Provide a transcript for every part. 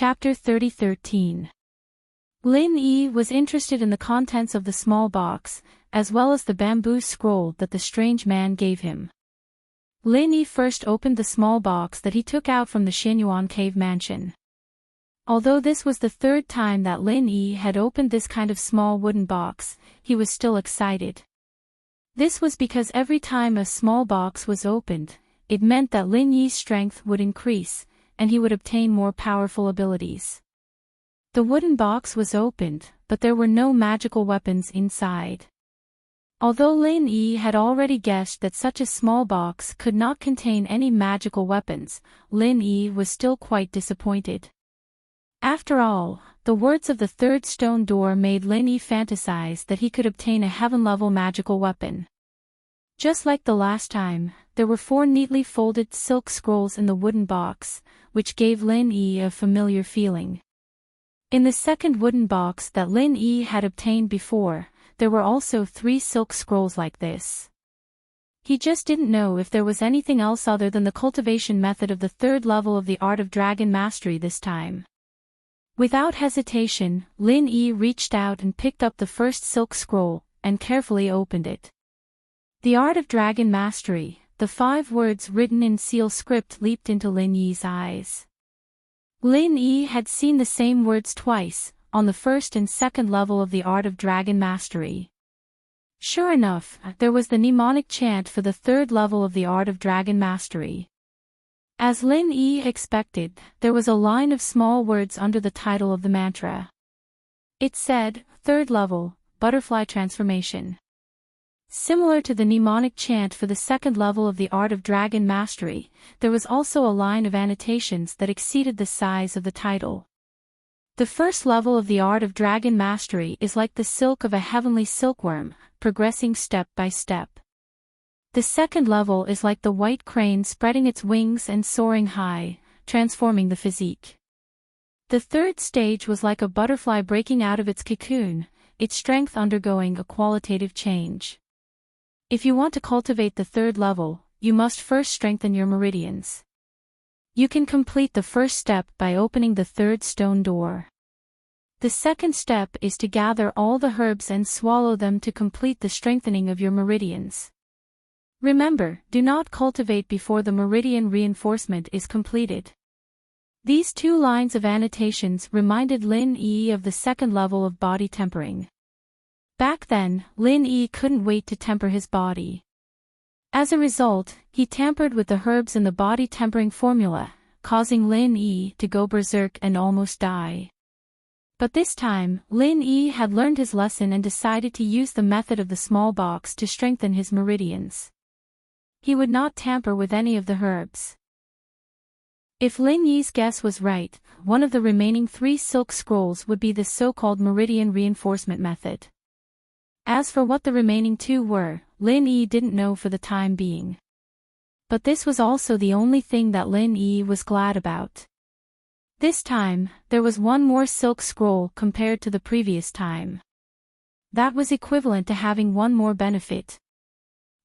Chapter 3013. Lin Yi was interested in the contents of the small box, as well as the bamboo scroll that the strange man gave him. Lin Yi first opened the small box that he took out from the Xianyuan cave mansion. Although this was the third time that Lin Yi had opened this kind of small wooden box, he was still excited. This was because every time a small box was opened, it meant that Lin Yi's strength would increase, and he would obtain more powerful abilities. The wooden box was opened, but there were no magical weapons inside. Although Lin Yi had already guessed that such a small box could not contain any magical weapons, Lin Yi was still quite disappointed. After all, the words of the third stone door made Lin Yi fantasize that he could obtain a heaven-level magical weapon. Just like the last time, there were 4 neatly folded silk scrolls in the wooden box, which gave Lin Yi a familiar feeling. In the second wooden box that Lin Yi had obtained before, there were also 3 silk scrolls like this. He just didn't know if there was anything else other than the cultivation method of the third level of the Art of Dragon Mastery this time. Without hesitation, Lin Yi reached out and picked up the first silk scroll, and carefully opened it. The Art of Dragon Mastery, the 5 words written in seal script leaped into Lin Yi's eyes. Lin Yi had seen the same words twice, on the first and second level of the Art of Dragon Mastery. Sure enough, there was the mnemonic chant for the third level of the Art of Dragon Mastery. As Lin Yi expected, there was a line of small words under the title of the mantra. It said, "Third level, butterfly transformation." Similar to the mnemonic chant for the second level of the Art of Dragon Mastery, there was also a line of annotations that exceeded the size of the title. The first level of the Art of Dragon Mastery is like the silk of a heavenly silkworm, progressing step by step. The second level is like the white crane spreading its wings and soaring high, transforming the physique. The third stage was like a butterfly breaking out of its cocoon, its strength undergoing a qualitative change. If you want to cultivate the third level, you must first strengthen your meridians. You can complete the first step by opening the third stone door. The second step is to gather all the herbs and swallow them to complete the strengthening of your meridians. Remember, do not cultivate before the meridian reinforcement is completed. These 2 lines of annotations reminded Lin Yi of the second level of body tempering. Back then, Lin Yi couldn't wait to temper his body. As a result, he tampered with the herbs in the body tempering formula, causing Lin Yi to go berserk and almost die. But this time, Lin Yi had learned his lesson and decided to use the method of the small box to strengthen his meridians. He would not tamper with any of the herbs. If Lin Yi's guess was right, one of the remaining 3 silk scrolls would be the so-called meridian reinforcement method. As for what the remaining 2 were, Lin Yi didn't know for the time being. But this was also the only thing that Lin Yi was glad about. This time, there was 1 more silk scroll compared to the previous time. That was equivalent to having 1 more benefit.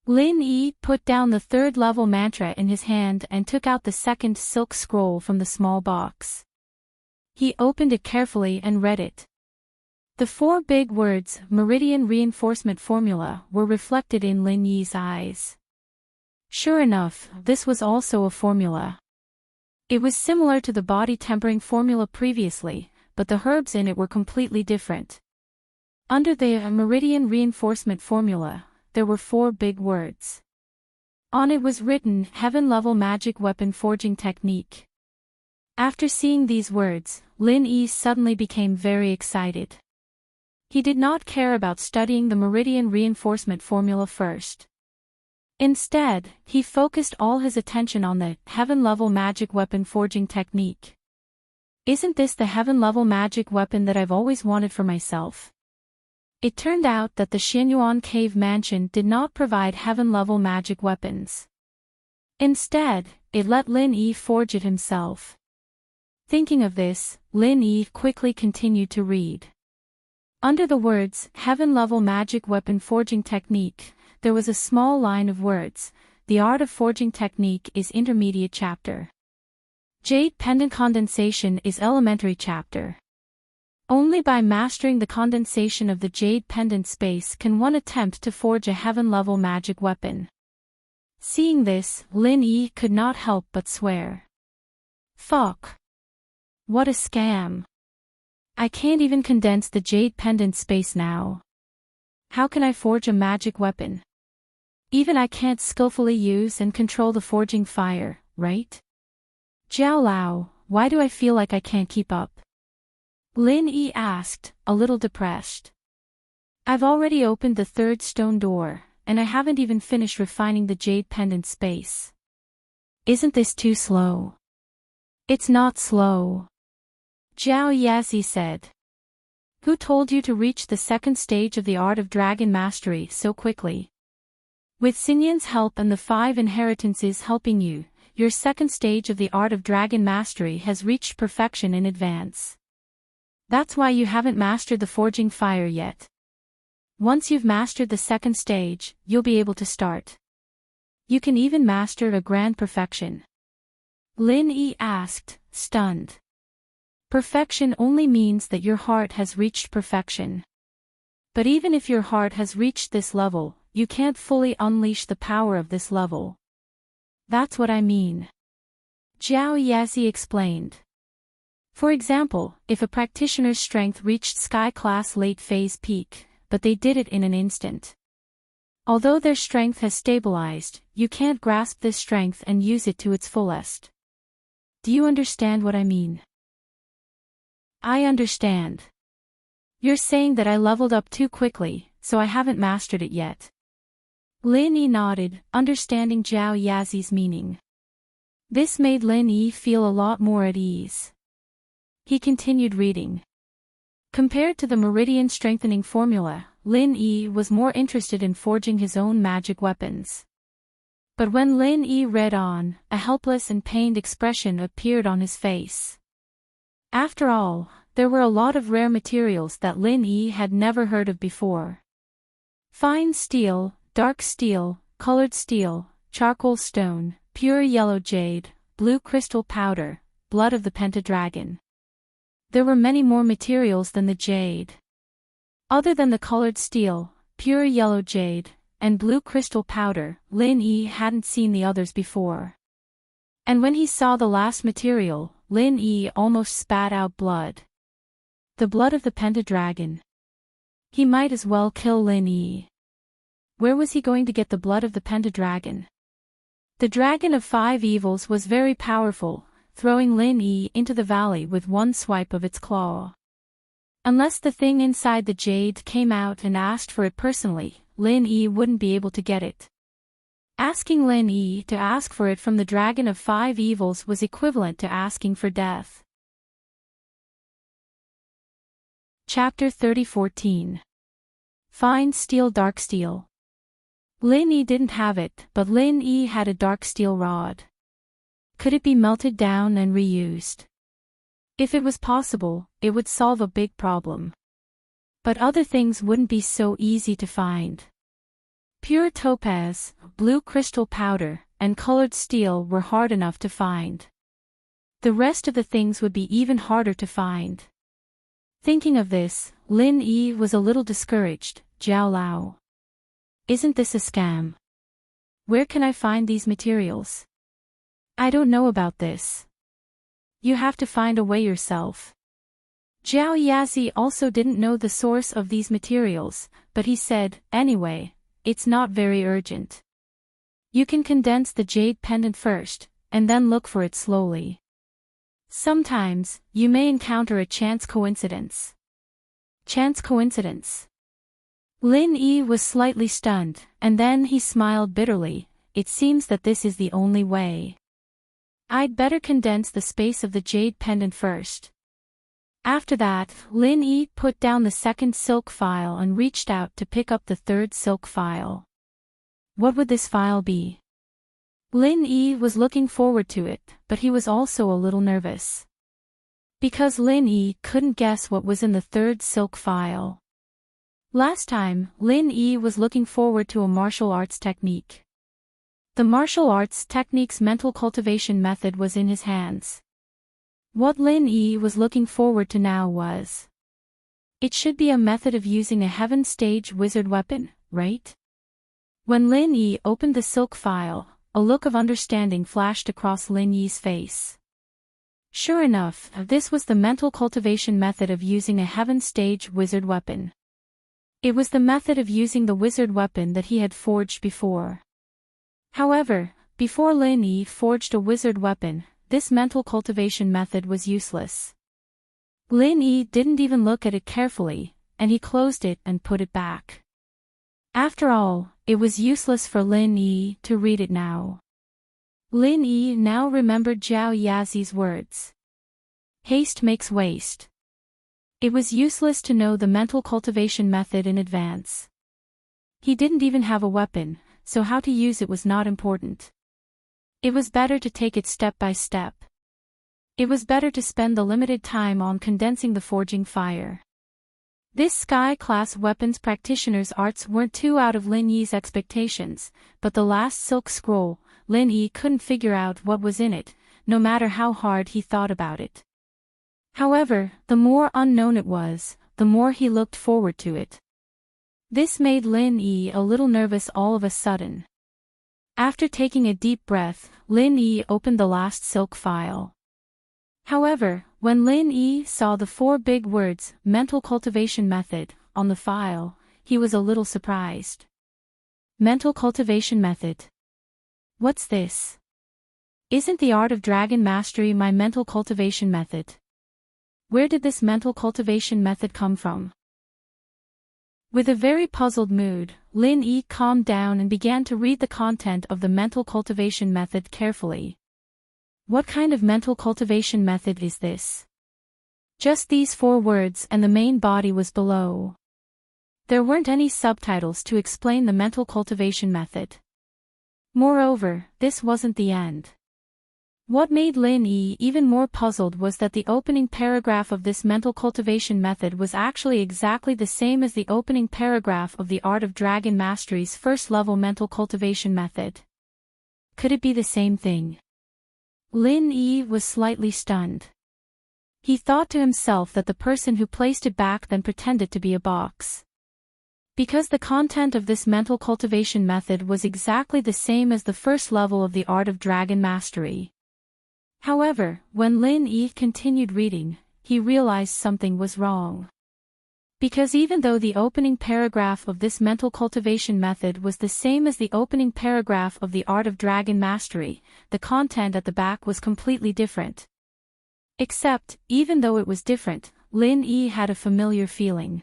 Lin Yi put down the third level mantra in his hand and took out the second silk scroll from the small box. He opened it carefully and read it. The 4 big words, Meridian Reinforcement Formula, were reflected in Lin Yi's eyes. Sure enough, this was also a formula. It was similar to the body tempering formula previously, but the herbs in it were completely different. Under the Meridian Reinforcement Formula, there were 4 big words. On it was written, Heaven-Level Magic Weapon Forging Technique. After seeing these words, Lin Yi suddenly became very excited. He did not care about studying the Meridian Reinforcement Formula first. Instead, he focused all his attention on the Heaven-Level Magic Weapon Forging Technique. Isn't this the Heaven-Level Magic Weapon that I've always wanted for myself? It turned out that the Xianyuan cave mansion did not provide heaven-level magic weapons. Instead, it let Lin Yi forge it himself. Thinking of this, Lin Yi quickly continued to read. Under the words, Heaven-Level Magic Weapon Forging Technique, there was a small line of words, The Art of Forging Technique is Intermediate Chapter. Jade Pendant Condensation is elementary chapter. Only by mastering the condensation of the Jade Pendant space can one attempt to forge a heaven-level magic weapon. Seeing this, Lin Yi could not help but swear. Fuck. What a scam. I can't even condense the Jade Pendant space now. How can I forge a magic weapon? Even I can't skillfully use and control the forging fire, right? Jiao Lao, why do I feel like I can't keep up? Lin Yi asked, a little depressed. I've already opened the third stone door, and I haven't even finished refining the Jade Pendant space. Isn't this too slow? It's not slow. Zhao Yazi said. Who told you to reach the second stage of the art of dragon mastery so quickly? With Xinyan's help and the 5 inheritances helping you, your second stage of the art of dragon mastery has reached perfection in advance. That's why you haven't mastered the forging fire yet. Once you've mastered the second stage, you'll be able to start. You can even master a grand perfection. Lin Yi asked, stunned. Perfection only means that your heart has reached perfection. But even if your heart has reached this level, you can't fully unleash the power of this level. That's what I mean. Zhao Yazi explained. For example, if a practitioner's strength reached sky-class late-phase peak, but they did it in an instant. Although their strength has stabilized, you can't grasp this strength and use it to its fullest. Do you understand what I mean? I understand. You're saying that I leveled up too quickly, so I haven't mastered it yet. Lin Yi nodded, understanding Zhao Yazi's meaning. This made Lin Yi feel a lot more at ease. He continued reading. Compared to the meridian strengthening formula, Lin Yi was more interested in forging his own magic weapons. But when Lin Yi read on, a helpless and pained expression appeared on his face. After all, there were a lot of rare materials that Lin Yi had never heard of before. Fine steel, dark steel, colored steel, charcoal stone, pure yellow jade, blue crystal powder, blood of the pentadragon. There were many more materials than the jade. Other than the colored steel, pure yellow jade, and blue crystal powder, Lin Yi hadn't seen the others before. And when he saw the last material, Lin Yi almost spat out blood. The blood of the pentadragon. He might as well kill Lin Yi. Where was he going to get the blood of the pentadragon? The dragon of 5 evils was very powerful, throwing Lin Yi into the valley with one swipe of its claw. Unless the thing inside the jade came out and asked for it personally, Lin Yi wouldn't be able to get it. Asking Lin Yi to ask for it from the dragon of 5 evils was equivalent to asking for death. Chapter 30:14. Fine steel, dark steel. Lin Yi didn't have it, but Lin Yi had a dark steel rod. Could it be melted down and reused? If it was possible, it would solve a big problem. But other things wouldn't be so easy to find. Pure topaz, blue crystal powder, and colored steel were hard enough to find. The rest of the things would be even harder to find. Thinking of this, Lin Yi was a little discouraged. Jiao Lao. Isn't this a scam? Where can I find these materials? I don't know about this. You have to find a way yourself. Zhao Yazi also didn't know the source of these materials, but he said, anyway, it's not very urgent. You can condense the jade pendant first, and then look for it slowly. Sometimes, you may encounter a chance coincidence. Chance coincidence? Lin Yi was slightly stunned, and then he smiled bitterly. It seems that this is the only way. I'd better condense the space of the jade pendant first. After that, Lin Yi put down the second silk file and reached out to pick up the third silk file. What would this file be? Lin Yi was looking forward to it, but he was also a little nervous. Because Lin Yi couldn't guess what was in the third silk file. Last time, Lin Yi was looking forward to a martial arts technique. The martial arts technique's mental cultivation method was in his hands. What Lin Yi was looking forward to now was, it should be a method of using a heaven stage wizard weapon, right? When Lin Yi opened the silk file, a look of understanding flashed across Lin Yi's face. Sure enough, this was the mental cultivation method of using a heaven stage wizard weapon. It was the method of using the wizard weapon that he had forged before. However, before Lin Yi forged a wizard weapon, this mental cultivation method was useless. Lin Yi didn't even look at it carefully, and he closed it and put it back. After all, it was useless for Lin Yi to read it now. Lin Yi now remembered Zhao Yazi's words. Haste makes waste. It was useless to know the mental cultivation method in advance. He didn't even have a weapon, so how to use it was not important. It was better to take it step by step. It was better to spend the limited time on condensing the forging fire. This sky-class weapons practitioner's arts weren't too out of Lin Yi's expectations, but the last silk scroll, Lin Yi couldn't figure out what was in it, no matter how hard he thought about it. However, the more unknown it was, the more he looked forward to it. This made Lin Yi a little nervous all of a sudden. After taking a deep breath, Lin Yi opened the last silk file. However, when Lin Yi saw the 4 big words, mental cultivation method, on the file, he was a little surprised. Mental cultivation method. What's this? Isn't the art of dragon mastery my mental cultivation method? Where did this mental cultivation method come from? With a very puzzled mood, Lin Yi calmed down and began to read the content of the mental cultivation method carefully. What kind of mental cultivation method is this? Just these 4 words and the main body was below. There weren't any subtitles to explain the mental cultivation method. Moreover, this wasn't the end. What made Lin Yi even more puzzled was that the opening paragraph of this mental cultivation method was actually exactly the same as the opening paragraph of the Art of Dragon Mastery's first-level mental cultivation method. Could it be the same thing? Lin Yi was slightly stunned. He thought to himself that the person who placed it back then pretended to be a box. Because the content of this mental cultivation method was exactly the same as the first level of the Art of Dragon Mastery. However, when Lin Yi continued reading, he realized something was wrong. Because even though the opening paragraph of this mental cultivation method was the same as the opening paragraph of the Art of Dragon Mastery, the content at the back was completely different. Except, even though it was different, Lin Yi had a familiar feeling.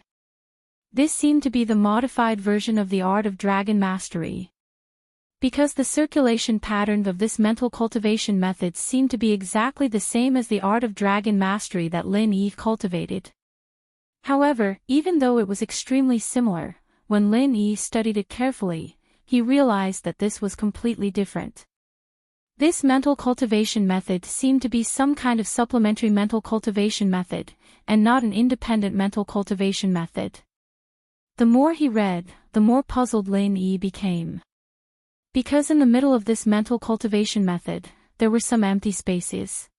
This seemed to be the modified version of the Art of Dragon Mastery. Because the circulation pattern of this mental cultivation method seemed to be exactly the same as the Art of Dragon Mastery that Lin Yi cultivated. However, even though it was extremely similar, when Lin Yi studied it carefully, he realized that this was completely different. This mental cultivation method seemed to be some kind of supplementary mental cultivation method, and not an independent mental cultivation method. The more he read, the more puzzled Lin Yi became. Because in the middle of this mental cultivation method, there were some empty spaces.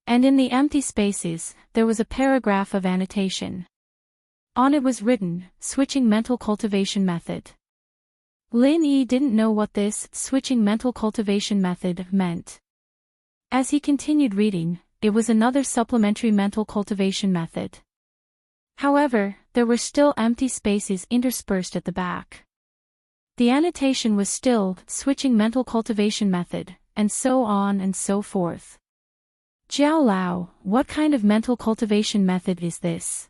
And in the empty spaces, there was a paragraph of annotation. On it was written, Switching Mental Cultivation Method. Lin Yi didn't know what this switching mental cultivation method meant. As he continued reading, it was another supplementary mental cultivation method. However, there were still empty spaces interspersed at the back. The annotation was still switching mental cultivation method, and so on and so forth. Jiao Lao, what kind of mental cultivation method is this?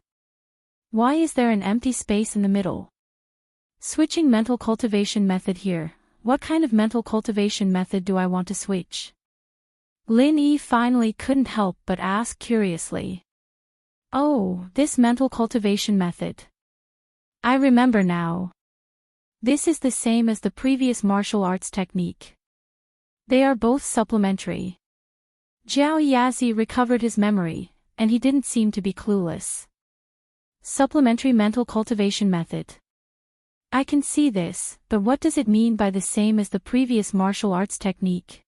Why is there an empty space in the middle? Switching mental cultivation method here, what kind of mental cultivation method do I want to switch? Lin Yi finally couldn't help but ask curiously. Oh, this mental cultivation method. I remember now. This is the same as the previous martial arts technique. They are both supplementary. Zhao Yazi recovered his memory, and he didn't seem to be clueless. Supplementary mental cultivation method. I can see this, but what does it mean by the same as the previous martial arts technique?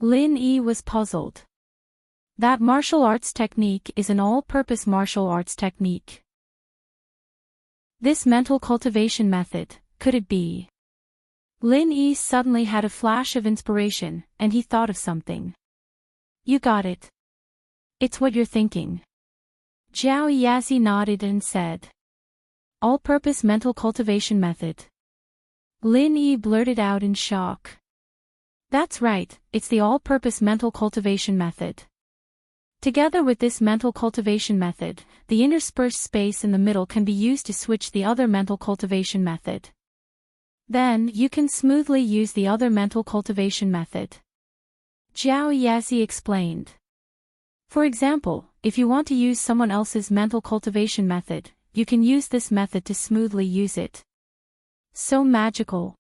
Lin Yi was puzzled. That martial arts technique is an all-purpose martial arts technique. This mental cultivation method, could it be? Lin Yi suddenly had a flash of inspiration, and he thought of something. You got it. It's what you're thinking. Zhao Yazi nodded and said. All-purpose mental cultivation method. Lin Yi blurted out in shock. That's right, it's the all-purpose mental cultivation method. Together with this mental cultivation method, the interspersed space in the middle can be used to switch the other mental cultivation method. Then, you can smoothly use the other mental cultivation method. Zhao Yazi explained. For example, if you want to use someone else's mental cultivation method, you can use this method to smoothly use it. So magical.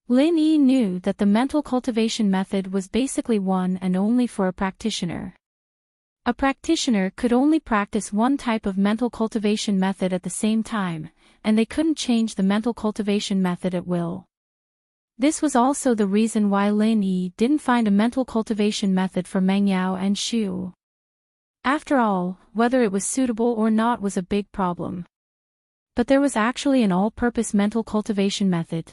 Lin Yi knew that the mental cultivation method was basically one and only for a practitioner. A practitioner could only practice one type of mental cultivation method at the same time, and they couldn't change the mental cultivation method at will. This was also the reason why Lin Yi didn't find a mental cultivation method for Meng Yao and Shu. After all, whether it was suitable or not was a big problem. But there was actually an all-purpose mental cultivation method.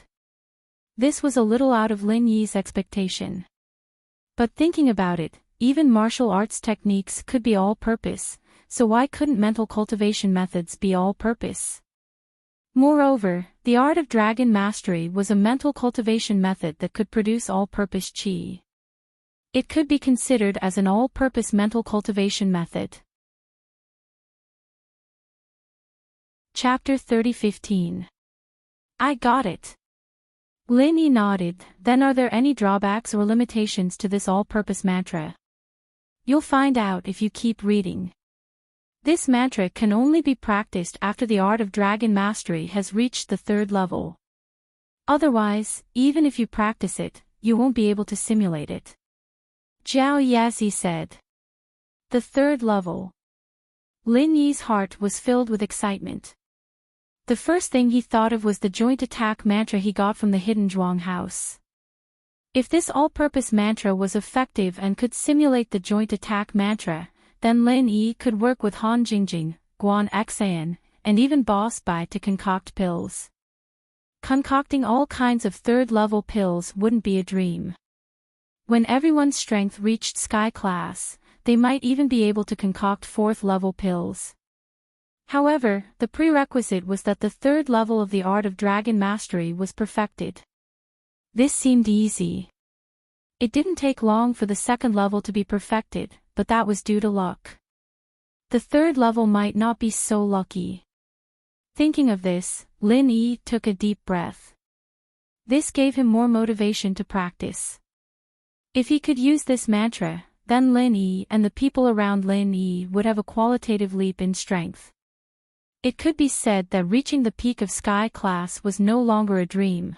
This was a little out of Lin Yi's expectation. But thinking about it, even martial arts techniques could be all-purpose, so why couldn't mental cultivation methods be all-purpose? Moreover, the art of dragon mastery was a mental cultivation method that could produce all-purpose qi. It could be considered as an all-purpose mental cultivation method. Chapter 30:15. I got it. Lin Yi nodded. Then are there any drawbacks or limitations to this all-purpose mantra? You'll find out if you keep reading. This mantra can only be practiced after the art of dragon mastery has reached the 3rd level. Otherwise, even if you practice it, you won't be able to simulate it. Zhao Yazi said. The 3rd level. Lin Yi's heart was filled with excitement. The first thing he thought of was the joint attack mantra he got from the hidden Zhuang house. If this all-purpose mantra was effective and could simulate the joint attack mantra, then Lin Yi could work with Han Jingjing, Guan Xan, and even Boss Bai to concoct pills. Concocting all kinds of 3rd-level pills wouldn't be a dream. When everyone's strength reached Sky Class, they might even be able to concoct 4th-level pills. However, the prerequisite was that the 3rd level of the art of dragon mastery was perfected. This seemed easy. It didn't take long for the 2nd level to be perfected, but that was due to luck. The 3rd level might not be so lucky. Thinking of this, Lin Yi took a deep breath. This gave him more motivation to practice. If he could use this mantra, then Lin Yi and the people around Lin Yi would have a qualitative leap in strength. It could be said that reaching the peak of Sky Class was no longer a dream.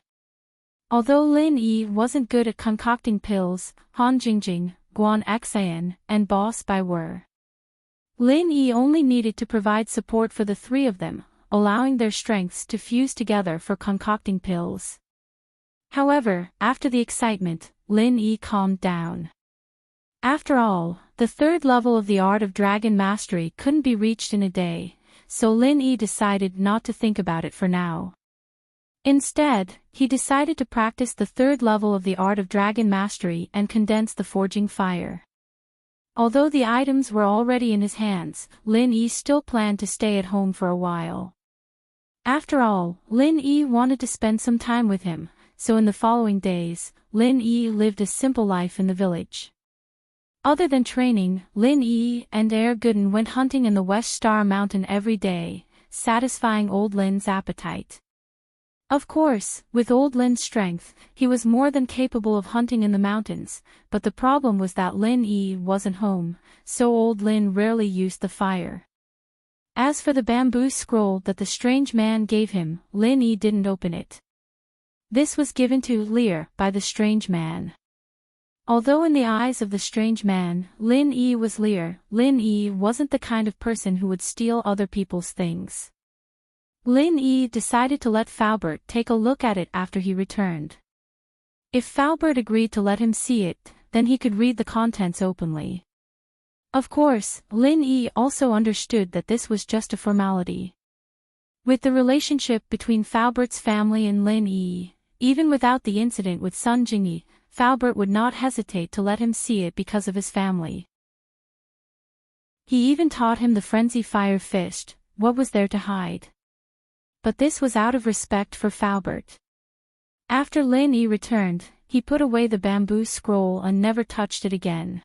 Although Lin Yi wasn't good at concocting pills, Han Jingjing, Guan Xan, and Boss Bai were. Lin Yi only needed to provide support for the 3 of them, allowing their strengths to fuse together for concocting pills. However, after the excitement, Lin Yi calmed down. After all, the 3rd level of the art of dragon mastery couldn't be reached in a day, so Lin Yi decided not to think about it for now. Instead, he decided to practice the 3rd level of the art of dragon mastery and condense the forging fire. Although the items were already in his hands, Lin Yi still planned to stay at home for a while. After all, Lin Yi wanted to spend some time with him, so in the following days, Lin Yi lived a simple life in the village. Other than training, Lin Yi and Guden went hunting in the West Star Mountain every day, satisfying old Lin's appetite. Of course, with old Lin's strength, he was more than capable of hunting in the mountains, but the problem was that Lin Yi wasn't home, so old Lin rarely used the fire. As for the bamboo scroll that the strange man gave him, Lin Yi didn't open it. This was given to Lear by the strange man. Although in the eyes of the strange man, Lin Yi was Lear, Lin Yi wasn't the kind of person who would steal other people's things. Lin Yi decided to let Faubert take a look at it after he returned. If Faubert agreed to let him see it, then he could read the contents openly. Of course, Lin Yi also understood that this was just a formality. With the relationship between Faobert's family and Lin Yi, even without the incident with Sun Jingyi, Faobert would not hesitate to let him see it because of his family. He even taught him the frenzy fire fist. What was there to hide? But this was out of respect for Faobert. After Lin Yi returned, he put away the bamboo scroll and never touched it again.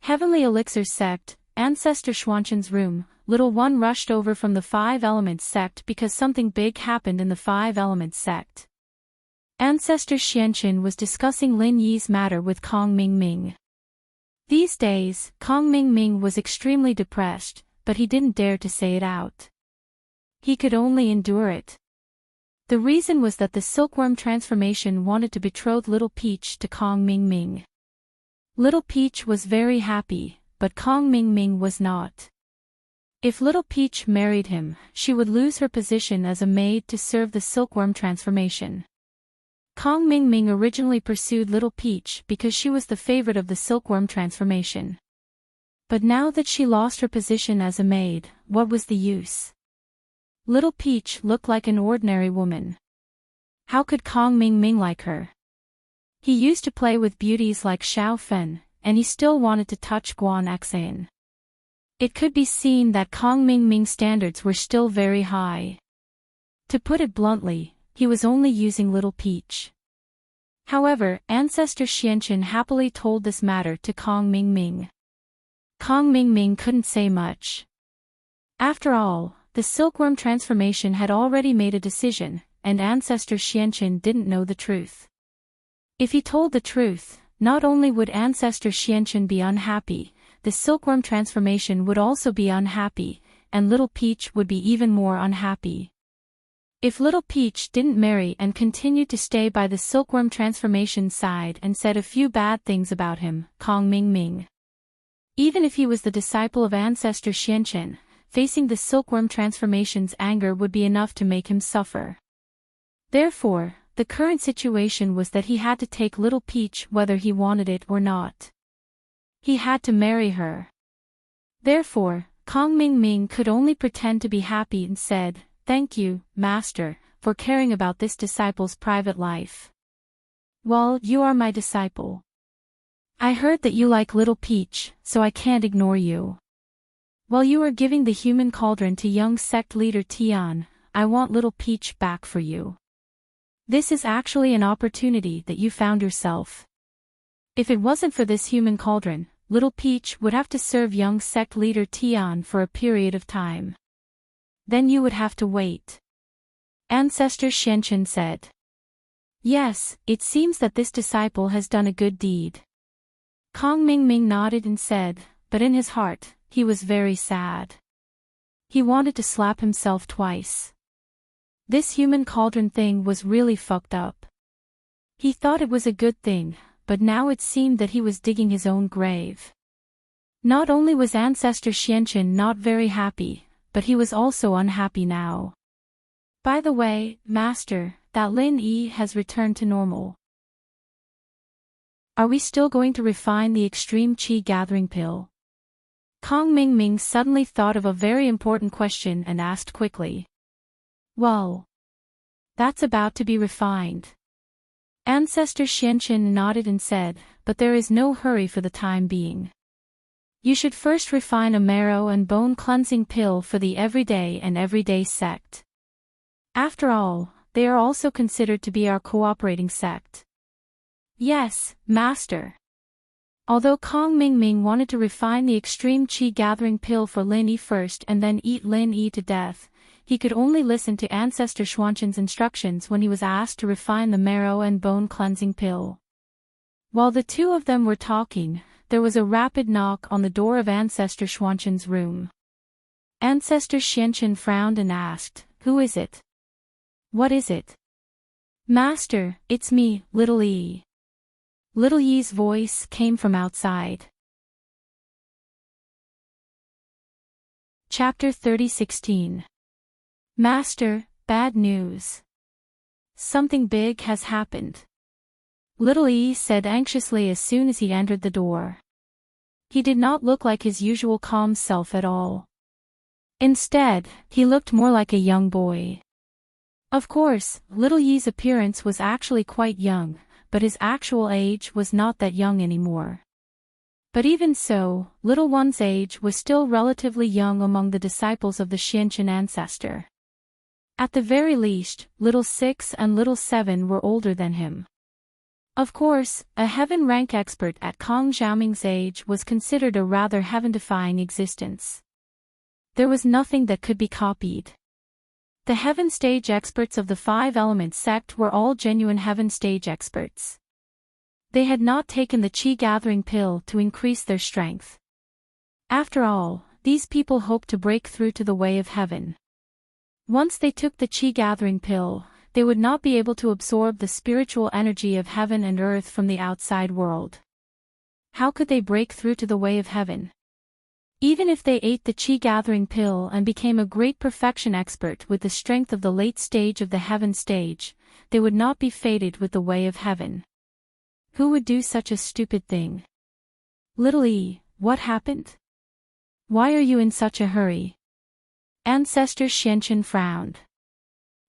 Heavenly Elixir Sect, Ancestor Xuanshen's room. Little one rushed over from the Five Elements Sect because something big happened in the Five Elements Sect. Ancestor Xianqin was discussing Lin Yi's matter with Kong Mingming. These days, Kong Mingming was extremely depressed, but he didn't dare to say it out. He could only endure it. The reason was that the silkworm transformation wanted to betroth Little Peach to Kong Mingming. Little Peach was very happy, but Kong Mingming was not. If Little Peach married him, she would lose her position as a maid to serve the silkworm transformation. Kong Mingming originally pursued Little Peach because she was the favorite of the silkworm transformation. But now that she lost her position as a maid, what was the use? Little Peach looked like an ordinary woman. How could Kong Mingming like her? He used to play with beauties like Xiao Fen, and he still wanted to touch Guan Axan. It could be seen that Kong Mingming's standards were still very high. To put it bluntly, he was only using Little Peach. However, Ancestor Xianqin happily told this matter to Kong Mingming. Kong Mingming couldn't say much. After all, the silkworm transformation had already made a decision, and Ancestor Xianqin didn't know the truth. If he told the truth, not only would Ancestor Xianqin be unhappy, the silkworm transformation would also be unhappy, and Little Peach would be even more unhappy. If Little Peach didn't marry and continued to stay by the silkworm transformation side and said a few bad things about him, Kong Mingming. Even if he was the disciple of Ancestor Xianqin, facing the silkworm transformation's anger would be enough to make him suffer. Therefore, the current situation was that he had to take Little Peach whether he wanted it or not. He had to marry her. Therefore, Kong Mingming could only pretend to be happy and said, "Thank you, Master, for caring about this disciple's private life. Well, you are my disciple. I heard that you like Little Peach, so I can't ignore you. While you are giving the human cauldron to young sect leader Tian, I want Little Peach back for you. This is actually an opportunity that you found yourself. If it wasn't for this human cauldron, Little Peach would have to serve young sect leader Tian for a period of time. Then you would have to wait." Ancestor Xianqin said. "Yes, it seems that this disciple has done a good deed." Kong Mingming nodded and said, but in his heart, he was very sad. He wanted to slap himself twice. This human cauldron thing was really fucked up. He thought it was a good thing, but now it seemed that he was digging his own grave. Not only was Ancestor Xianqin not very happy, but he was also unhappy now. By the way, Master, that Lin Yi has returned to normal. Are we still going to refine the extreme qi gathering pill? Kong Mingming suddenly thought of a very important question and asked quickly. Well, that's about to be refined. Ancestor Xianqin nodded and said, but there is no hurry for the time being. You should first refine a marrow and bone cleansing pill for the everyday and everyday sect. After all, they are also considered to be our cooperating sect. Yes, Master. Although Kong Mingming wanted to refine the extreme qi gathering pill for Lin Yi first and then eat Lin Yi to death, he could only listen to Ancestor Xuanqin's instructions when he was asked to refine the marrow and bone cleansing pill. While the two of them were talking, there was a rapid knock on the door of Ancestor Xuanqin's room. Ancestor Xianqin frowned and asked, "Who is it?" "What is it?" "Master, it's me, Little Yi." Little Yi's voice came from outside. Chapter 30:16. Master, bad news. Something big has happened. Little Yi said anxiously as soon as he entered the door. He did not look like his usual calm self at all. Instead, he looked more like a young boy. Of course, Little Yi's appearance was actually quite young, but his actual age was not that young anymore. But even so, Little One's age was still relatively young among the disciples of the Xianqin ancestor. At the very least, Little 6 and Little 7 were older than him. Of course, a heaven rank expert at Kang Xiaoming's age was considered a rather heaven-defying existence. There was nothing that could be copied. The heaven stage experts of the Five Elements sect were all genuine heaven stage experts. They had not taken the qi-gathering pill to increase their strength. After all, these people hoped to break through to the way of heaven. Once they took the qi-gathering pill, they would not be able to absorb the spiritual energy of heaven and earth from the outside world. How could they break through to the way of heaven? Even if they ate the qi-gathering pill and became a great perfection expert with the strength of the late stage of the heaven stage, they would not be fated with the way of heaven. Who would do such a stupid thing? Little E, what happened? Why are you in such a hurry? Ancestor Xianqin frowned.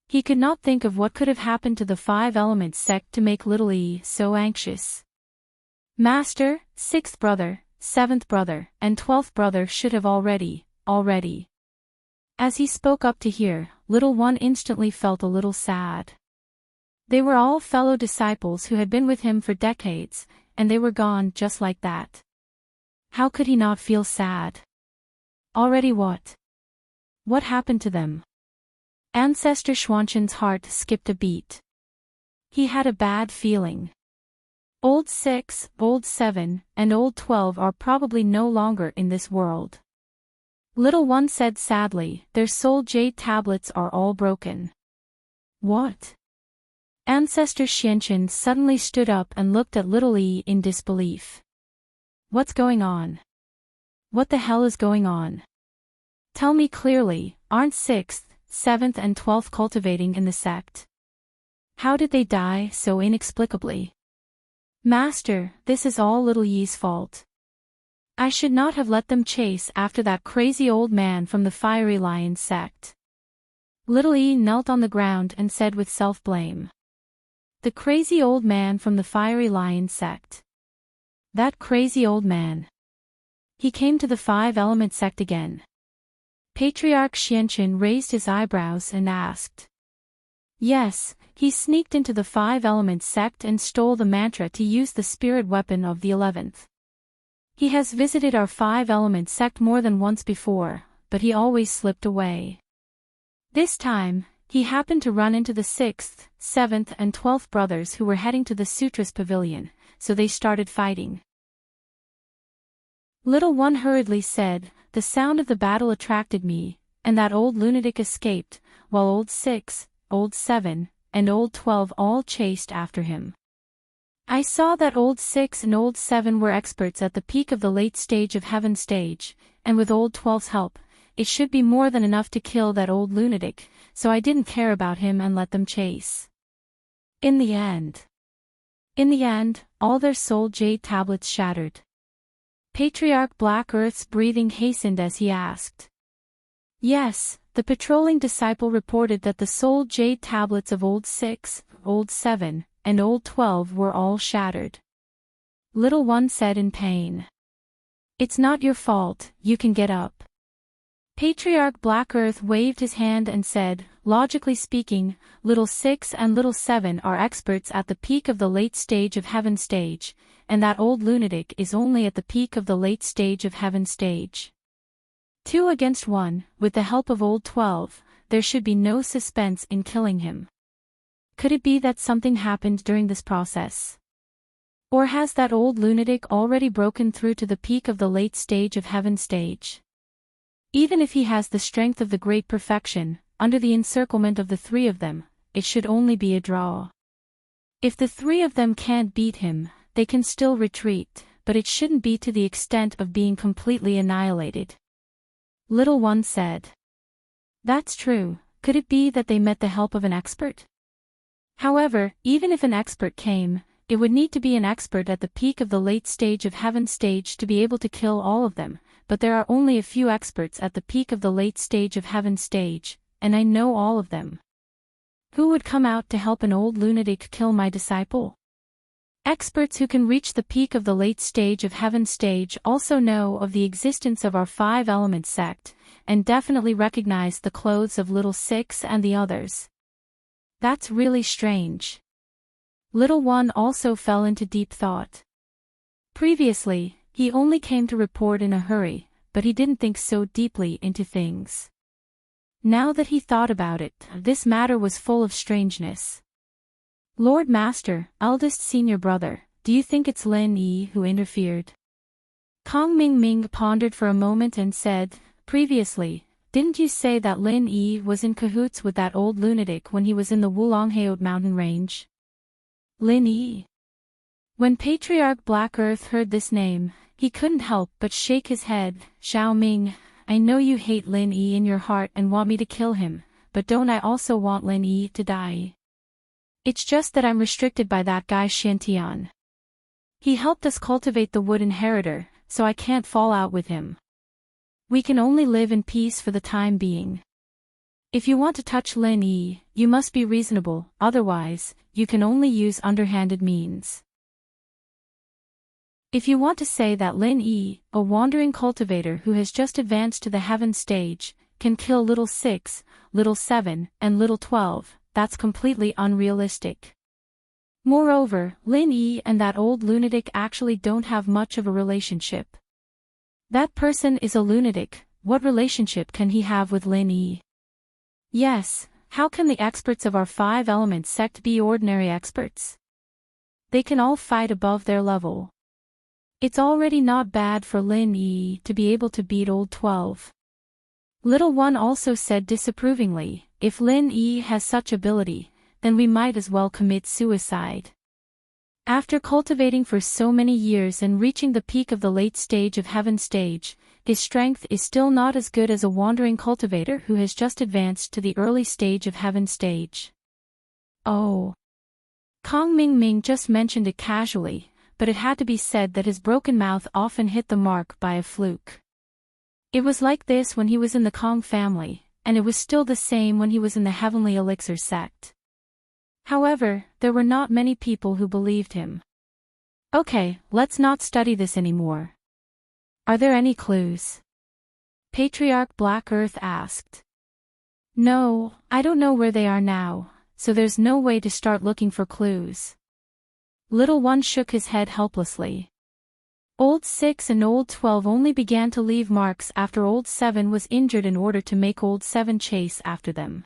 He could not think of what could have happened to the Five Elements sect to make Little E so anxious. Master, 6th brother, 7th brother, and 12th brother should have already. As he spoke up to hear, Little One instantly felt a little sad. They were all fellow disciples who had been with him for decades, and they were gone just like that. How could he not feel sad? Already what? What happened to them? Ancestor Xuanqin's heart skipped a beat. He had a bad feeling. Old 6, Old 7, and Old 12 are probably no longer in this world. Little One said sadly, their soul jade tablets are all broken. What? Ancestor Xianqin suddenly stood up and looked at Little E in disbelief. What's going on? What the hell is going on? Tell me clearly, aren't 6th, 7th and 12th cultivating in the sect? How did they die so inexplicably? Master, this is all Little Yi's fault. I should not have let them chase after that crazy old man from the Fiery Lion sect. Little E knelt on the ground and said with self-blame. The crazy old man from the Fiery Lion sect. That crazy old man. He came to the Five Element sect again. Patriarch Xianqin raised his eyebrows and asked. Yes, he sneaked into the Five Elements sect and stole the mantra to use the spirit weapon of the 11th. He has visited our Five Elements sect more than once before, but he always slipped away. This time, he happened to run into the 6th, 7th and 12th brothers who were heading to the Sutras Pavilion, so they started fighting. Little One hurriedly said, the sound of the battle attracted me, and that old lunatic escaped, while Old 6, Old 7, and Old 12 all chased after him. I saw that Old 6 and Old 7 were experts at the peak of the late stage of Heaven stage, and with Old 12's help, it should be more than enough to kill that old lunatic, so I didn't care about him and let them chase. In the end, all their soul jade tablets shattered. Patriarch Black Earth's breathing hastened as he asked. Yes, the patrolling disciple reported that the soul jade tablets of Old 6, Old 7, and Old 12 were all shattered. Little One said in pain. It's not your fault, you can get up. Patriarch Black Earth waved his hand and said, logically speaking, Little 6 and Little 7 are experts at the peak of the late stage of Heaven stage, and that old lunatic is only at the peak of the late stage of Heaven stage. 2 against 1, with the help of Old 12, there should be no suspense in killing him. Could it be that something happened during this process? Or has that old lunatic already broken through to the peak of the late stage of Heaven stage? Even if he has the strength of the great perfection, under the encirclement of the 3 of them, it should only be a draw. If the 3 of them can't beat him, they can still retreat, but it shouldn't be to the extent of being completely annihilated. Little One said. That's true, could it be that they met the help of an expert? However, even if an expert came, it would need to be an expert at the peak of the late stage of heaven stage to be able to kill all of them, but there are only a few experts at the peak of the late stage of heaven stage, and I know all of them. Who would come out to help an old lunatic kill my disciple? Experts who can reach the peak of the late stage of heaven stage also know of the existence of our 5-element sect, and definitely recognize the clothes of Little Six and the others. That's really strange. Little One also fell into deep thought. Previously, he only came to report in a hurry, but he didn't think so deeply into things. Now that he thought about it, this matter was full of strangeness. Lord Master, eldest senior brother, do you think it's Lin Yi who interfered? Kong Ming Ming pondered for a moment and said, previously, didn't you say that Lin Yi was in cahoots with that old lunatic when he was in the Wulongheot mountain range? Lin Yi. When Patriarch Black Earth heard this name, he couldn't help but shake his head. Xiao Ming, I know you hate Lin Yi in your heart and want me to kill him, but don't I also want Lin Yi to die? It's just that I'm restricted by that guy Xiantian. He helped us cultivate the Wood Inheritor, so I can't fall out with him. We can only live in peace for the time being. If you want to touch Lin Yi, you must be reasonable, otherwise, you can only use underhanded means. If you want to say that Lin Yi, a wandering cultivator who has just advanced to the heaven stage, can kill Little 6, Little 7, and Little 12, that's completely unrealistic. Moreover, Lin Yi and that old lunatic actually don't have much of a relationship. That person is a lunatic, what relationship can he have with Lin Yi? Yes, how can the experts of our 5-element sect be ordinary experts? They can all fight above their level. It's already not bad for Lin Yi to be able to beat old 12. Little One also said disapprovingly, if Lin Yi has such ability, then we might as well commit suicide. After cultivating for so many years and reaching the peak of the late stage of heaven stage, his strength is still not as good as a wandering cultivator who has just advanced to the early stage of heaven stage. Oh. Kong Ming Ming just mentioned it casually, but it had to be said that his broken mouth often hit the mark by a fluke. It was like this when he was in the Kong family, and it was still the same when he was in the Heavenly Elixir sect. However, there were not many people who believed him. Okay, let's not study this anymore. Are there any clues? Patriarch Black Earth asked. No, I don't know where they are now, so there's no way to start looking for clues. Little One shook his head helplessly. Old 6 and Old 12 only began to leave marks after Old 7 was injured in order to make Old 7 chase after them.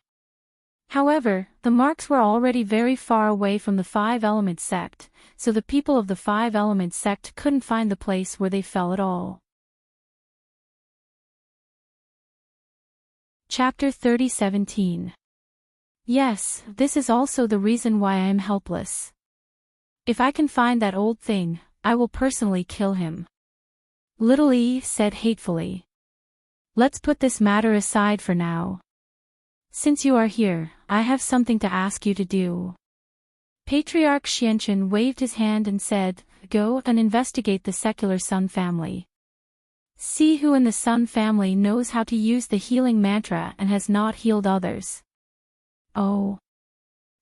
However, the marks were already very far away from the 5-element sect, so the people of the 5-element sect couldn't find the place where they fell at all. Chapter 30:17. Yes, this is also the reason why I am helpless. If I can find that old thing, I will personally kill him. Little E said hatefully. Let's put this matter aside for now. Since you are here, I have something to ask you to do. Patriarch Xianchen waved his hand and said, go and investigate the secular Sun family. See who in the Sun family knows how to use the healing mantra and has not healed others. Oh.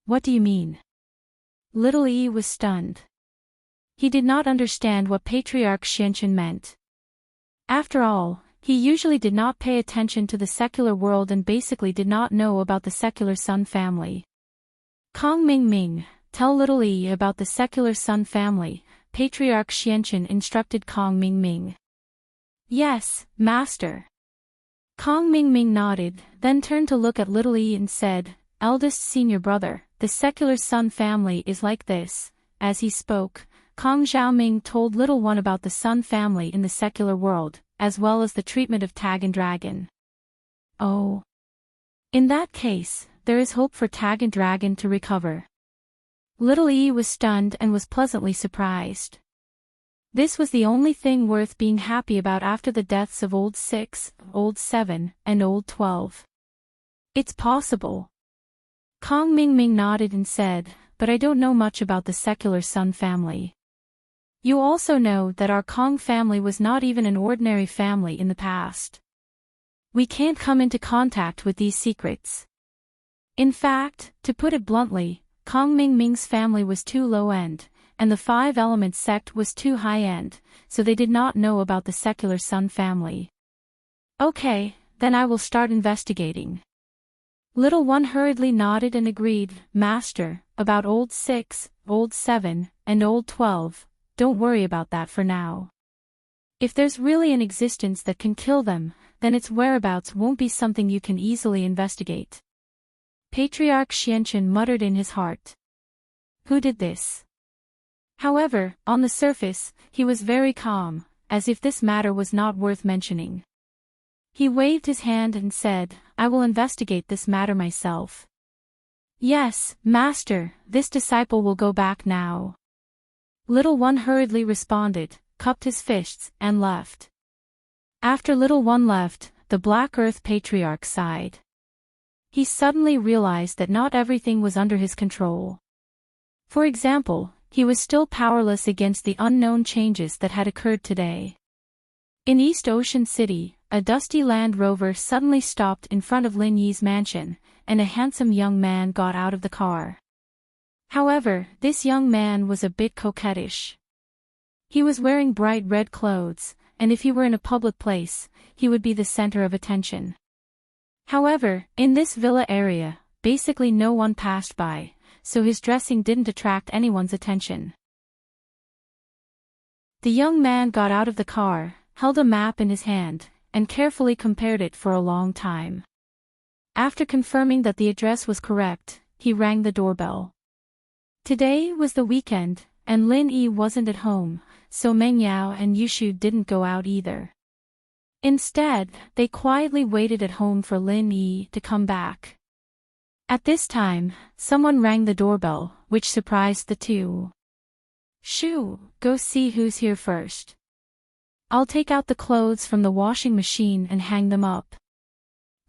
What do you mean? Little E was stunned. He did not understand what Patriarch Xianchen meant. After all, he usually did not pay attention to the secular world and basically did not know about the secular Sun family. Kong Ming Ming, tell Little E about the secular Sun family, Patriarch Xianchen instructed Kong Ming Ming. Yes, Master. Kong Ming Ming nodded, then turned to look at Little E and said, eldest senior brother, the secular Sun family is like this. As he spoke, Kong Xiaoming told Little One about the Sun family in the secular world, as well as the treatment of Tag and Dragon. Oh. In that case, there is hope for Tag and Dragon to recover. Little E was stunned and was pleasantly surprised. This was the only thing worth being happy about after the deaths of Old 6, Old 7, and Old 12. It's possible. Kong Ming Ming nodded and said, but I don't know much about the secular Sun family. You also know that our Kong family was not even an ordinary family in the past. We can't come into contact with these secrets. In fact, to put it bluntly, Kong Ming Ming's family was too low-end, and the Five Elements sect was too high-end, so they did not know about the secular Sun family. Okay, then I will start investigating. Little One hurriedly nodded and agreed. Master, about Old 6, Old 7, and Old 12, don't worry about that for now. If there's really an existence that can kill them, then its whereabouts won't be something you can easily investigate. Patriarch Xianchen muttered in his heart. Who did this? However, on the surface, he was very calm, as if this matter was not worth mentioning. He waved his hand and said, I will investigate this matter myself. Yes, Master, this disciple will go back now. Little One hurriedly responded, cupped his fists, and left. After Little One left, the Black Earth Patriarch sighed. He suddenly realized that not everything was under his control. For example, he was still powerless against the unknown changes that had occurred today. In East Ocean City, a dusty Land Rover suddenly stopped in front of Lin Yi's mansion, and a handsome young man got out of the car. However, this young man was a bit coquettish. He was wearing bright red clothes, and if he were in a public place, he would be the center of attention. However, in this villa area, basically no one passed by, so his dressing didn't attract anyone's attention. The young man got out of the car, held a map in his hand, and carefully compared it for a long time. After confirming that the address was correct, he rang the doorbell. Today was the weekend, and Lin Yi wasn't at home, so Meng Yao and Yushu didn't go out either. Instead, they quietly waited at home for Lin Yi to come back. At this time, someone rang the doorbell, which surprised the two. Shoo, go see who's here first. I'll take out the clothes from the washing machine and hang them up.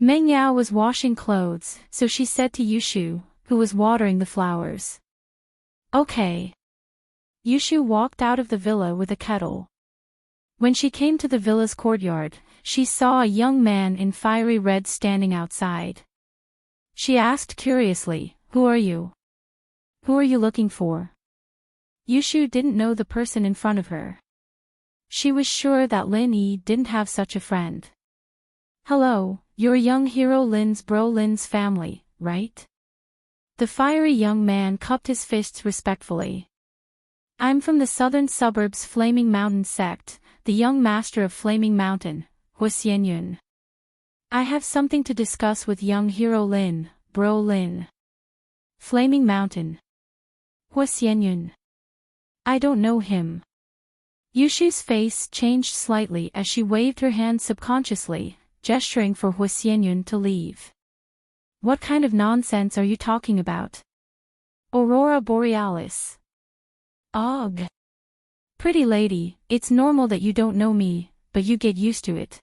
Meng Yao was washing clothes, so she said to Yushu, who was watering the flowers. Okay. Yushu walked out of the villa with a kettle. When she came to the villa's courtyard, she saw a young man in fiery red standing outside. She asked curiously, Who are you? Who are you looking for? Yushu didn't know the person in front of her. She was sure that Lin Yi didn't have such a friend. Hello, you're young hero Lin's bro Lin's family, right? The fiery young man cupped his fists respectfully. I'm from the southern suburbs Flaming Mountain sect, the young master of Flaming Mountain, Huxianyun. I have something to discuss with young hero Lin, bro Lin. Flaming Mountain. Huxianyun. I don't know him. Yushu's face changed slightly as she waved her hand subconsciously, gesturing for Huxianyun to leave. What kind of nonsense are you talking about? Aurora Borealis. Ugh. Pretty lady, it's normal that you don't know me, but you get used to it.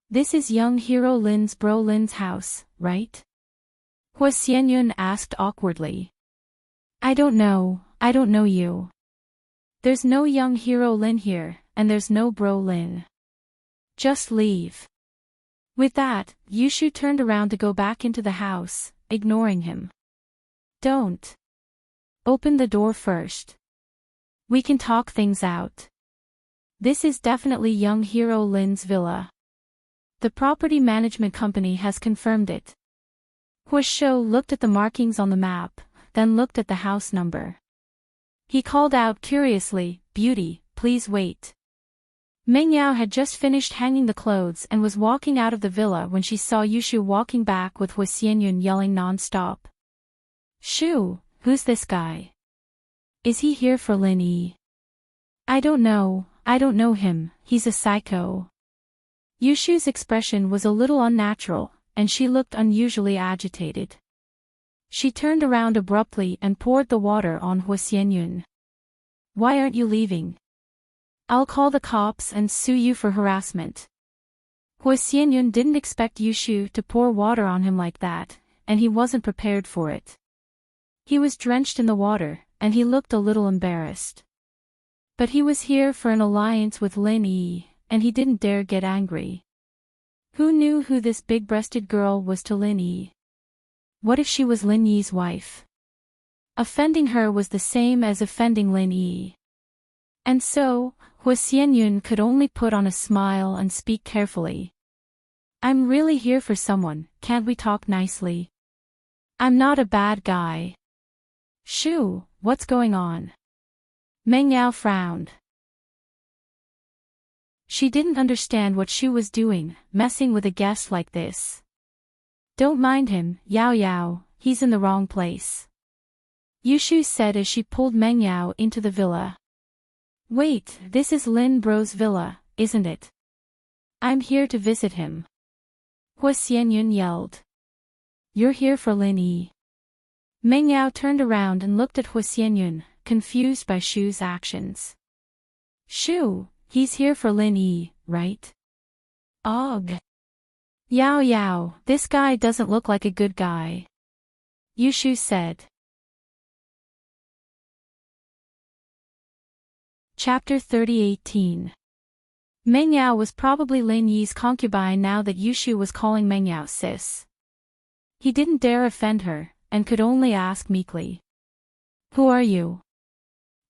This is young hero Lin's bro Lin's house, right? Huxianyun asked awkwardly. I don't know you. There's no young hero Lin here, and there's no bro Lin. Just leave. With that, Yushu turned around to go back into the house, ignoring him. Don't. Open the door first. We can talk things out. This is definitely young hero Lin's villa. The property management company has confirmed it. Huishou looked at the markings on the map, then looked at the house number. He called out curiously, Beauty, please wait. Meng Yao had just finished hanging the clothes and was walking out of the villa when she saw Yushu walking back with Huxianyun yelling non-stop. Shu, who's this guy? Is he here for Lin Yi? I don't know him, he's a psycho. Yushu's expression was a little unnatural, and she looked unusually agitated. She turned around abruptly and poured the water on Huxianyun. Why aren't you leaving? I'll call the cops and sue you for harassment. Huxianyun didn't expect Yushu to pour water on him like that, and he wasn't prepared for it. He was drenched in the water, and he looked a little embarrassed. But he was here for an alliance with Lin Yi, and he didn't dare get angry. Who knew who this big-breasted girl was to Lin Yi? What if she was Lin Yi's wife? Offending her was the same as offending Lin Yi. And so, Hua Xianyun could only put on a smile and speak carefully. I'm really here for someone, can't we talk nicely? I'm not a bad guy. Shoo, what's going on? Meng Yao frowned. She didn't understand what Shu was doing, messing with a guest like this. Don't mind him, Yao Yao, he's in the wrong place. Yushu said as she pulled Meng Yao into the villa. Wait, this is Lin Bro's villa, isn't it? I'm here to visit him. Hua Xianyun yelled. You're here for Lin Yi. Meng Yao turned around and looked at Hua Xianyun, confused by Shu's actions. Shu, he's here for Lin Yi, right? Ugh. Yao Yao, this guy doesn't look like a good guy. Yushu said. Chapter 30:18. Meng Yao was probably Lin Yi's concubine now that Yushu was calling Meng Yao sis. He didn't dare offend her, and could only ask meekly. Who are you?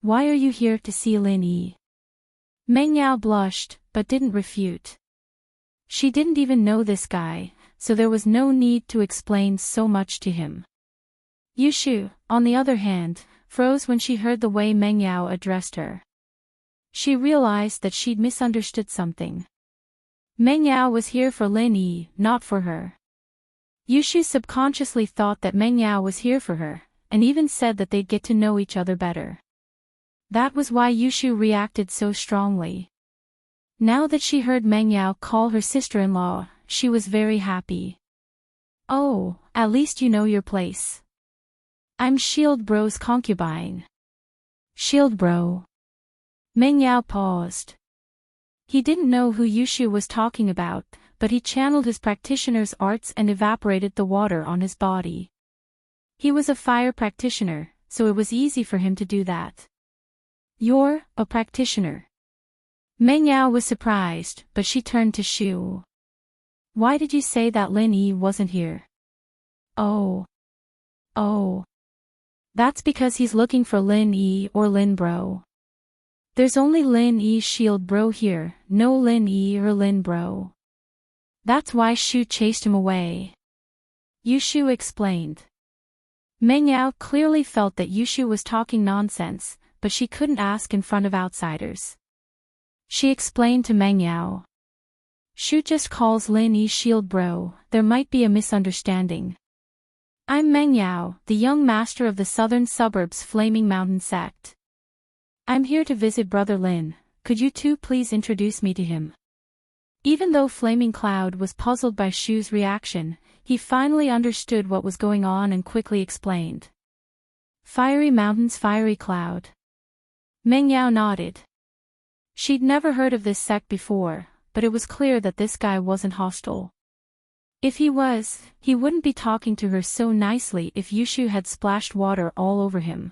Why are you here to see Lin Yi? Meng Yao blushed, but didn't refute. She didn't even know this guy, so there was no need to explain so much to him. Yushu, on the other hand, froze when she heard the way Meng Yao addressed her. She realized that she'd misunderstood something. Meng Yao was here for Lin Yi, not for her. Yushu subconsciously thought that Meng Yao was here for her, and even said that they'd get to know each other better. That was why Yushu reacted so strongly. Now that she heard Meng Yao call her sister-in-law, she was very happy. Oh, at least you know your place. I'm Shield Bro's concubine. Shield Bro. Meng Yao paused. He didn't know who Yushu was talking about, but he channeled his practitioner's arts and evaporated the water on his body. He was a fire practitioner, so it was easy for him to do that. You're a practitioner. Meng Yao was surprised, but she turned to Shu. Why did you say that Lin Yi wasn't here? Oh. That's because he's looking for Lin Yi or Lin Bro. There's only Lin Yi Shield Bro here, no Lin Yi or Lin Bro. That's why Shu chased him away. Yushu explained. Meng Yao clearly felt that Yushu was talking nonsense, but she couldn't ask in front of outsiders. She explained to Meng Yao. Shu just calls Lin Yi Shield Bro, there might be a misunderstanding. I'm Meng Yao, the young master of the southern suburbs Flaming Mountain sect. I'm here to visit Brother Lin, could you two please introduce me to him? Even though Flaming Cloud was puzzled by Shu's reaction, he finally understood what was going on and quickly explained. Fiery Mountain's Fiery Cloud. Meng Yao nodded. She'd never heard of this sect before, but it was clear that this guy wasn't hostile. If he was, he wouldn't be talking to her so nicely if Yushu had splashed water all over him.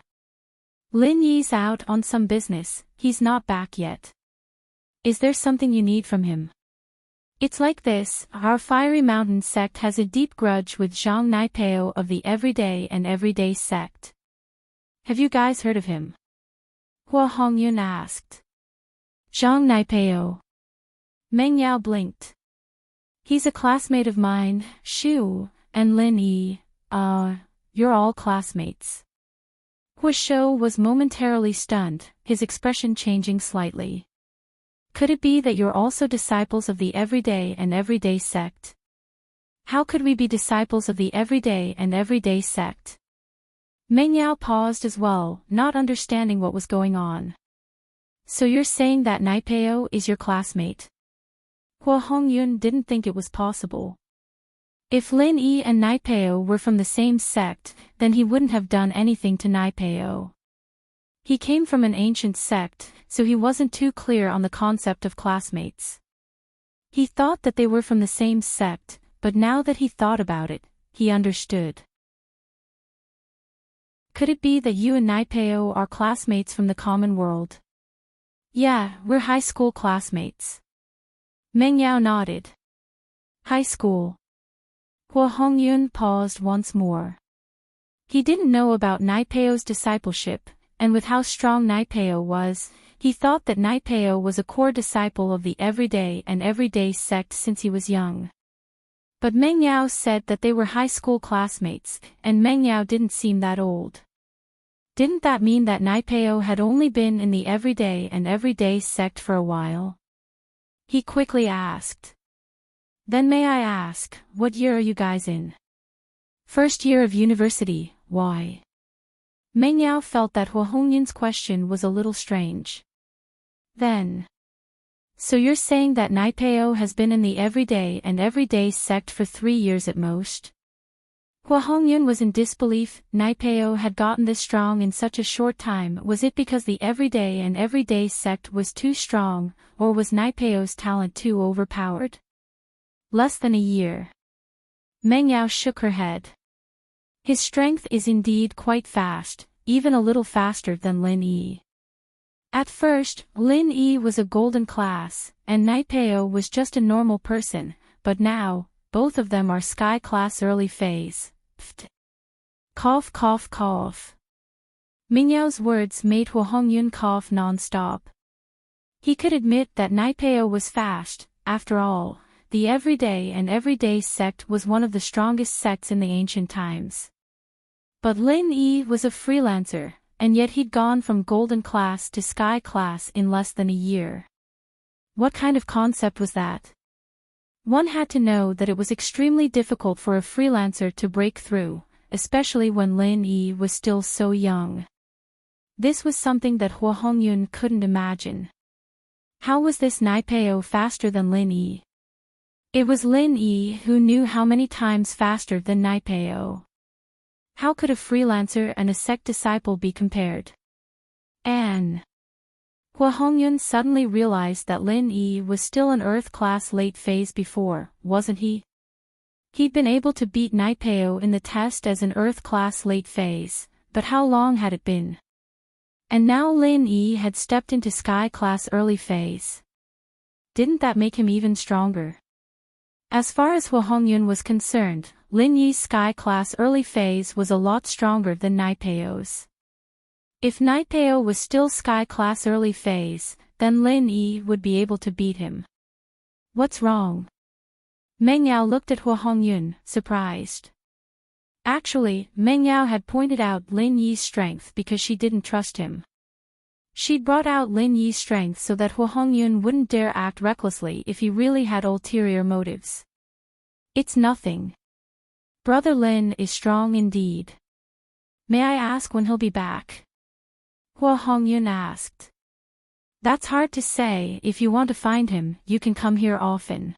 Lin Yi's out on some business, he's not back yet. Is there something you need from him? It's like this, our Fiery Mountain sect has a deep grudge with Zhang Naipeo of the Everyday and Everyday sect. Have you guys heard of him? Hua Hongyun asked. Zhang Naipeo. Meng Yao blinked. He's a classmate of mine, Shu, and Lin Yi, you're all classmates. Hua Shou was momentarily stunned, his expression changing slightly. Could it be that you're also disciples of the Everyday and Everyday sect? How could we be disciples of the Everyday and Everyday sect? Meng Yao paused as well, not understanding what was going on. So you're saying that Naipeo is your classmate? Hua Hongyun didn't think it was possible. If Lin Yi and Naipeo were from the same sect, then he wouldn't have done anything to Naipeo. He came from an ancient sect, so he wasn't too clear on the concept of classmates. He thought that they were from the same sect, but now that he thought about it, he understood. Could it be that you and Naipeo are classmates from the common world? Yeah, we're high school classmates. Meng Yao nodded. High school. Hua Hongyun paused once more. He didn't know about Naipeo's discipleship, and with how strong Naipeo was, he thought that Naipeo was a core disciple of the everyday sect since he was young. But Meng Yao said that they were high school classmates, and Meng Yao didn't seem that old. Didn't that mean that Naipeo had only been in the everyday sect for a while? He quickly asked. Then may I ask, what year are you guys in? First year of university, why? Meng Yao felt that Hua Hongyun's question was a little strange. Then. So you're saying that Naipeo has been in the everyday sect for 3 years at most? Hua Hongyun was in disbelief. Naipeo had gotten this strong in such a short time. Was it because the everyday sect was too strong, or was Naipeo's talent too overpowered? Less than a year. Meng Yao shook her head. His strength is indeed quite fast, even a little faster than Lin Yi. At first, Lin Yi was a golden class, and Naipeo was just a normal person, but now, both of them are sky class early phase. Pft. Cough cough cough. Meng Yao's words made Hua Hongyun cough non-stop. He could admit that Naipeo was fast. After all, the everyday sect was one of the strongest sects in the ancient times. But Lin Yi was a freelancer, and yet he'd gone from golden class to sky class in less than a year. What kind of concept was that? One had to know that it was extremely difficult for a freelancer to break through, especially when Lin Yi was still so young. This was something that Hua Hongyun couldn't imagine. How was this Naipeo faster than Lin Yi? It was Lin Yi who knew how many times faster than Naipeo. How could a freelancer and a sect disciple be compared? Hua Hongyun suddenly realized that Lin Yi was still an Earth class late phase before, wasn't he? He'd been able to beat Naipeo in the test as an Earth class late phase, but how long had it been? And now Lin Yi had stepped into sky class early phase. Didn't that make him even stronger? As far as Hua Hongyun was concerned, Lin Yi's sky class early phase was a lot stronger than Naipeo's. If Naipeo was still sky class early phase, then Lin Yi would be able to beat him. What's wrong? Meng Yao looked at Hua Hongyun, surprised. Actually, Meng Yao had pointed out Lin Yi's strength because she didn't trust him. She'd brought out Lin Yi's strength so that Hua Hongyun wouldn't dare act recklessly if he really had ulterior motives. It's nothing. Brother Lin is strong indeed. May I ask when he'll be back? Hua Hongyun asked. That's hard to say. If you want to find him, you can come here often.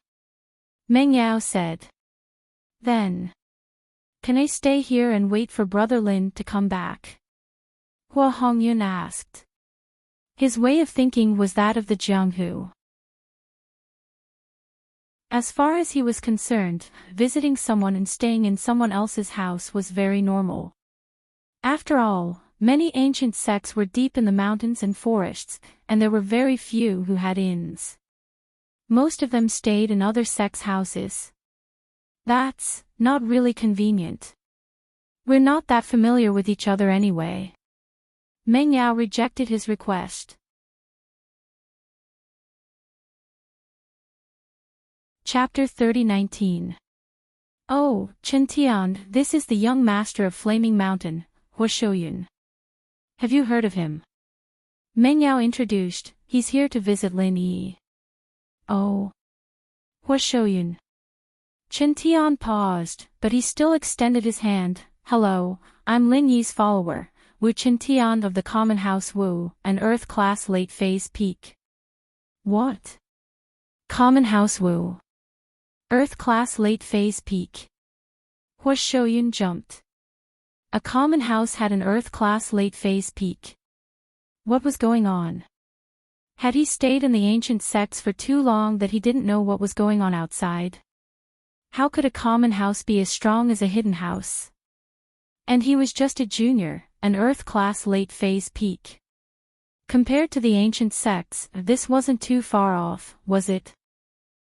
Meng Yao said. Then. Can I stay here and wait for Brother Lin to come back? Hua Hongyun asked. His way of thinking was that of the Jianghu. As far as he was concerned, visiting someone and staying in someone else's house was very normal. After all, many ancient sects were deep in the mountains and forests, and there were very few who had inns. Most of them stayed in other sects' houses. That's not really convenient. We're not that familiar with each other anyway. Meng Yao rejected his request. Chapter 30:19. Oh, Chen Tian, this is the young master of Flaming Mountain, Hua Shouyun. Have you heard of him? Meng Yao introduced. He's here to visit Lin Yi. Oh. Hua Shouyun. Chen Tian paused, but he still extended his hand. Hello, I'm Lin Yi's follower, Wu Chen Tian of the Common House Wu, an Earth class late phase peak. What? Common House Wu. Earth class late phase peak. Hua Shouyun jumped. A common house had an Earth class late phase peak. What was going on? Had he stayed in the ancient sects for too long that he didn't know what was going on outside? How could a common house be as strong as a hidden house? And he was just a junior, an Earth-class late-phase peak. Compared to the ancient sects, this wasn't too far off, was it?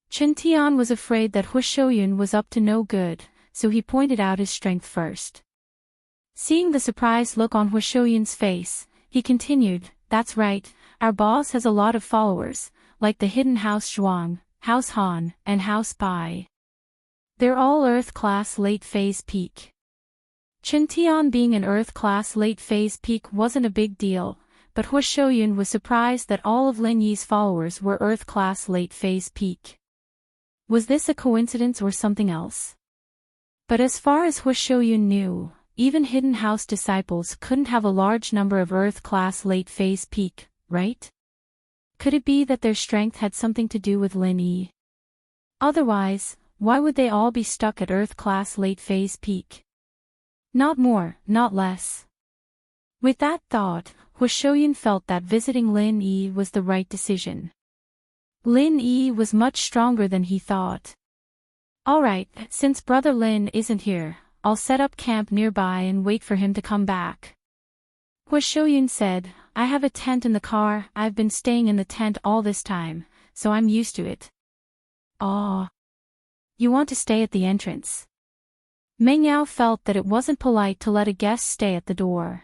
Chen Tian was afraid that Hu Shouyun was up to no good, so he pointed out his strength first. Seeing the surprised look on Hu Shouyun's face, he continued, "That's right, our boss has a lot of followers, like the hidden House Zhuang, House Han, and House Bai. They're all Earth-class late-phase peak." Chen Tian being an Earth-class late-phase peak wasn't a big deal, but Hu Shouyun was surprised that all of Lin Yi's followers were Earth-class late-phase peak. Was this a coincidence or something else? But as far as Hu Shouyun knew, even hidden house disciples couldn't have a large number of Earth-class late-phase peak, right? Could it be that their strength had something to do with Lin Yi? Otherwise, why would they all be stuck at Earth-class late-phase peak? Not more, not less. With that thought, Hu Shouyun felt that visiting Lin Yi was the right decision. Lin Yi was much stronger than he thought. "Alright, since Brother Lin isn't here, I'll set up camp nearby and wait for him to come back." Hu Shouyun said, "I have a tent in the car, I've been staying in the tent all this time, so I'm used to it." "Aw. You want to stay at the entrance?" Meng Yao felt that it wasn't polite to let a guest stay at the door.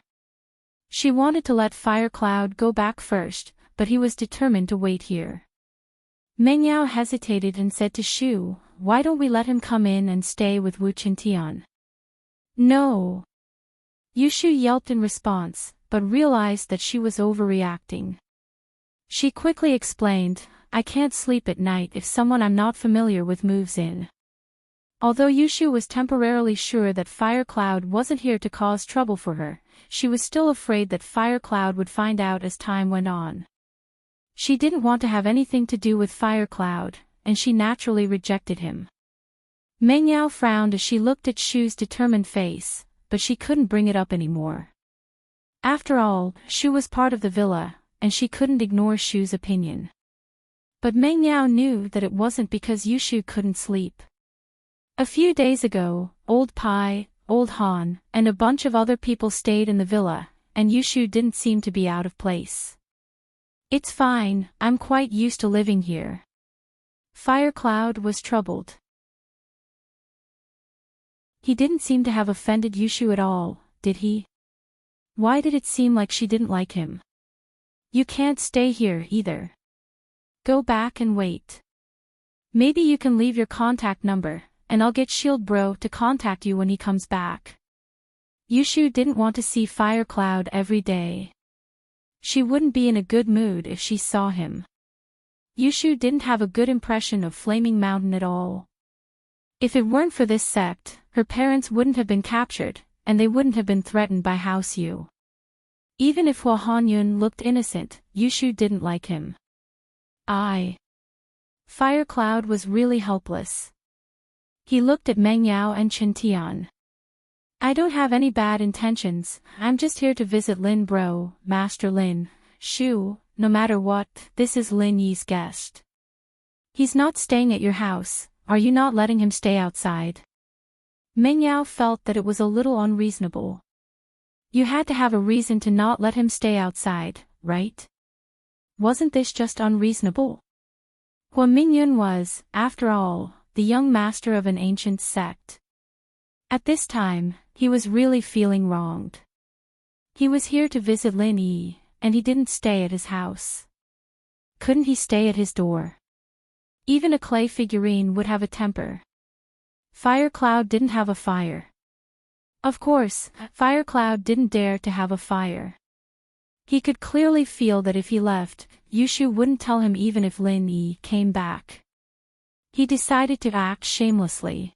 She wanted to let Fire Cloud go back first, but he was determined to wait here. Meng Yao hesitated and said to Shu, "Why don't we let him come in and stay with Wu Qintian?" "No." Yushu yelped in response, but realized that she was overreacting. She quickly explained, "I can't sleep at night if someone I'm not familiar with moves in." Although Yushu was temporarily sure that Fire Cloud wasn't here to cause trouble for her, she was still afraid that Fire Cloud would find out as time went on. She didn't want to have anything to do with Fire Cloud, and she naturally rejected him. Meng Yao frowned as she looked at Shu's determined face, but she couldn't bring it up anymore. After all, Shu was part of the villa, and she couldn't ignore Shu's opinion. But Meng Yao knew that it wasn't because Yushu couldn't sleep. A few days ago, Old Pai, Old Han, and a bunch of other people stayed in the villa, and Yushu didn't seem to be out of place. "It's fine, I'm quite used to living here." Fire Cloud was troubled. He didn't seem to have offended Yushu at all, did he? Why did it seem like she didn't like him? "You can't stay here either. Go back and wait. Maybe you can leave your contact number, and I'll get Shield Bro to contact you when he comes back." Yushu didn't want to see Fire Cloud every day. She wouldn't be in a good mood if she saw him. Yushu didn't have a good impression of Flaming Mountain at all. If it weren't for this sect, her parents wouldn't have been captured, and they wouldn't have been threatened by House Yu. Even if Hua Hanyun looked innocent, Yushu didn't like him. Fire Cloud was really helpless. He looked at Meng Yao and Chen Tian. "I don't have any bad intentions, I'm just here to visit Lin Bro, Master Lin. Shu, no matter what, this is Lin Yi's guest. He's not staying at your house, are you not letting him stay outside?" Meng Yao felt that it was a little unreasonable. You had to have a reason to not let him stay outside, right? Wasn't this just unreasonable? Hua Mingyun was, after all, the young master of an ancient sect. At this time, he was really feeling wronged. He was here to visit Lin Yi, and he didn't stay at his house. Couldn't he stay at his door? Even a clay figurine would have a temper. Fire Cloud didn't have a fire. Of course, Fire Cloud didn't dare to have a fire. He could clearly feel that if he left, Yushu wouldn't tell him even if Lin Yi came back. He decided to act shamelessly.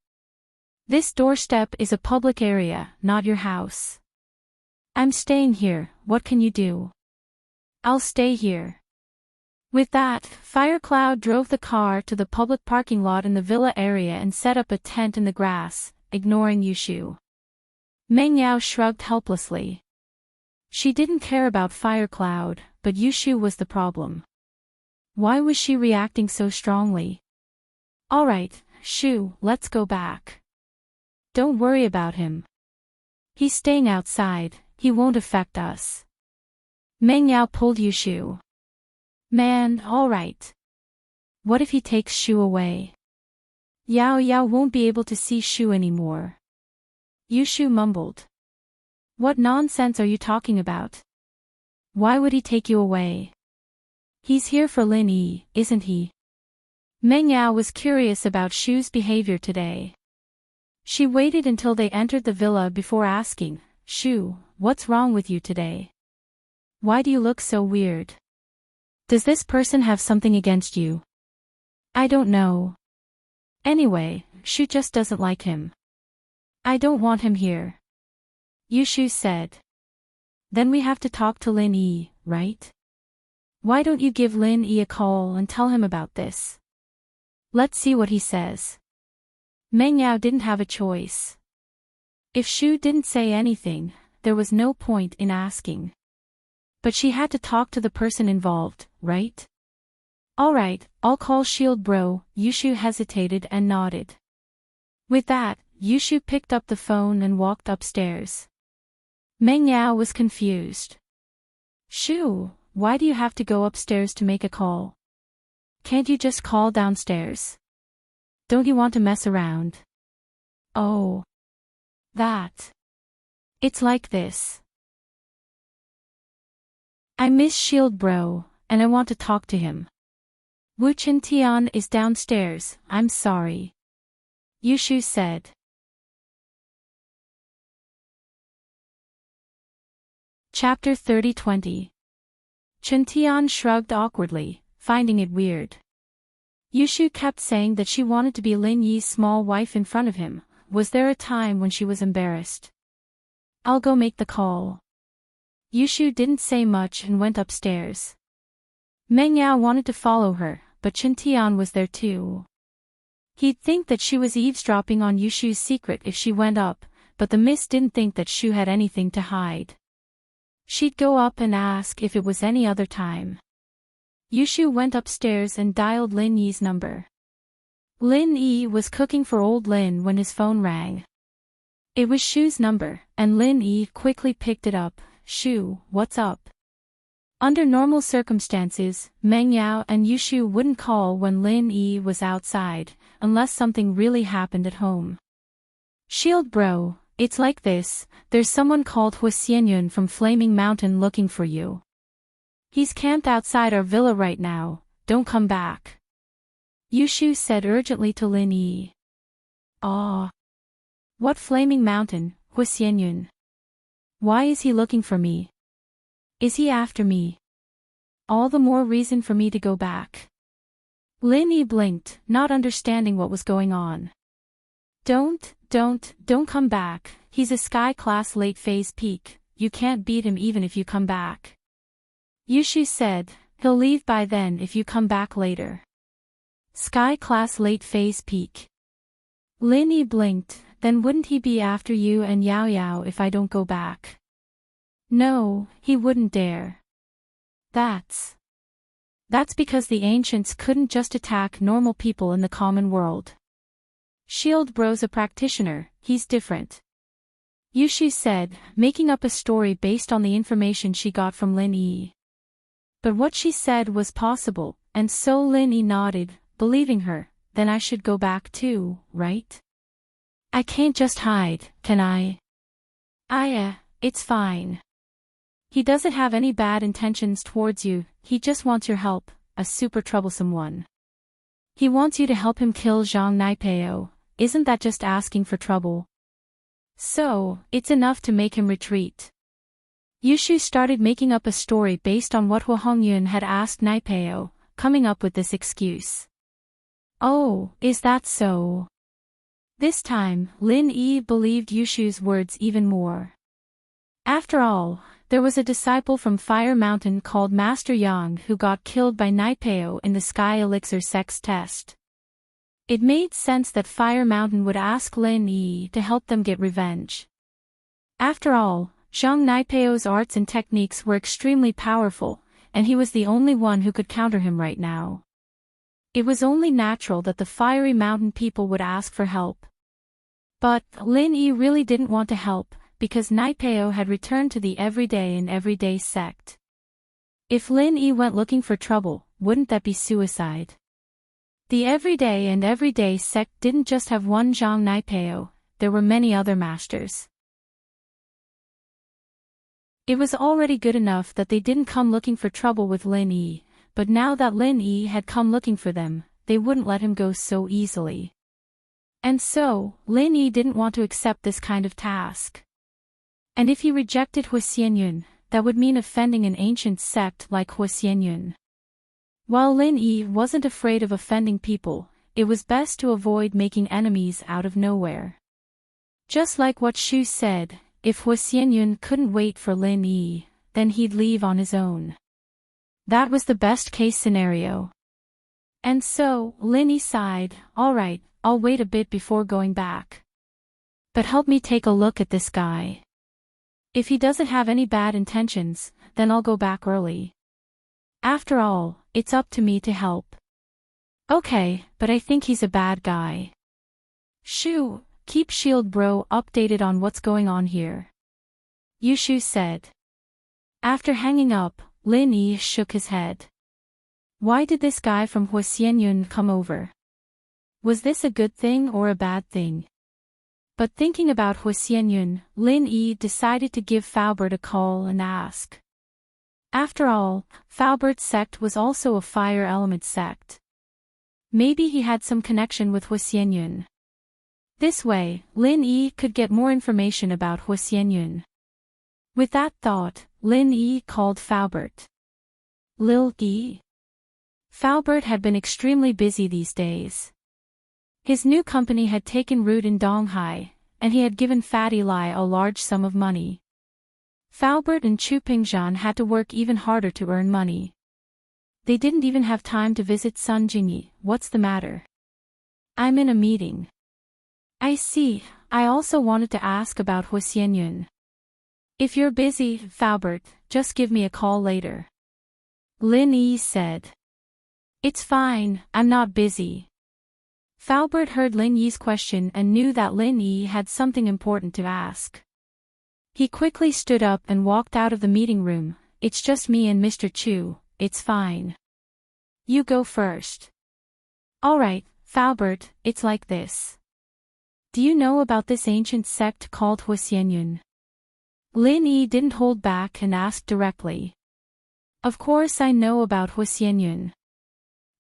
"This doorstep is a public area, not your house. I'm staying here, what can you do?" "I'll stay here." With that, Fire Cloud drove the car to the public parking lot in the villa area and set up a tent in the grass, ignoring Yushu. Meng Yao shrugged helplessly. She didn't care about Fire Cloud, but Yushu was the problem. Why was she reacting so strongly? "Alright, Shu, let's go back. Don't worry about him. He's staying outside, he won't affect us. Meng Yao pulled Yushu. Man, alright. What if he takes Shu away? Yao Yao won't be able to see Shu anymore. Yushu mumbled. What nonsense are you talking about? Why would he take you away? He's here for Lin Yi, isn't he? Meng Yao was curious about Shu's behavior today. She waited until they entered the villa before asking, Shu, what's wrong with you today? Why do you look so weird? Does this person have something against you? I don't know. Anyway, Shu just doesn't like him. I don't want him here. Yushu said. Then we have to talk to Lin Yi, right? Why don't you give Lin Yi a call and tell him about this? Let's see what he says. Meng Yao didn't have a choice. If Shu didn't say anything, there was no point in asking. But she had to talk to the person involved, right? Alright, I'll call Shield Bro. Yushu hesitated and nodded. With that, Yushu picked up the phone and walked upstairs. Meng Yao was confused. Shu, why do you have to go upstairs to make a call? Can't you just call downstairs? Don't you want to mess around? Oh. That. It's like this. I miss Shield Bro, and I want to talk to him. Wu Chen Tian is downstairs, I'm sorry. Yushu said. Chapter 30-20. Chen Tian shrugged awkwardly, finding it weird. Yushu kept saying that she wanted to be Lin Yi's small wife in front of him. Was there a time when she was embarrassed? I'll go make the call. Yushu didn't say much and went upstairs. Meng Yao wanted to follow her, but Chen Tian was there too. He'd think that she was eavesdropping on Yushu's secret if she went up, but the miss didn't think that Shu had anything to hide. She'd go up and ask if it was any other time. Yushu went upstairs and dialed Lin Yi's number. Lin Yi was cooking for old Lin when his phone rang. It was Shu's number, and Lin Yi quickly picked it up. Shu, what's up? Under normal circumstances, Meng Yao and Yushu wouldn't call when Lin Yi was outside, unless something really happened at home. Shield Bro, it's like this, there's someone called Hu Xianyun from Flaming Mountain looking for you. He's camped outside our villa right now, don't come back. Yushu said urgently to Lin Yi. Ah. What Flaming Mountain, Hu Xianyun? Why is he looking for me? Is he after me? All the more reason for me to go back. Lin Yi blinked, not understanding what was going on. Don't come back, he's a Sky Class late phase peak, you can't beat him even if you come back. Yushu said, he'll leave by then if you come back later. Sky Class late phase peak. Lin Yi blinked, then wouldn't he be after you and Yao Yao if I don't go back? No, he wouldn't dare. That's because the ancients couldn't just attack normal people in the common world. Shield Bro's a practitioner, he's different. Yushu said, making up a story based on the information she got from Lin Yi. But what she said was possible, and so Lin Yi nodded, believing her. Then I should go back too, right? I can't just hide, can I? It's fine. He doesn't have any bad intentions towards you, he just wants your help, a super troublesome one. He wants you to help him kill Zhang Naipeo, isn't that just asking for trouble? So, it's enough to make him retreat. Yushu started making up a story based on what Hu Hongyun had asked Naipeo, coming up with this excuse. Oh, is that so? This time, Lin Yi believed Yushu's words even more. After all, there was a disciple from Fire Mountain called Master Yang who got killed by Naipeo in the Sky Elixir sex test. It made sense that Fire Mountain would ask Lin Yi to help them get revenge. After all, Zhang Naipeo's arts and techniques were extremely powerful, and he was the only one who could counter him right now. It was only natural that the Fiery Mountain people would ask for help. But Lin Yi really didn't want to help, because Naipeo had returned to the everyday sect. If Lin Yi went looking for trouble, wouldn't that be suicide? The everyday sect didn't just have one Zhang Naipeo, there were many other masters. It was already good enough that they didn't come looking for trouble with Lin Yi, but now that Lin Yi had come looking for them, they wouldn't let him go so easily. And so, Lin Yi didn't want to accept this kind of task. And if he rejected Huxianyun, that would mean offending an ancient sect like Huxianyun. While Lin Yi wasn't afraid of offending people, it was best to avoid making enemies out of nowhere. Just like what Shu said, if Huxianyun couldn't wait for Lin Yi, then he'd leave on his own. That was the best case scenario. And so, Lin Yi sighed, "Alright, I'll wait a bit before going back. But help me take a look at this guy. If he doesn't have any bad intentions, then I'll go back early. After all, it's up to me to help." "Okay, but I think he's a bad guy." "Shu, keep Shield Bro updated on what's going on here," Yushu said. After hanging up, Lin Yi shook his head. Why did this guy from Huxianyun come over? Was this a good thing or a bad thing? But thinking about Huxianyun, Lin Yi decided to give Faubert a call and ask. After all, Faubert's sect was also a fire element sect. Maybe he had some connection with Huxianyun. This way, Lin Yi could get more information about Huxianyun. With that thought, Lin Yi called Faubert. "Lil Yi." Faubert had been extremely busy these days. His new company had taken root in Donghai, and he had given Fatty Lai a large sum of money. Faubert and Chu Pingzhan had to work even harder to earn money. They didn't even have time to visit Sun Jingyi. "What's the matter?" "I'm in a meeting." "I see, I also wanted to ask about Huxianyun." "If you're busy, Faubert, just give me a call later," Lin Yi said. "It's fine, I'm not busy." Faubert heard Lin Yi's question and knew that Lin Yi had something important to ask. He quickly stood up and walked out of the meeting room. "It's just me and Mr. Chu, it's fine. You go first." "Alright, Faubert, it's like this. Do you know about this ancient sect called Huxianyun?" Lin Yi didn't hold back and asked directly. "Of course I know about Huxianyun."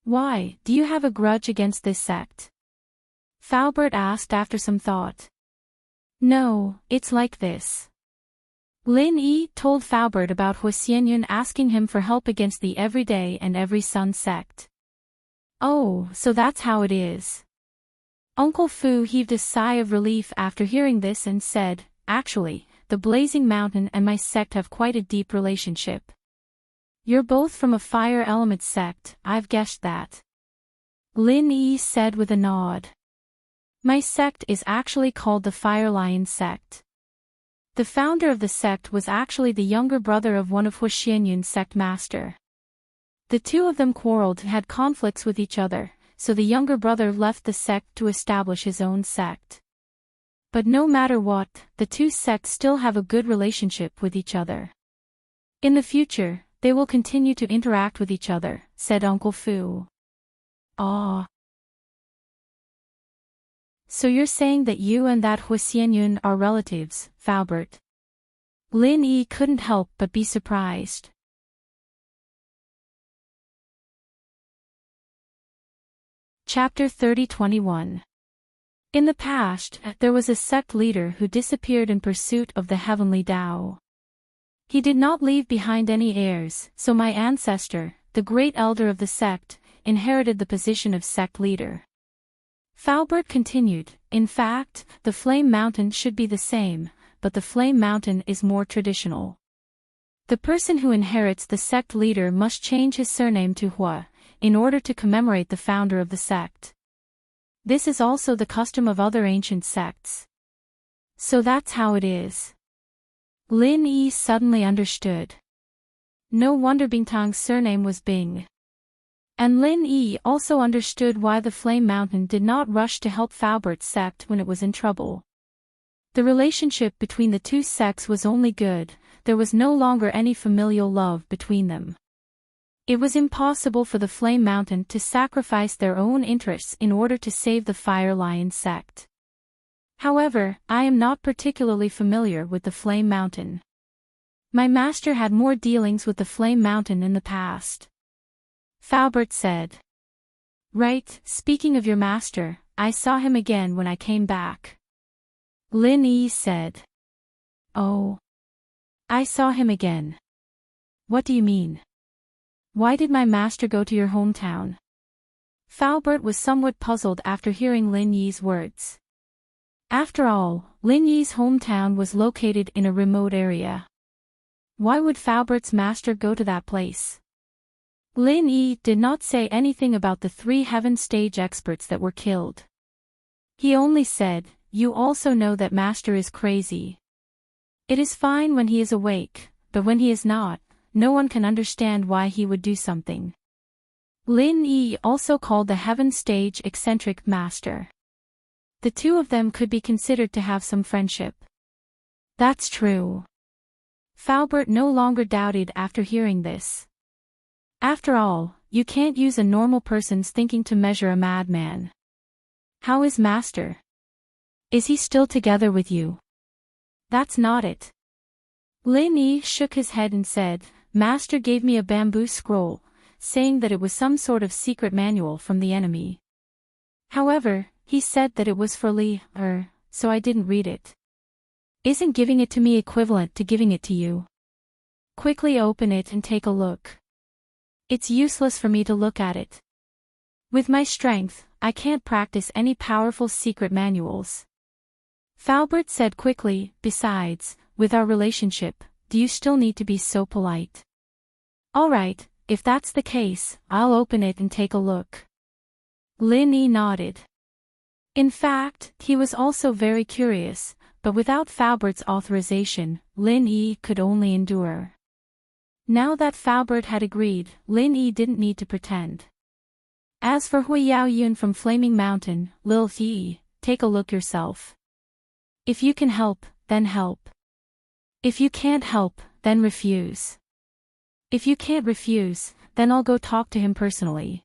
"Why, do you have a grudge against this sect?" Faubert asked after some thought. "No, it's like this." Lin Yi told Faubert about Huxianyun asking him for help against the Everyday and Every Sun sect. "Oh, so that's how it is." Uncle Fu heaved a sigh of relief after hearing this and said, "Actually, the Blazing Mountain and my sect have quite a deep relationship. You're both from a fire element sect, I've guessed that." Lin Yi said with a nod. "My sect is actually called the Fire Lion sect. The founder of the sect was actually the younger brother of one of Huxianyun's sect master. The two of them quarreled and had conflicts with each other, so the younger brother left the sect to establish his own sect. But no matter what, the two sects still have a good relationship with each other. In the future, they will continue to interact with each other," said Uncle Fu. "Ah. So you're saying that you and that Huxianyun are relatives, Faubert?" Lin Yi couldn't help but be surprised. Chapter 30-21. In the past, there was a sect leader who disappeared in pursuit of the heavenly Tao. He did not leave behind any heirs, so my ancestor, the great elder of the sect, inherited the position of sect leader. Faubert continued, "In fact, the Flame Mountain should be the same, but the Flame Mountain is more traditional. The person who inherits the sect leader must change his surname to Hua, in order to commemorate the founder of the sect. This is also the custom of other ancient sects. So that's how it is." Lin Yi suddenly understood. No wonder Bingtang's surname was Bing. And Lin Yi also understood why the Flame Mountain did not rush to help Faubert's sect when it was in trouble. The relationship between the two sects was only good, there was no longer any familial love between them. It was impossible for the Flame Mountain to sacrifice their own interests in order to save the Fire Lion sect. However, I am not particularly familiar with the Flame Mountain. My master had more dealings with the Flame Mountain in the past. Faubert said. Right, speaking of your master, I saw him again when I came back. Lin Yi said. Oh. I saw him again. What do you mean? Why did my master go to your hometown? Faubert was somewhat puzzled after hearing Lin Yi's words. After all, Lin Yi's hometown was located in a remote area. Why would Faubert's master go to that place? Lin Yi did not say anything about the 3 Heaven Stage experts that were killed. He only said, you also know that master is crazy. It is fine when he is awake, but when he is not, no one can understand why he would do something. Lin Yi also called the Heaven Stage eccentric master. The two of them could be considered to have some friendship. That's true. Faubert no longer doubted after hearing this. After all, you can't use a normal person's thinking to measure a madman. How is master? Is he still together with you? That's not it. Lin Yi shook his head and said, Master gave me a bamboo scroll, saying that it was some sort of secret manual from the enemy. However, he said that it was for Li, so I didn't read it. Isn't giving it to me equivalent to giving it to you? Quickly open it and take a look. It's useless for me to look at it. With my strength, I can't practice any powerful secret manuals. Faubert said quickly, besides, with our relationship, do you still need to be so polite? Alright, if that's the case, I'll open it and take a look. Lin Yi nodded. In fact, he was also very curious, but without Faubert's authorization, Lin Yi could only endure. Now that Faubert had agreed, Lin Yi didn't need to pretend. As for Hui Yao Yun from Flaming Mountain, Lil Yi, take a look yourself. If you can help, then help. If you can't help, then refuse. If you can't refuse, then I'll go talk to him personally.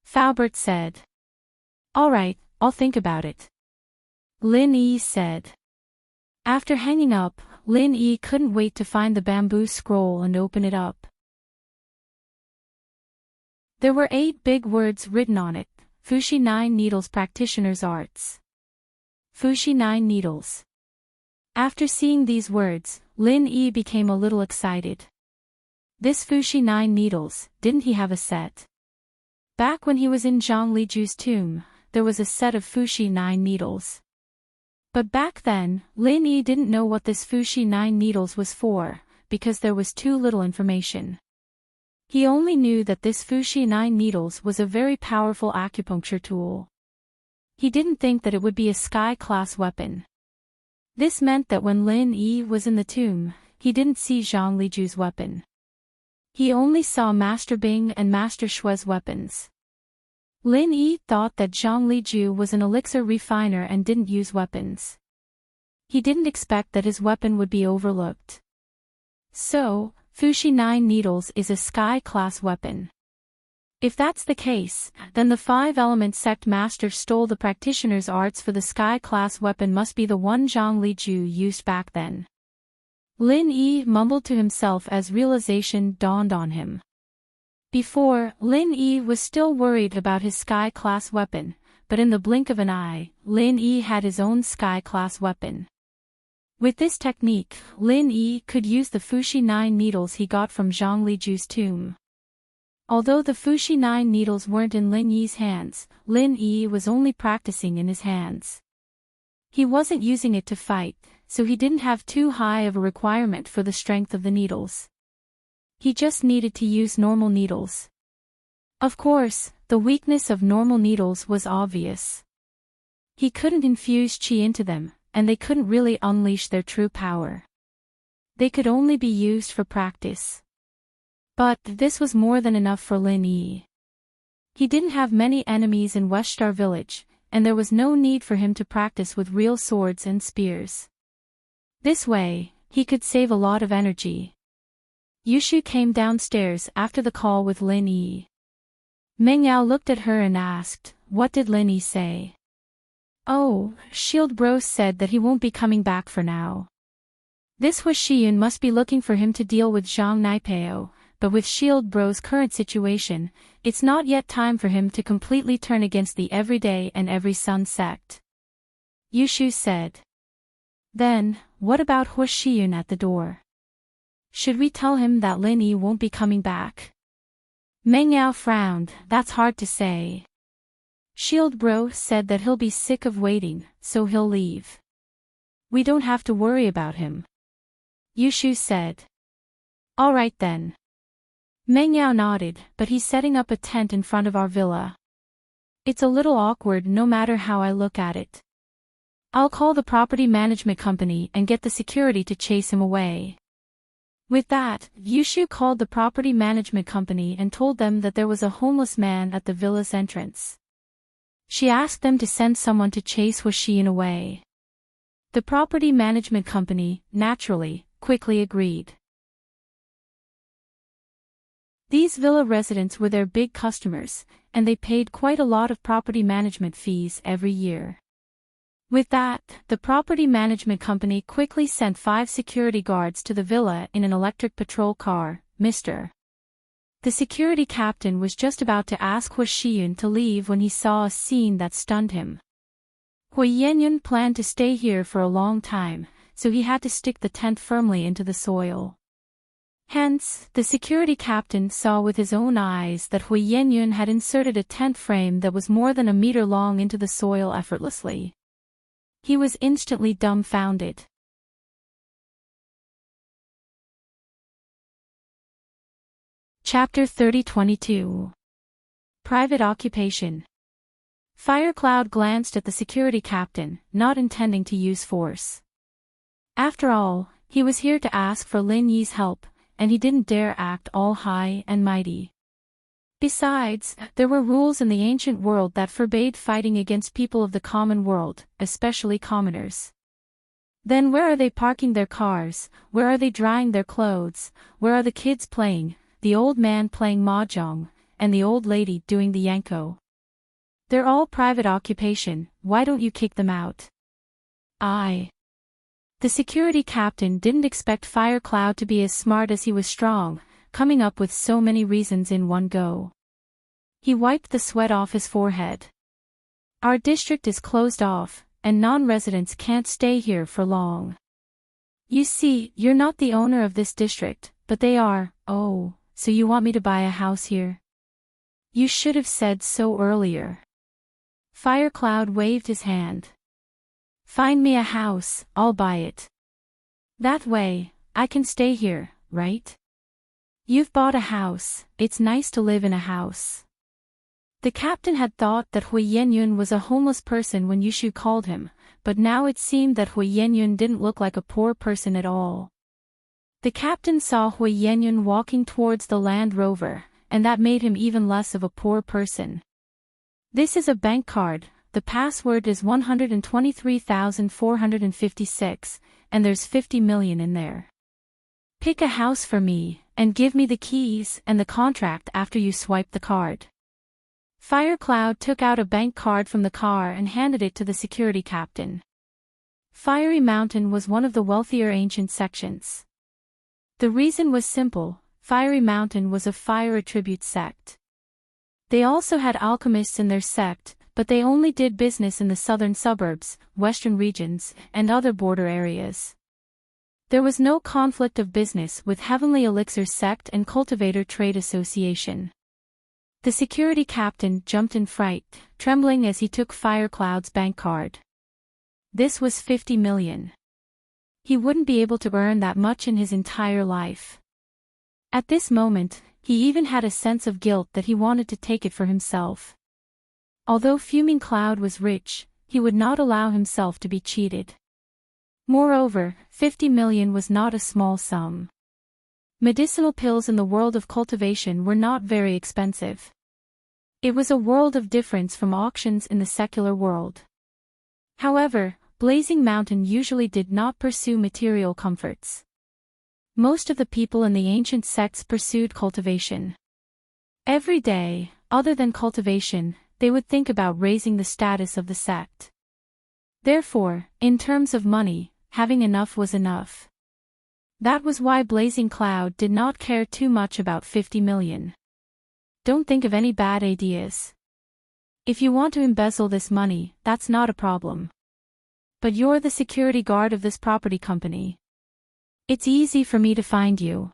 Faubert said. Alright, I'll think about it. Lin Yi said. After hanging up, Lin Yi couldn't wait to find the bamboo scroll and open it up. There were 8 big words written on it, Fushi 9 Needles Practitioner's Arts. Fushi 9 Needles. After seeing these words, Lin Yi became a little excited. This Fushi 9 Needles, didn't he have a set? Back when he was in Zhang Liju's tomb, there was a set of Fushi 9 needles. But back then, Lin Yi didn't know what this Fushi 9 needles was for, because there was too little information. He only knew that this Fushi 9 needles was a very powerful acupuncture tool. He didn't think that it would be a sky-class weapon. This meant that when Lin Yi was in the tomb, he didn't see Zhang Liju's weapon. He only saw Master Bing and Master Shue's weapons. Lin Yi thought that Zhang Liju was an elixir refiner and didn't use weapons. He didn't expect that his weapon would be overlooked. So, Fushi 9 Needles is a sky-class weapon. If that's the case, then the 5-element sect master stole the practitioner's arts for the sky-class weapon must be the one Zhang Liju used back then. Lin Yi mumbled to himself as realization dawned on him. Before, Lin Yi was still worried about his sky-class weapon, but in the blink of an eye, Lin Yi had his own sky-class weapon. With this technique, Lin Yi could use the Fushi 9 needles he got from Zhang Liju's tomb. Although the Fushi 9 needles weren't in Lin Yi's hands, Lin Yi was only practicing in his hands. He wasn't using it to fight, so he didn't have too high of a requirement for the strength of the needles. He just needed to use normal needles. Of course, the weakness of normal needles was obvious. He couldn't infuse qi into them, and they couldn't really unleash their true power. They could only be used for practice. But this was more than enough for Lin Yi. He didn't have many enemies in Weststar Village, and there was no need for him to practice with real swords and spears. This way, he could save a lot of energy. Yushu came downstairs after the call with Lin Yi. Meng Yao looked at her and asked, "What did Lin Yi say?" "Oh, Shield Bro said that he won't be coming back for now." This was Shiyun must be looking for him to deal with Zhang Naipeo, but with Shield Bro's current situation, it's not yet time for him to completely turn against the Everyday and Every Sun sect. Yushu said. Then, what about Hua Shiyun at the door? Should we tell him that Lin Yi won't be coming back? Meng Yao frowned. That's hard to say. Shield Bro said that he'll be sick of waiting, so he'll leave. We don't have to worry about him. Yushu said. All right then. Meng Yao nodded, but he's setting up a tent in front of our villa. It's a little awkward no matter how I look at it. I'll call the property management company and get the security to chase him away. With that, Yushu called the property management company and told them that there was a homeless man at the villa's entrance. She asked them to send someone to chase Hua Xian away. The property management company, naturally, quickly agreed. These villa residents were their big customers, and they paid quite a lot of property management fees every year. With that, the property management company quickly sent 5 security guards to the villa in an electric patrol car, Mr. The security captain was just about to ask Hua Shiyun to leave when he saw a scene that stunned him. Hua Yenyun planned to stay here for a long time, so he had to stick the tent firmly into the soil. Hence, the security captain saw with his own eyes that Hua Yenyun had inserted a tent frame that was more than a meter long into the soil effortlessly. He was instantly dumbfounded. Chapter 30-22. Private Occupation. Firecloud glanced at the security captain, not intending to use force. After all, he was here to ask for Lin Yi's help, and he didn't dare act all high and mighty. Besides, there were rules in the ancient world that forbade fighting against people of the common world, especially commoners. Then where are they parking their cars, where are they drying their clothes, where are the kids playing, the old man playing mahjong, and the old lady doing the yanko? They're all private occupation, why don't you kick them out? The security captain didn't expect Firecloud to be as smart as he was strong, coming up with so many reasons in one go. He wiped the sweat off his forehead. Our district is closed off, and non-residents can't stay here for long. You see, you're not the owner of this district, but they are. Oh, so you want me to buy a house here? You should have said so earlier. Firecloud waved his hand. Find me a house, I'll buy it. That way, I can stay here, right? You've bought a house, it's nice to live in a house. The captain had thought that Hua Yenyun was a homeless person when Yushu called him, but now it seemed that Hua Yenyun didn't look like a poor person at all. The captain saw Hua Yenyun walking towards the Land Rover, and that made him even less of a poor person. This is a bank card, the password is 123,456, and there's 50 million in there. Pick a house for me, and give me the keys and the contract after you swipe the card. Firecloud took out a bank card from the car and handed it to the security captain. Fiery Mountain was one of the wealthier ancient sections. The reason was simple, Fiery Mountain was a fire attribute sect. They also had alchemists in their sect, but they only did business in the southern suburbs, western regions, and other border areas. There was no conflict of business with Heavenly Elixir Sect and Cultivator Trade Association. The security captain jumped in fright, trembling as he took Firecloud's bank card. This was 50 million. He wouldn't be able to earn that much in his entire life. At this moment, he even had a sense of guilt that he wanted to take it for himself. Although Fuming Cloud was rich, he would not allow himself to be cheated. Moreover, 50 million was not a small sum. Medicinal pills in the world of cultivation were not very expensive. It was a world of difference from auctions in the secular world. However, Blazing Mountain usually did not pursue material comforts. Most of the people in the ancient sects pursued cultivation. Every day, other than cultivation, they would think about raising the status of the sect. Therefore, in terms of money, having enough was enough. That was why Blazing Cloud did not care too much about 50 million. Don't think of any bad ideas. If you want to embezzle this money, that's not a problem. But you're the security guard of this property company. It's easy for me to find you.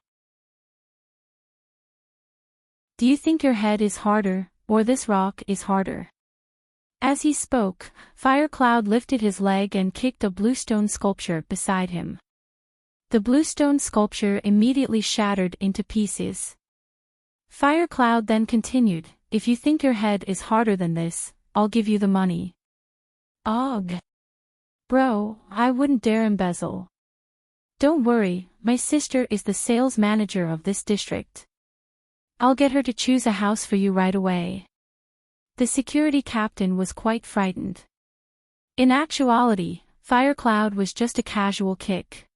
Do you think your head is harder, or this rock is harder? As he spoke, Firecloud lifted his leg and kicked a bluestone sculpture beside him. The bluestone sculpture immediately shattered into pieces. Firecloud then continued, if you think your head is harder than this, I'll give you the money. Ugh. Bro, I wouldn't dare embezzle. Don't worry, my sister is the sales manager of this district. I'll get her to choose a house for you right away. The security captain was quite frightened. In actuality, Firecloud was just a casual kick.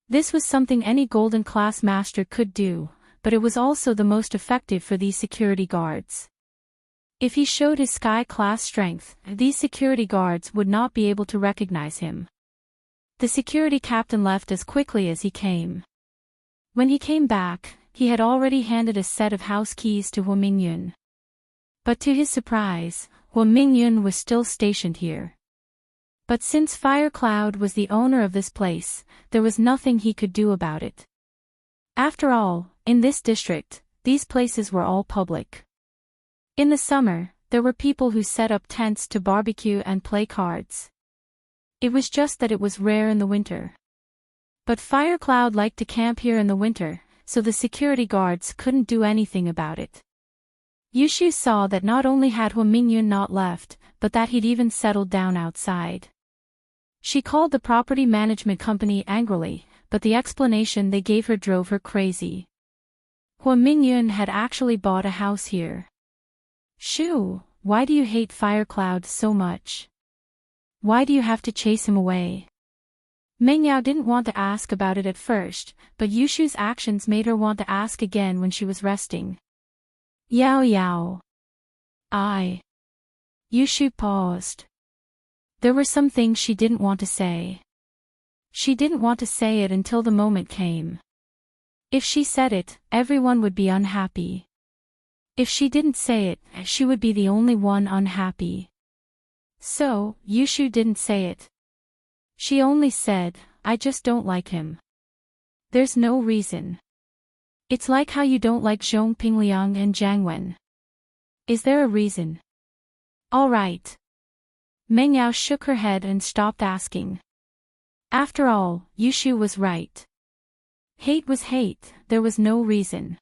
This was something any golden class master could do, but it was also the most effective for these security guards. If he showed his sky class strength, these security guards would not be able to recognize him. The security captain left as quickly as he came. When he came back, he had already handed a set of house keys to Hua Mingyun. But to his surprise, Hua Mingyun was still stationed here. But since Firecloud was the owner of this place, there was nothing he could do about it. After all, in this district, these places were all public. In the summer, there were people who set up tents to barbecue and play cards. It was just that it was rare in the winter. But Firecloud liked to camp here in the winter, so the security guards couldn't do anything about it. Yushu saw that not only had Hua Mingyun not left, but that he'd even settled down outside. She called the property management company angrily, but the explanation they gave her drove her crazy. Hua Mingyun had actually bought a house here. Shoo, why do you hate Firecloud so much? Why do you have to chase him away? Mengyao didn't want to ask about it at first, but Yushu's actions made her want to ask again when she was resting. Yao Yao. Yushu paused. There were some things she didn't want to say. She didn't want to say it until the moment came. If she said it, everyone would be unhappy. If she didn't say it, she would be the only one unhappy. So, Yushu didn't say it. She only said, I just don't like him. There's no reason. It's like how you don't like Zhong Pingliang and Jiang Wen. Is there a reason? All right. Mengyao shook her head and stopped asking. After all, Yushu was right. Hate was hate, there was no reason.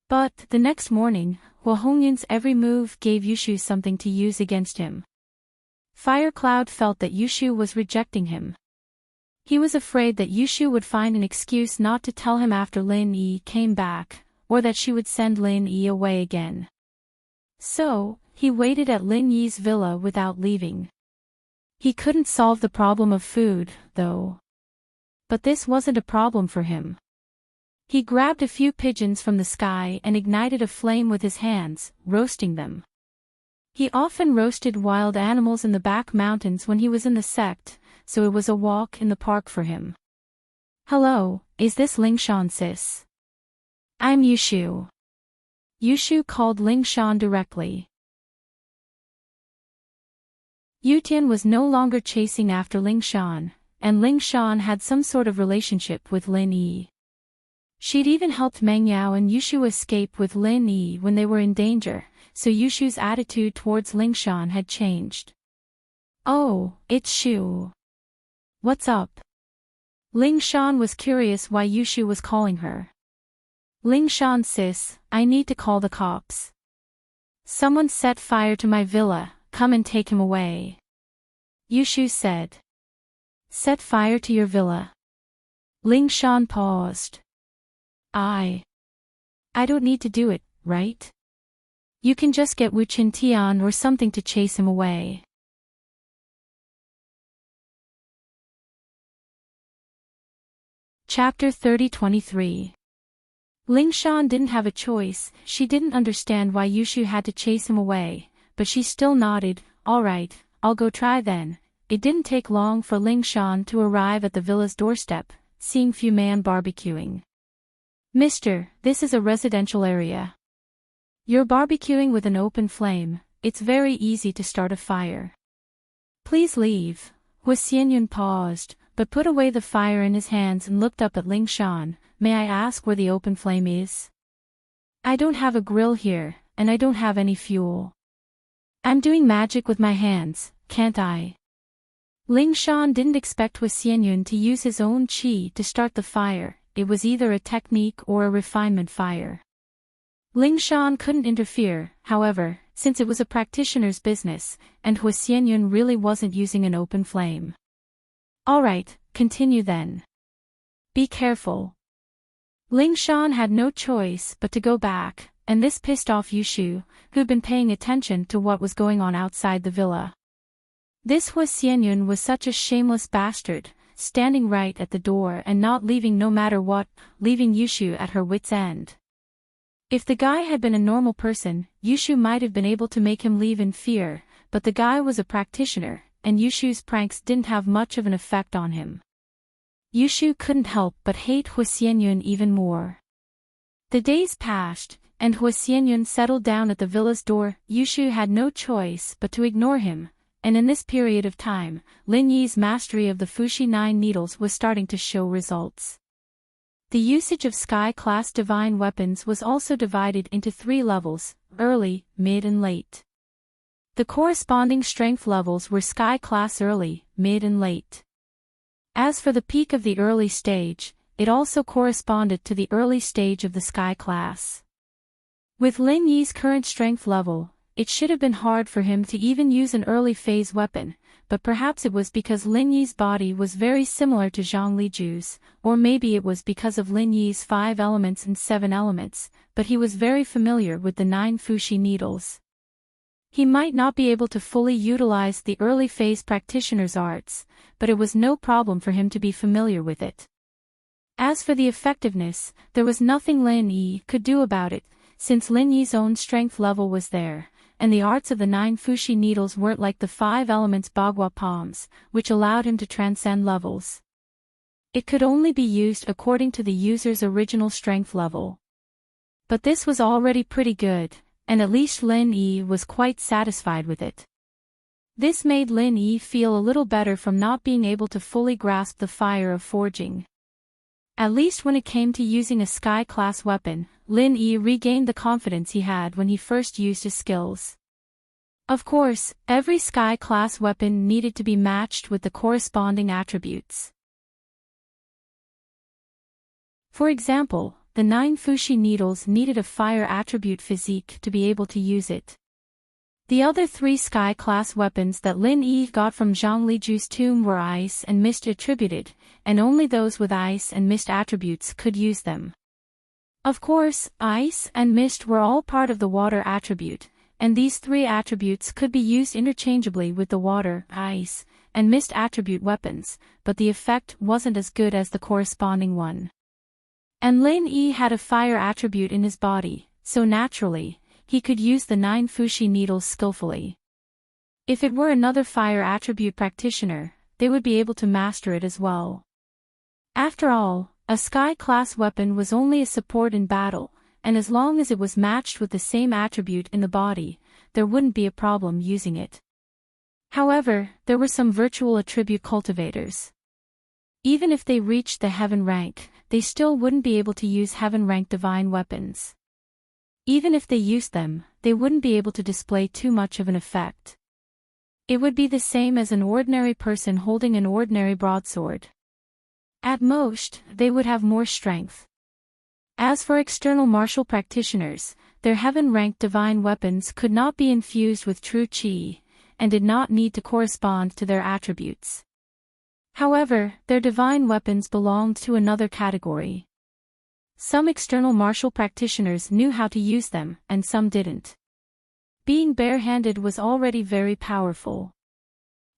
But, the next morning, Hua Hongyun's every move gave Yushu something to use against him. Firecloud felt that Yushu was rejecting him. He was afraid that Yushu would find an excuse not to tell him after Lin Yi came back, or that she would send Lin Yi away again. So, he waited at Lin Yi's villa without leaving. He couldn't solve the problem of food, though. But this wasn't a problem for him. He grabbed a few pigeons from the sky and ignited a flame with his hands, roasting them. He often roasted wild animals in the back mountains when he was in the sect, so it was a walk in the park for him. Hello, is this Lingshan sis? I'm Yushu. Yushu called Lingshan directly. Yutian was no longer chasing after Lingshan, and Lingshan had some sort of relationship with Lin Yi. She'd even helped Mengyao and Yushu escape with Lin Yi when they were in danger, so Yushu's attitude towards Lingshan had changed. Oh, it's Shu. What's up? Lingshan was curious why Yushu was calling her. Lingshan sis, I need to call the cops. Someone set fire to my villa, come and take him away. Yushu said. Set fire to your villa. Lingshan paused. I don't need to do it, right? You can just get Wu Qin Tian or something to chase him away. Chapter 30-23. Ling Shan didn't have a choice. She didn't understand why Yushu had to chase him away, but she still nodded. All right, I'll go try then. It didn't take long for Ling Shan to arrive at the villa's doorstep, seeing few men barbecuing. Mister, this is a residential area. You're barbecuing with an open flame. It's very easy to start a fire. Please leave. Hua Xianyun paused, but put away the fire in his hands and looked up at Ling Shan. May I ask where the open flame is? I don't have a grill here, and I don't have any fuel. I'm doing magic with my hands, can't I? Ling Shan didn't expect Hua Xianyun to use his own qi to start the fire. It was either a technique or a refinement fire. Ling Shan couldn't interfere, however, since it was a practitioner's business, and Hua Xianyun really wasn't using an open flame. Alright, continue then. Be careful. Ling Shan had no choice but to go back, and this pissed off Yushu, who'd been paying attention to what was going on outside the villa. This Hua Xianyun was such a shameless bastard, standing right at the door and not leaving no matter what, leaving Yushu at her wit's end. If the guy had been a normal person, Yushu might have been able to make him leave in fear, but the guy was a practitioner, and Yushu's pranks didn't have much of an effect on him. Yushu couldn't help but hate Hua Xianyun even more. The days passed, and Hua Xianyun settled down at the villa's door. Yushu had no choice but to ignore him, and in this period of time, Lin Yi's mastery of the Fushi 9 needles was starting to show results. The usage of Sky-class divine weapons was also divided into 3 levels, early, mid and late. The corresponding strength levels were Sky-class early, mid and late. As for the peak of the early stage, it also corresponded to the early stage of the Sky-class. With Lin Yi's current strength level, it should have been hard for him to even use an early phase weapon, but perhaps it was because Lin Yi's body was very similar to Zhang Liju's, or maybe it was because of Lin Yi's 5 elements and 7 elements, but he was very familiar with the 9 Fushi needles. He might not be able to fully utilize the early phase practitioner's arts, but it was no problem for him to be familiar with it. As for the effectiveness, there was nothing Lin Yi could do about it, since Lin Yi's own strength level was there, and the arts of the 9 Fushi needles weren't like the 5 elements Bagua palms, which allowed him to transcend levels. It could only be used according to the user's original strength level. But this was already pretty good, and at least Lin Yi was quite satisfied with it. This made Lin Yi feel a little better from not being able to fully grasp the fire of forging. At least when it came to using a Sky-class weapon, Lin Yi regained the confidence he had when he first used his skills. Of course, every Sky-class weapon needed to be matched with the corresponding attributes. For example, the 9 Fushi needles needed a fire attribute physique to be able to use it. The other 3 Sky-class weapons that Lin Yi got from Zhang Liju's tomb were ice and mist attributed, and only those with ice and mist attributes could use them. Of course, ice and mist were all part of the water attribute, and these 3 attributes could be used interchangeably with the water, ice, and mist attribute weapons, but the effect wasn't as good as the corresponding one. And Lin Yi had a fire attribute in his body, so naturally, he could use the 9 Fushi needles skillfully. If it were another fire attribute practitioner, they would be able to master it as well. After all, a Sky-class weapon was only a support in battle, and as long as it was matched with the same attribute in the body, there wouldn't be a problem using it. However, there were some virtual attribute cultivators. Even if they reached the heaven rank, they still wouldn't be able to use heaven rank divine weapons. Even if they used them, they wouldn't be able to display too much of an effect. It would be the same as an ordinary person holding an ordinary broadsword. At most, they would have more strength. As for external martial practitioners, their heaven-ranked divine weapons could not be infused with true qi, and did not need to correspond to their attributes. However, their divine weapons belonged to another category. Some external martial practitioners knew how to use them, and some didn't. being barehanded was already very powerful.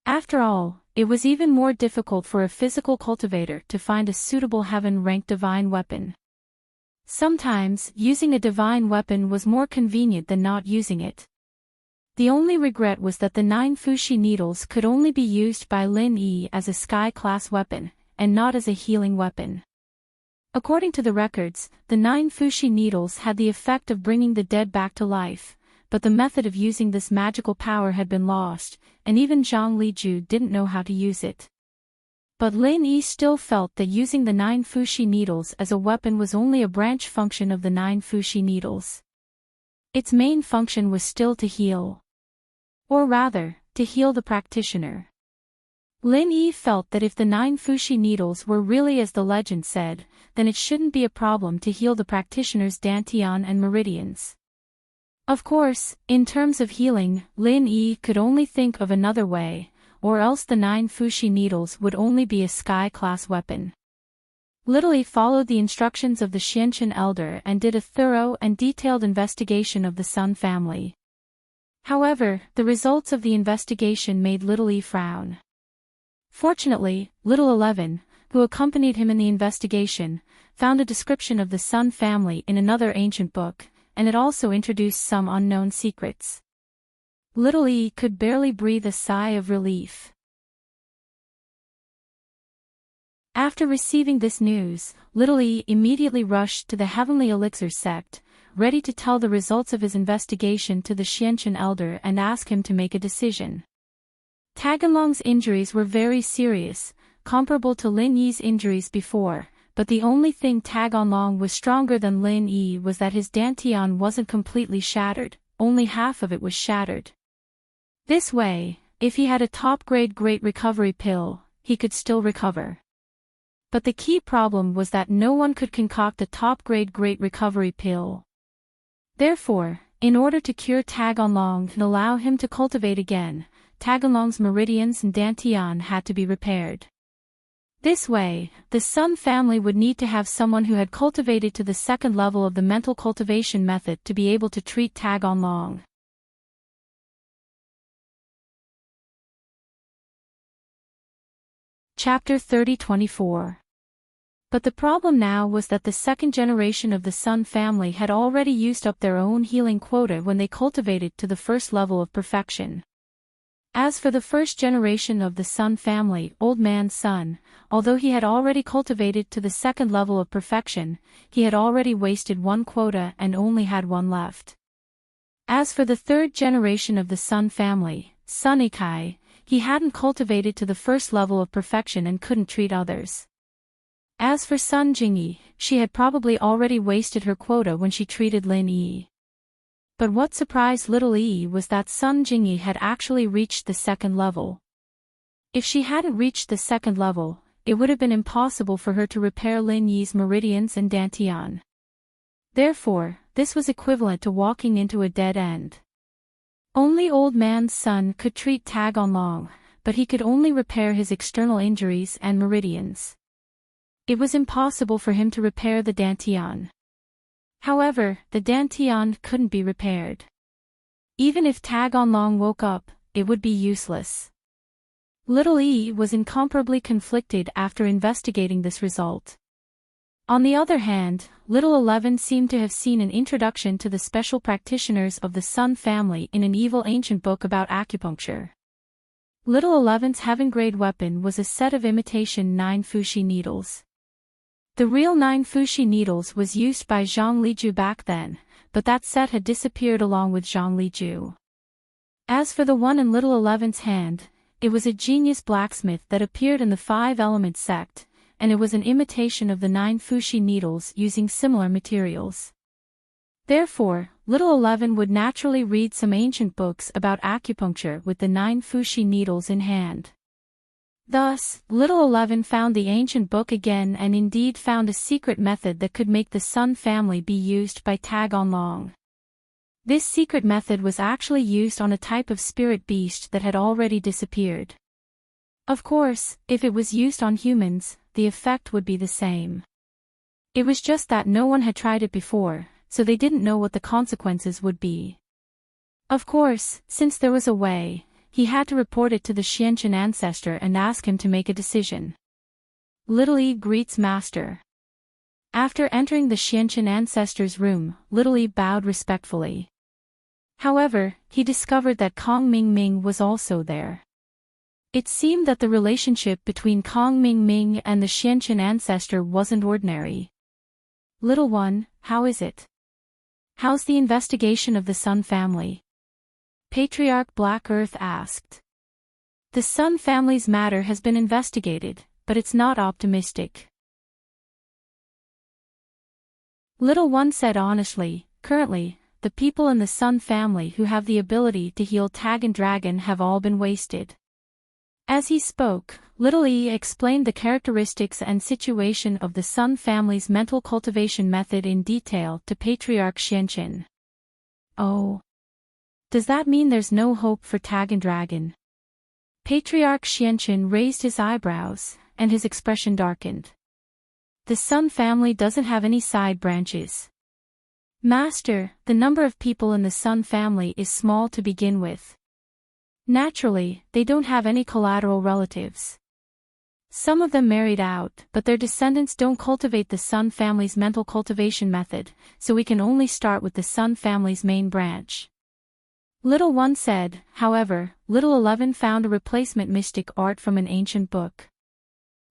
After all, it was even more difficult for a physical cultivator to find a suitable heaven-ranked divine weapon. Sometimes, using a divine weapon was more convenient than not using it. The only regret was that the 9 Fushi needles could only be used by Lin Yi as a sky-class weapon, and not as a healing weapon. According to the records, the 9 Fushi needles had the effect of bringing the dead back to life, but the method of using this magical power had been lost, and even Zhang Liju didn't know how to use it. But Lin Yi still felt that using the 9 Fushi needles as a weapon was only a branch function of the 9 Fushi needles. Its main function was still to heal. Or rather, to heal the practitioner. Lin Yi felt that if the 9 Fushi needles were really as the legend said, then it shouldn't be a problem to heal the practitioner's dantian and meridians. Of course, in terms of healing, Lin Yi could only think of another way, or else the 9 Fushi needles would only be a sky-class weapon. Little Yi followed the instructions of the Xianchen elder and did a thorough and detailed investigation of the Sun family. However, the results of the investigation made Little Yi frown. Fortunately, Little 11, who accompanied him in the investigation, found a description of the Sun family in another ancient book, and it also introduced some unknown secrets. Little Yi could barely breathe a sigh of relief. After receiving this news, Little Yi immediately rushed to the Heavenly Elixir sect, ready to tell the results of his investigation to the Xianchen elder and ask him to make a decision. Taganlong's injuries were very serious, comparable to Lin Yi's injuries before, but the only thing Taganlong was stronger than Lin Yi was that his dantian wasn't completely shattered, only half of it was shattered. This way, if he had a top-grade great recovery pill, he could still recover. But the key problem was that no one could concoct a top-grade great recovery pill. Therefore, in order to cure Taganlong and allow him to cultivate again, Taganlong's meridians and dantian had to be repaired. This way, the Sun family would need to have someone who had cultivated to the second level of the mental cultivation method to be able to treat Taganlong. Chapter 30-24. But the problem now was that the second generation of the Sun family had already used up their own healing quota when they cultivated to the first level of perfection. As for the first generation of the Sun family, Old Man Sun, although he had already cultivated to the second level of perfection, he had already wasted one quota and only had one left. As for the third generation of the Sun family, Sun Ikai, he hadn't cultivated to the first level of perfection and couldn't treat others. As for Sun Jingyi, she had probably already wasted her quota when she treated Lin Yi. But what surprised Little Yi was that Sun Jingyi had actually reached the second level. If she hadn't reached the second level, it would have been impossible for her to repair Lin Yi's meridians and dantian. Therefore, this was equivalent to walking into a dead end. Only Old Man Sun could treat Taganlong, but he could only repair his external injuries and meridians. It was impossible for him to repair the dantian. However, the dantian couldn't be repaired. Even if Taganlong woke up, it would be useless. Little Yi was incomparably conflicted after investigating this result. On the other hand, Little 11 seemed to have seen an introduction to the special practitioners of the Sun family in an evil ancient book about acupuncture. Little 11's heaven-grade weapon was a set of imitation 9 Fushi needles. The real 9 Fushi needles was used by Zhang Liju back then, but that set had disappeared along with Zhang Liju. As for the one in Little 11's hand, it was a genius blacksmith that appeared in the 5-element sect, and it was an imitation of the 9 Fushi needles using similar materials. Therefore, Little 11 would naturally read some ancient books about acupuncture with the 9 Fushi needles in hand. Thus, Little 11 found the ancient book again and indeed found a secret method that could make the Sun family be used by Taganlong. This secret method was actually used on a type of spirit beast that had already disappeared. Of course, if it was used on humans, the effect would be the same. It was just that no one had tried it before, so they didn't know what the consequences would be. Of course, since there was a way, he had to report it to the Xianchen ancestor and ask him to make a decision. Little E greets Master. After entering the Xianchen ancestor's room, Little E bowed respectfully. However, he discovered that Kong Ming was also there. It seemed that the relationship between Kong Ming and the Xianchen ancestor wasn't ordinary. Little one, how is it? How's the investigation of the Sun family? Patriarch Black Earth asked. The Sun family's matter has been investigated, but it's not optimistic. Little one said honestly, currently, the people in the Sun family who have the ability to heal Tag and Dragon have all been wasted. As he spoke, Little E explained the characteristics and situation of the Sun family's mental cultivation method in detail to Patriarch Xianchen. Oh. Does that mean there's no hope for Tag and Dragon? Patriarch Xianchen raised his eyebrows, and his expression darkened. The Sun family doesn't have any side branches. Master, the number of people in the Sun family is small to begin with. Naturally, they don't have any collateral relatives. Some of them married out, but their descendants don't cultivate the Sun family's mental cultivation method, so we can only start with the Sun family's main branch. Little one said, however, Little 11 found a replacement mystic art from an ancient book.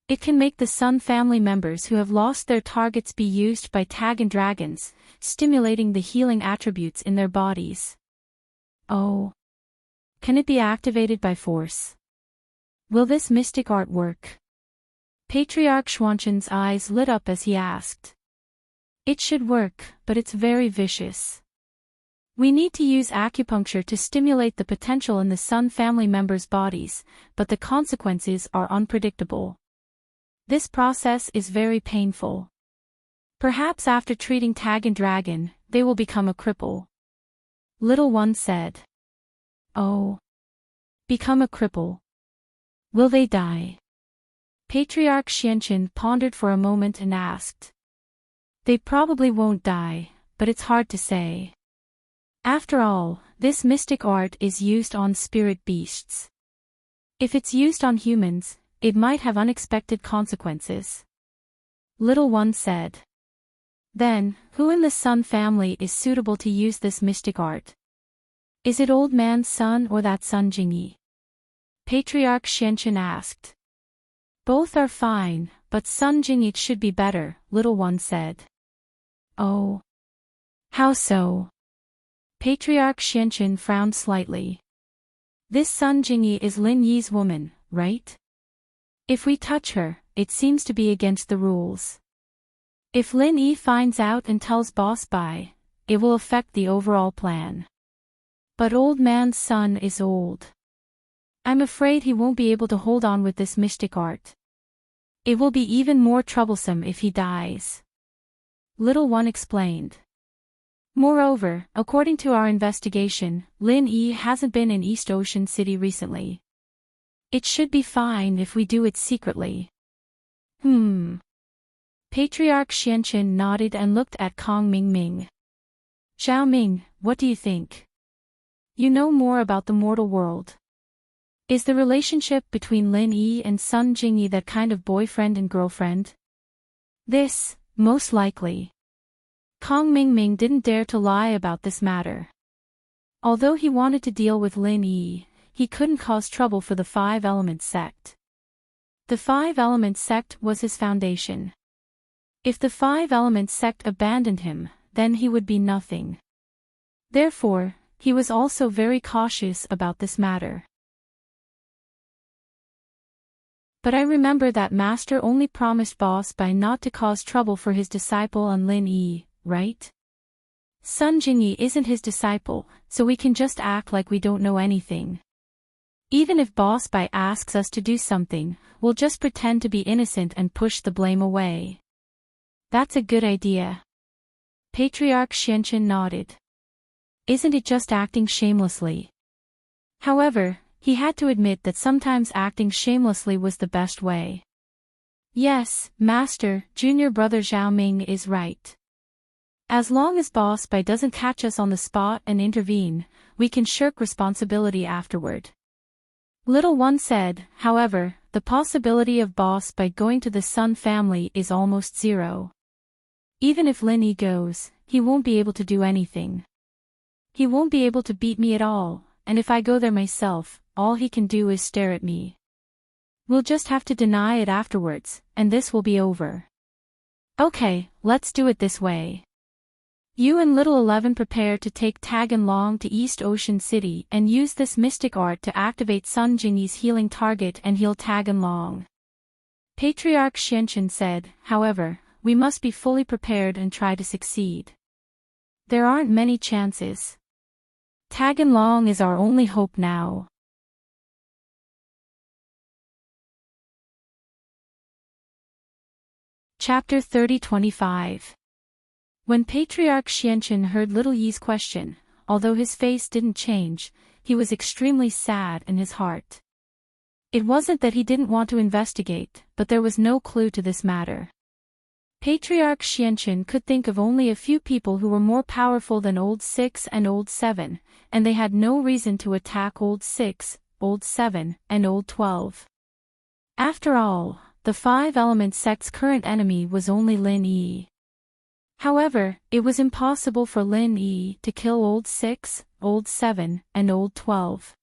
It can make the Sun family members who have lost their targets be used by Tag and Dragons, stimulating the healing attributes in their bodies. Oh. Can it be activated by force? Will this mystic art work? Patriarch Xuanchen's eyes lit up as he asked. It should work, but it's very vicious. We need to use acupuncture to stimulate the potential in the Sun family members' bodies, but the consequences are unpredictable. This process is very painful. Perhaps after treating Tag and Dragon, they will become a cripple. Little one said. Oh. Become a cripple. Will they die? Patriarch Xianchen pondered for a moment and asked. They probably won't die, but it's hard to say. After all, this mystic art is used on spirit beasts. If it's used on humans, it might have unexpected consequences. Little one said. Then, who in the Sun family is suitable to use this mystic art? Is it Old Man's son or that Sun Jingyi? Patriarch Xianchen asked. Both are fine, but Sun Jingyi should be better, Little one said. Oh. How so? Patriarch Xianchen frowned slightly. This Sun Jingyi is Lin Yi's woman, right? If we touch her, it seems to be against the rules. If Lin Yi finds out and tells Boss Bai, it will affect the overall plan. But Old Man's son is old. I'm afraid he won't be able to hold on with this mystic art. It will be even more troublesome if he dies. Little one explained. Moreover, according to our investigation, Lin Yi hasn't been in East Ocean City recently. It should be fine if we do it secretly. Patriarch Xianchen nodded and looked at Kong Ming. Zhao Ming, what do you think? You know more about the mortal world. Is the relationship between Lin Yi and Sun Jingyi that kind of boyfriend and girlfriend? This, most likely. Kong Ming didn't dare to lie about this matter. Although he wanted to deal with Lin Yi, he couldn't cause trouble for the Five Elements sect. The Five Elements sect was his foundation. If the Five Elements sect abandoned him, then he would be nothing. Therefore, he was also very cautious about this matter. But I remember that Master only promised Boss Bai not to cause trouble for his disciple and Lin Yi, right? Sun Jingyi isn't his disciple, so we can just act like we don't know anything. Even if Boss Bai asks us to do something, we'll just pretend to be innocent and push the blame away. That's a good idea. Patriarch Xianchen nodded. Isn't it just acting shamelessly? However, he had to admit that sometimes acting shamelessly was the best way. Yes, Master, junior brother Zhao Ming is right. As long as Boss Bai doesn't catch us on the spot and intervene, we can shirk responsibility afterward. Little One said, however, the possibility of Boss Bai going to the Sun family is almost zero. Even if Lin Yi goes, he won't be able to do anything. He won't be able to beat me at all, and if I go there myself, all he can do is stare at me. We'll just have to deny it afterwards, and this will be over. Okay, let's do it this way. You and Little 11 prepare to take Tag and Long to East Ocean City and use this mystic art to activate Sun Jingyi's healing target and heal Tag and Long. Patriarch Xianchen said, however, we must be fully prepared and try to succeed. There aren't many chances. Tag and Long is our only hope now. Chapter 30-25. When Patriarch Xianchen heard Little Yi's question, although his face didn't change, he was extremely sad in his heart. It wasn't that he didn't want to investigate, but there was no clue to this matter. Patriarch Xianchen could think of only a few people who were more powerful than Old 6 and Old 7, and they had no reason to attack Old 6, Old 7, and Old 12. After all, the Five Element sect's current enemy was only Lin Yi. However, it was impossible for Lin Yi to kill Old 6, Old 7, and Old 12.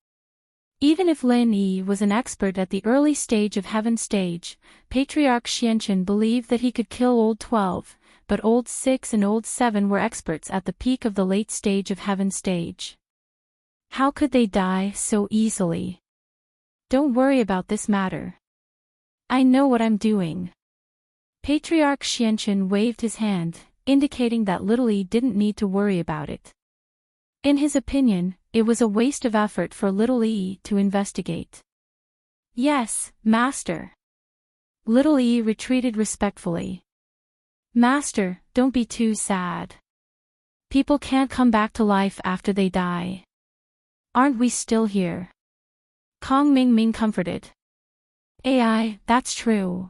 Even if Lin Yi was an expert at the early stage of Heaven Stage, Patriarch Xianchen believed that he could kill Old 12, but Old 6 and Old 7 were experts at the peak of the late stage of Heaven Stage. How could they die so easily? Don't worry about this matter. I know what I'm doing. Patriarch Xianchen waved his hand, indicating that Little Yi didn't need to worry about it. In his opinion, it was a waste of effort for Little Yi to investigate. Yes, Master. Little Yi retreated respectfully. Master, don't be too sad. People can't come back to life after they die. Aren't we still here? Kong Ming comforted. AI, that's true.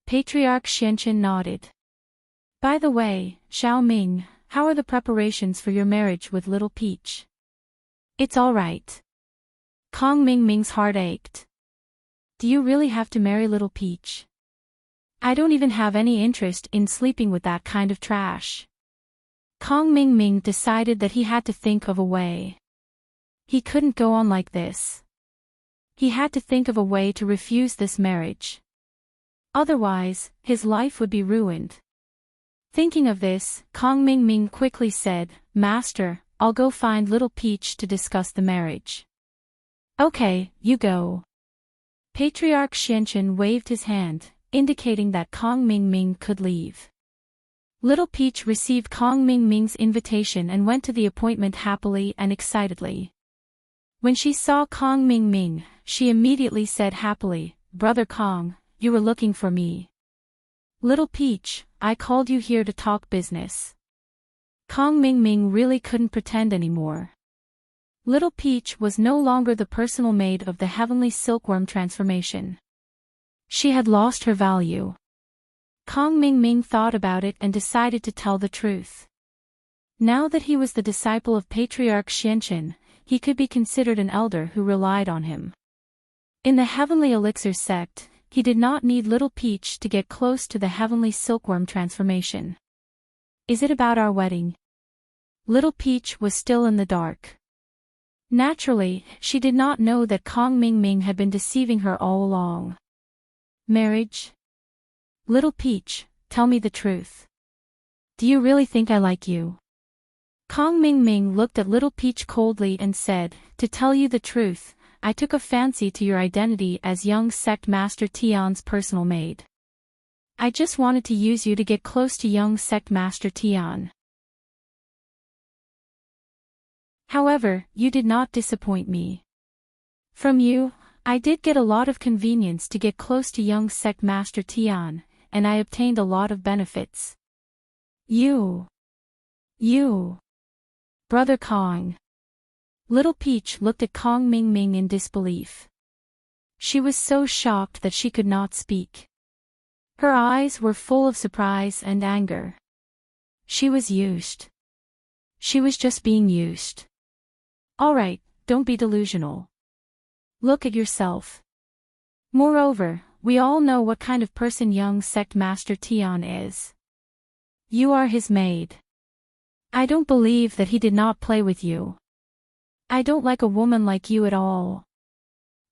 Patriarch Xianchen nodded. By the way, Xiao Ming, how are the preparations for your marriage with Little Peach? It's all right. Kong Ming's heart ached. Do you really have to marry Little Peach? I don't even have any interest in sleeping with that kind of trash. Kong Ming decided that he had to think of a way. He couldn't go on like this. He had to think of a way to refuse this marriage. Otherwise, his life would be ruined. Thinking of this, Kong Ming quickly said, Master, I'll go find Little Peach to discuss the marriage. Okay, you go. Patriarch Xianchen waved his hand, indicating that Kong Ming could leave. Little Peach received Kong Ming's invitation and went to the appointment happily and excitedly. When she saw Kong Ming, she immediately said happily, Brother Kong, you were looking for me. Little Peach, I called you here to talk business. Kong Ming really couldn't pretend anymore. Little Peach was no longer the personal maid of the heavenly silkworm transformation. She had lost her value. Kong Ming thought about it and decided to tell the truth. Now that he was the disciple of Patriarch Xianchen, he could be considered an elder who relied on him. In the Heavenly Elixir sect, he did not need Little Peach to get close to the heavenly silkworm transformation. Is it about our wedding? Little Peach was still in the dark. Naturally, she did not know that Kong Ming had been deceiving her all along. Marriage? Little Peach, tell me the truth. Do you really think I like you? Kong Ming looked at Little Peach coldly and said, To tell you the truth, I took a fancy to your identity as young Sect Master Tian's personal maid. I just wanted to use you to get close to young Sect Master Tian. However, you did not disappoint me. From you, I did get a lot of convenience to get close to young Sect Master Tian, and I obtained a lot of benefits. You. Brother Kong. Little Peach looked at Kong Ming in disbelief. She was so shocked that she could not speak. Her eyes were full of surprise and anger. She was used. She was just being used. Alright, don't be delusional. Look at yourself. Moreover, we all know what kind of person young sect master Tian is. You are his maid. I don't believe that he did not play with you. I don't like a woman like you at all.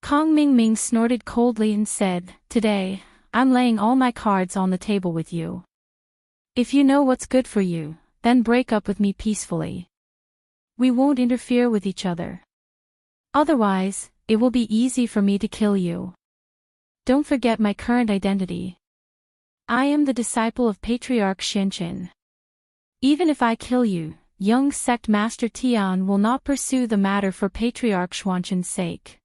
Kong Mingming snorted coldly and said, Today, I'm laying all my cards on the table with you. If you know what's good for you, then break up with me peacefully. We won't interfere with each other. Otherwise, it will be easy for me to kill you. Don't forget my current identity. I am the disciple of Patriarch Xianqin. Even if I kill you, young sect master Tian will not pursue the matter for Patriarch Xuanqin's sake.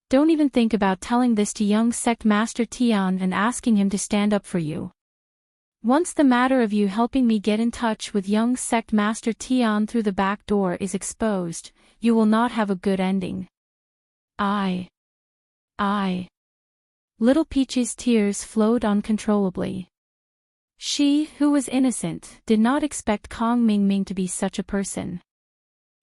Don't even think about telling this to young sect master Tian and asking him to stand up for you. Once the matter of you helping me get in touch with young sect master Tian through the back door is exposed, you will not have a good ending. I. Little Peach's tears flowed uncontrollably. She, who was innocent, did not expect Kong Mingming to be such a person.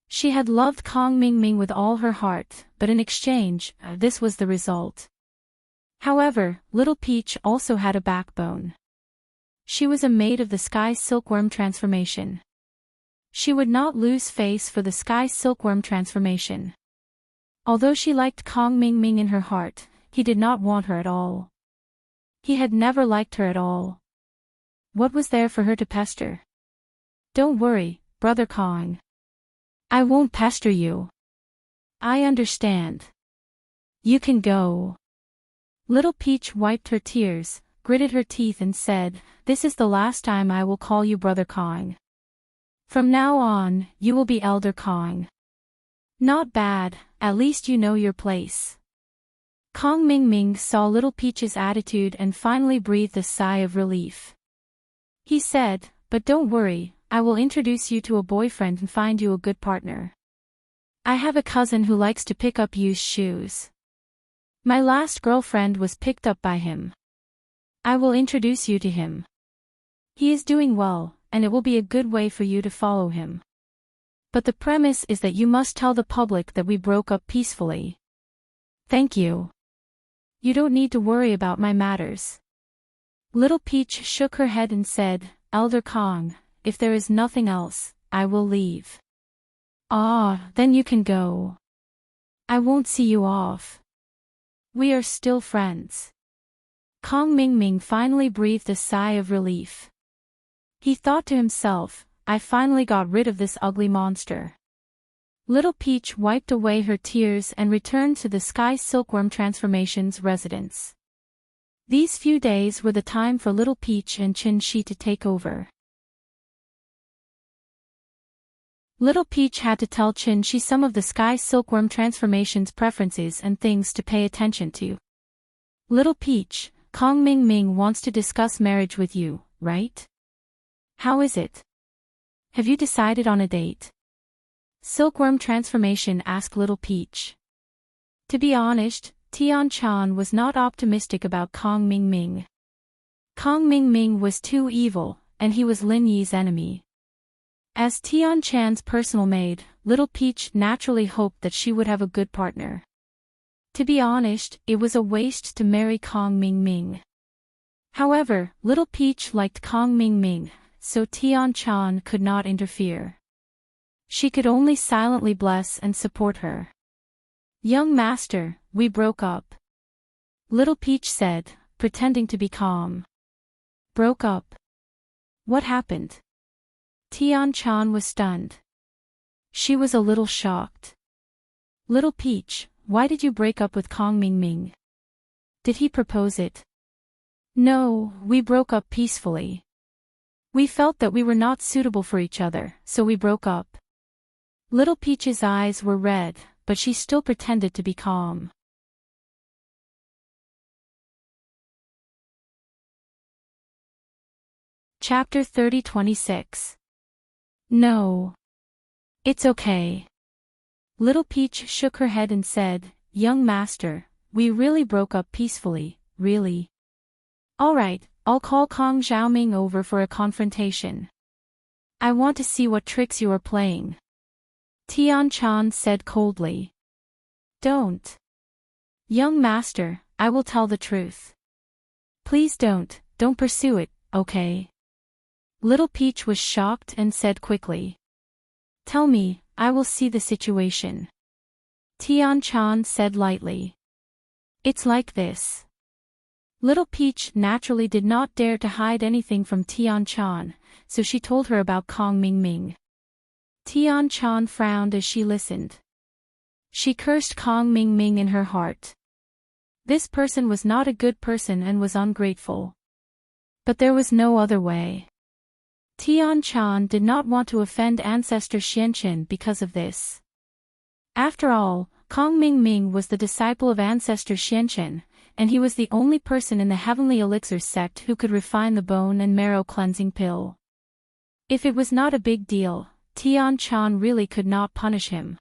She had loved Kong Mingming with all her heart, but in exchange, this was the result. However, Little Peach also had a backbone. She was a maid of the Sky Silkworm transformation. She would not lose face for the Sky Silkworm transformation. Although she liked Kong Mingming in her heart, he did not want her at all. He had never liked her at all. What was there for her to pester? Don't worry, Brother Kong. I won't pester you. I understand. You can go. Little Peach wiped her tears, gritted her teeth and said, This is the last time I will call you Brother Kong. From now on, you will be Elder Kong. Not bad, at least you know your place. Kong Mingming saw Little Peach's attitude and finally breathed a sigh of relief. He said, But don't worry, I will introduce you to a boyfriend and find you a good partner. I have a cousin who likes to pick up used shoes. My last girlfriend was picked up by him. I will introduce you to him. He is doing well, and it will be a good way for you to follow him. But the premise is that you must tell the public that we broke up peacefully. Thank you. You don't need to worry about my matters. Little Peach shook her head and said, Elder Kong, if there is nothing else, I will leave. Then you can go. I won't see you off. We are still friends. Kong Mingming finally breathed a sigh of relief. He thought to himself, I finally got rid of this ugly monster. Little Peach wiped away her tears and returned to the Sky Silkworm Transformation's residence. These few days were the time for Little Peach and Qin Shi to take over. Little Peach had to tell Qin Shi some of the Sky Silkworm Transformation's preferences and things to pay attention to. Little Peach, Kong Mingming wants to discuss marriage with you, right? How is it? Have you decided on a date? Silkworm Transformation asked Little Peach. To be honest, Tian Chan was not optimistic about Kong Mingming. Kong Mingming was too evil, and he was Lin Yi's enemy. As Tian Chan's personal maid, Little Peach naturally hoped that she would have a good partner. To be honest, it was a waste to marry Kong Mingming. However, Little Peach liked Kong Mingming, so Tian Chan could not interfere. She could only silently bless and support her. Young master, we broke up. Little Peach said, pretending to be calm. Broke up? What happened? Tian Chan was stunned. She was a little shocked. Little Peach, why did you break up with Kong Mingming? Did he propose it? No, we broke up peacefully. We felt that we were not suitable for each other, so we broke up. Little Peach's eyes were red, but she still pretended to be calm. Chapter 30-26. No. It's okay. Little Peach shook her head and said, Young master, we really broke up peacefully, really. Alright, I'll call Kong Xiaoming over for a confrontation. I want to see what tricks you are playing. Tian-chan said coldly. Don't. Young master, I will tell the truth. Please don't pursue it, okay? Little Peach was shocked and said quickly. Tell me, I will see the situation. Tian-chan said lightly. It's like this. Little Peach naturally did not dare to hide anything from Tian-chan, so she told her about Kong Ming. Tian-chan frowned as she listened. She cursed Kong Ming in her heart. This person was not a good person and was ungrateful. But there was no other way. Tian-chan did not want to offend ancestor Xianchen because of this. After all, Kong Ming was the disciple of ancestor Xianchen, and he was the only person in the Heavenly Elixir sect who could refine the bone and marrow cleansing pill. If it was not a big deal, Tian-chan really could not punish him.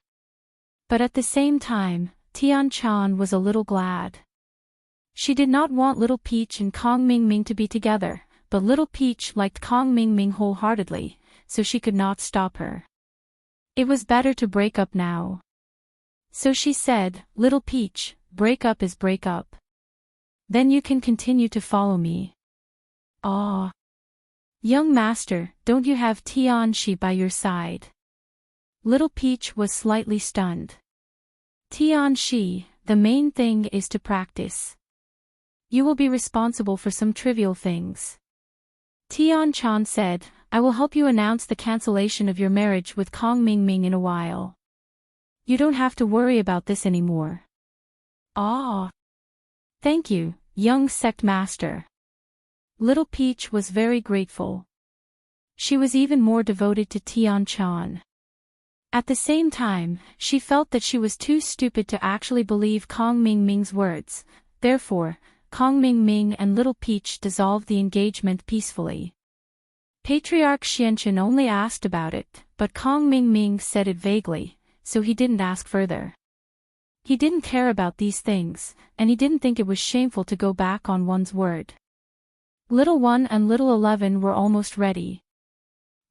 But at the same time, Tian-chan was a little glad. She did not want Little Peach and Kong Ming to be together, but Little Peach liked Kong Ming wholeheartedly, so she could not stop her. It was better to break up now. So she said, Little Peach, break up is break up. Then you can continue to follow me. Ah. Young master, don't you have Tian-shi by your side? Little Peach was slightly stunned. Tian-shi, the main thing is to practice. You will be responsible for some trivial things. Tian-chan said, I will help you announce the cancellation of your marriage with Kong Ming in a while. You don't have to worry about this anymore. Ah. Thank you, young sect master. Little Peach was very grateful. She was even more devoted to Tian-chan. At the same time, she felt that she was too stupid to actually believe Kong Ming's words, therefore, Kong Ming and Little Peach dissolved the engagement peacefully. Patriarch Xianchen only asked about it, but Kong Ming said it vaguely, so he didn't ask further. He didn't care about these things, and he didn't think it was shameful to go back on one's word. Little 1 and Little 11 were almost ready.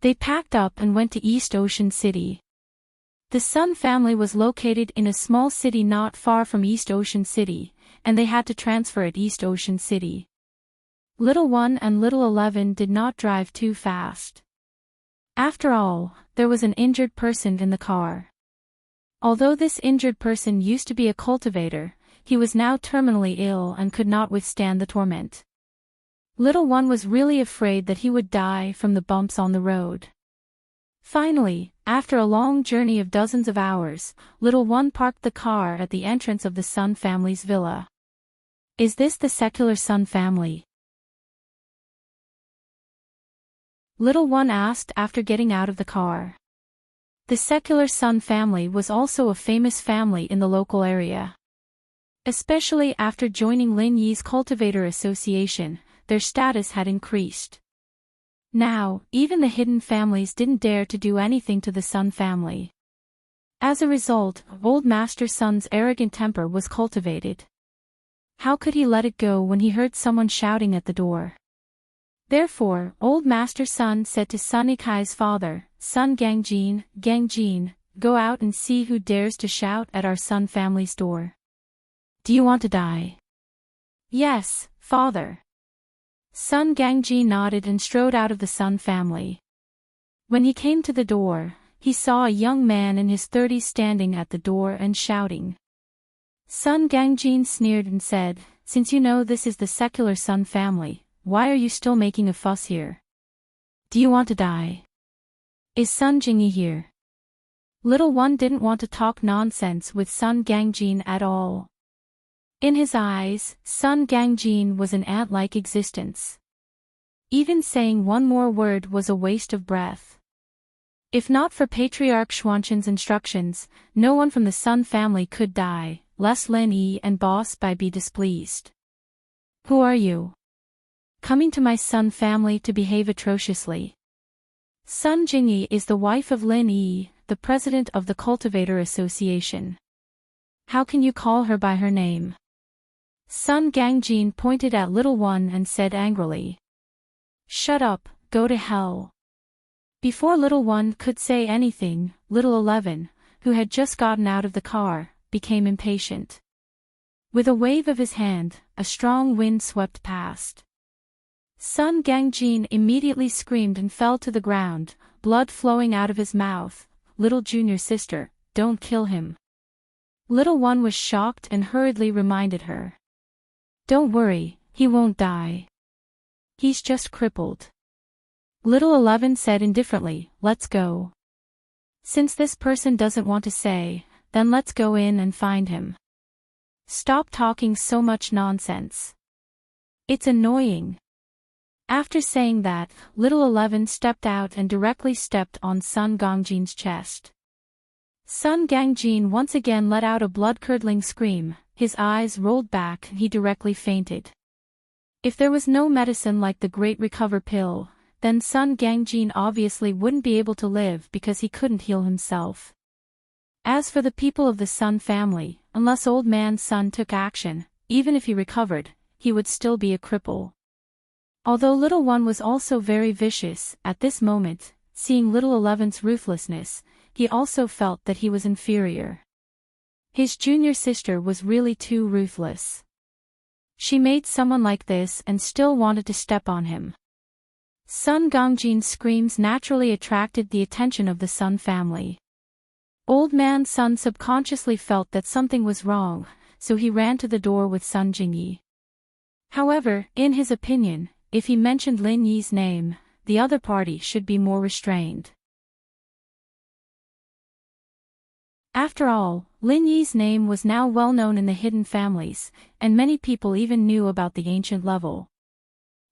They packed up and went to East Ocean City. The Sun family was located in a small city not far from East Ocean City, and they had to transfer at East Ocean City. Little 1 and Little 11 did not drive too fast. After all, there was an injured person in the car. Although this injured person used to be a cultivator, he was now terminally ill and could not withstand the torment. Little 1 was really afraid that he would die from the bumps on the road. Finally, after a long journey of dozens of hours, Little 1 parked the car at the entrance of the Sun family's villa. Is this the secular Sun family? Little 1 asked after getting out of the car. The secular Sun family was also a famous family in the local area. Especially after joining Lin Yi's Cultivator Association, their status had increased. Now, even the hidden families didn't dare to do anything to the Sun family. As a result, Old Master Sun's arrogant temper was cultivated. How could he let it go when he heard someone shouting at the door? Therefore, Old Master Sun said to Sun Ikai's father, Sun Gangjin, go out and see who dares to shout at our Sun family's door. Do you want to die? Yes, father. Sun Gangjin nodded and strode out of the Sun family. When he came to the door, he saw a young man in his 30s standing at the door and shouting. Sun Gangjin sneered and said, Since you know this is the secular Sun family, why are you still making a fuss here? Do you want to die? Is Sun Jingyi here? Little 1 didn't want to talk nonsense with Sun Gangjin at all. In his eyes, Sun Gangjin was an ant-like existence. Even saying one more word was a waste of breath. If not for Patriarch Xuanchen's instructions, no one from the Sun family could die, lest Lin Yi and Boss Bai be displeased. Who are you? Coming to my Sun family to behave atrociously. Sun Jingyi is the wife of Lin Yi, the president of the Cultivator Association. How can you call her by her name? Sun Gangjin pointed at Little 1 and said angrily. Shut up, go to hell. Before little one could say anything, little 11, who had just gotten out of the car, became impatient. With a wave of his hand, a strong wind swept past. Sun Gangjin immediately screamed and fell to the ground, blood flowing out of his mouth. Little junior sister, don't kill him. Little one was shocked and hurriedly reminded her. Don't worry, he won't die. He's just crippled. Little 11 said indifferently, let's go. Since this person doesn't want to say, then let's go in and find him. Stop talking so much nonsense. It's annoying. After saying that, little 11 stepped out and directly stepped on Sun Gangjin's chest. Sun Gangjin once again let out a blood-curdling scream, his eyes rolled back and he directly fainted. If there was no medicine like the Great Recover pill, then Sun Gangjin obviously wouldn't be able to live because he couldn't heal himself. As for the people of the Sun family, unless Old Man Sun took action, even if he recovered, he would still be a cripple. Although little one was also very vicious, at this moment, seeing little 11's ruthlessness, he also felt that he was inferior. His junior sister was really too ruthless. She made someone like this and still wanted to step on him. Sun Gangjin's screams naturally attracted the attention of the Sun family. Old Man Sun subconsciously felt that something was wrong, so he ran to the door with Sun Jingyi. However, in his opinion, if he mentioned Lin Yi's name, the other party should be more restrained. After all, Lin Yi's name was now well known in the hidden families, and many people even knew about the ancient level.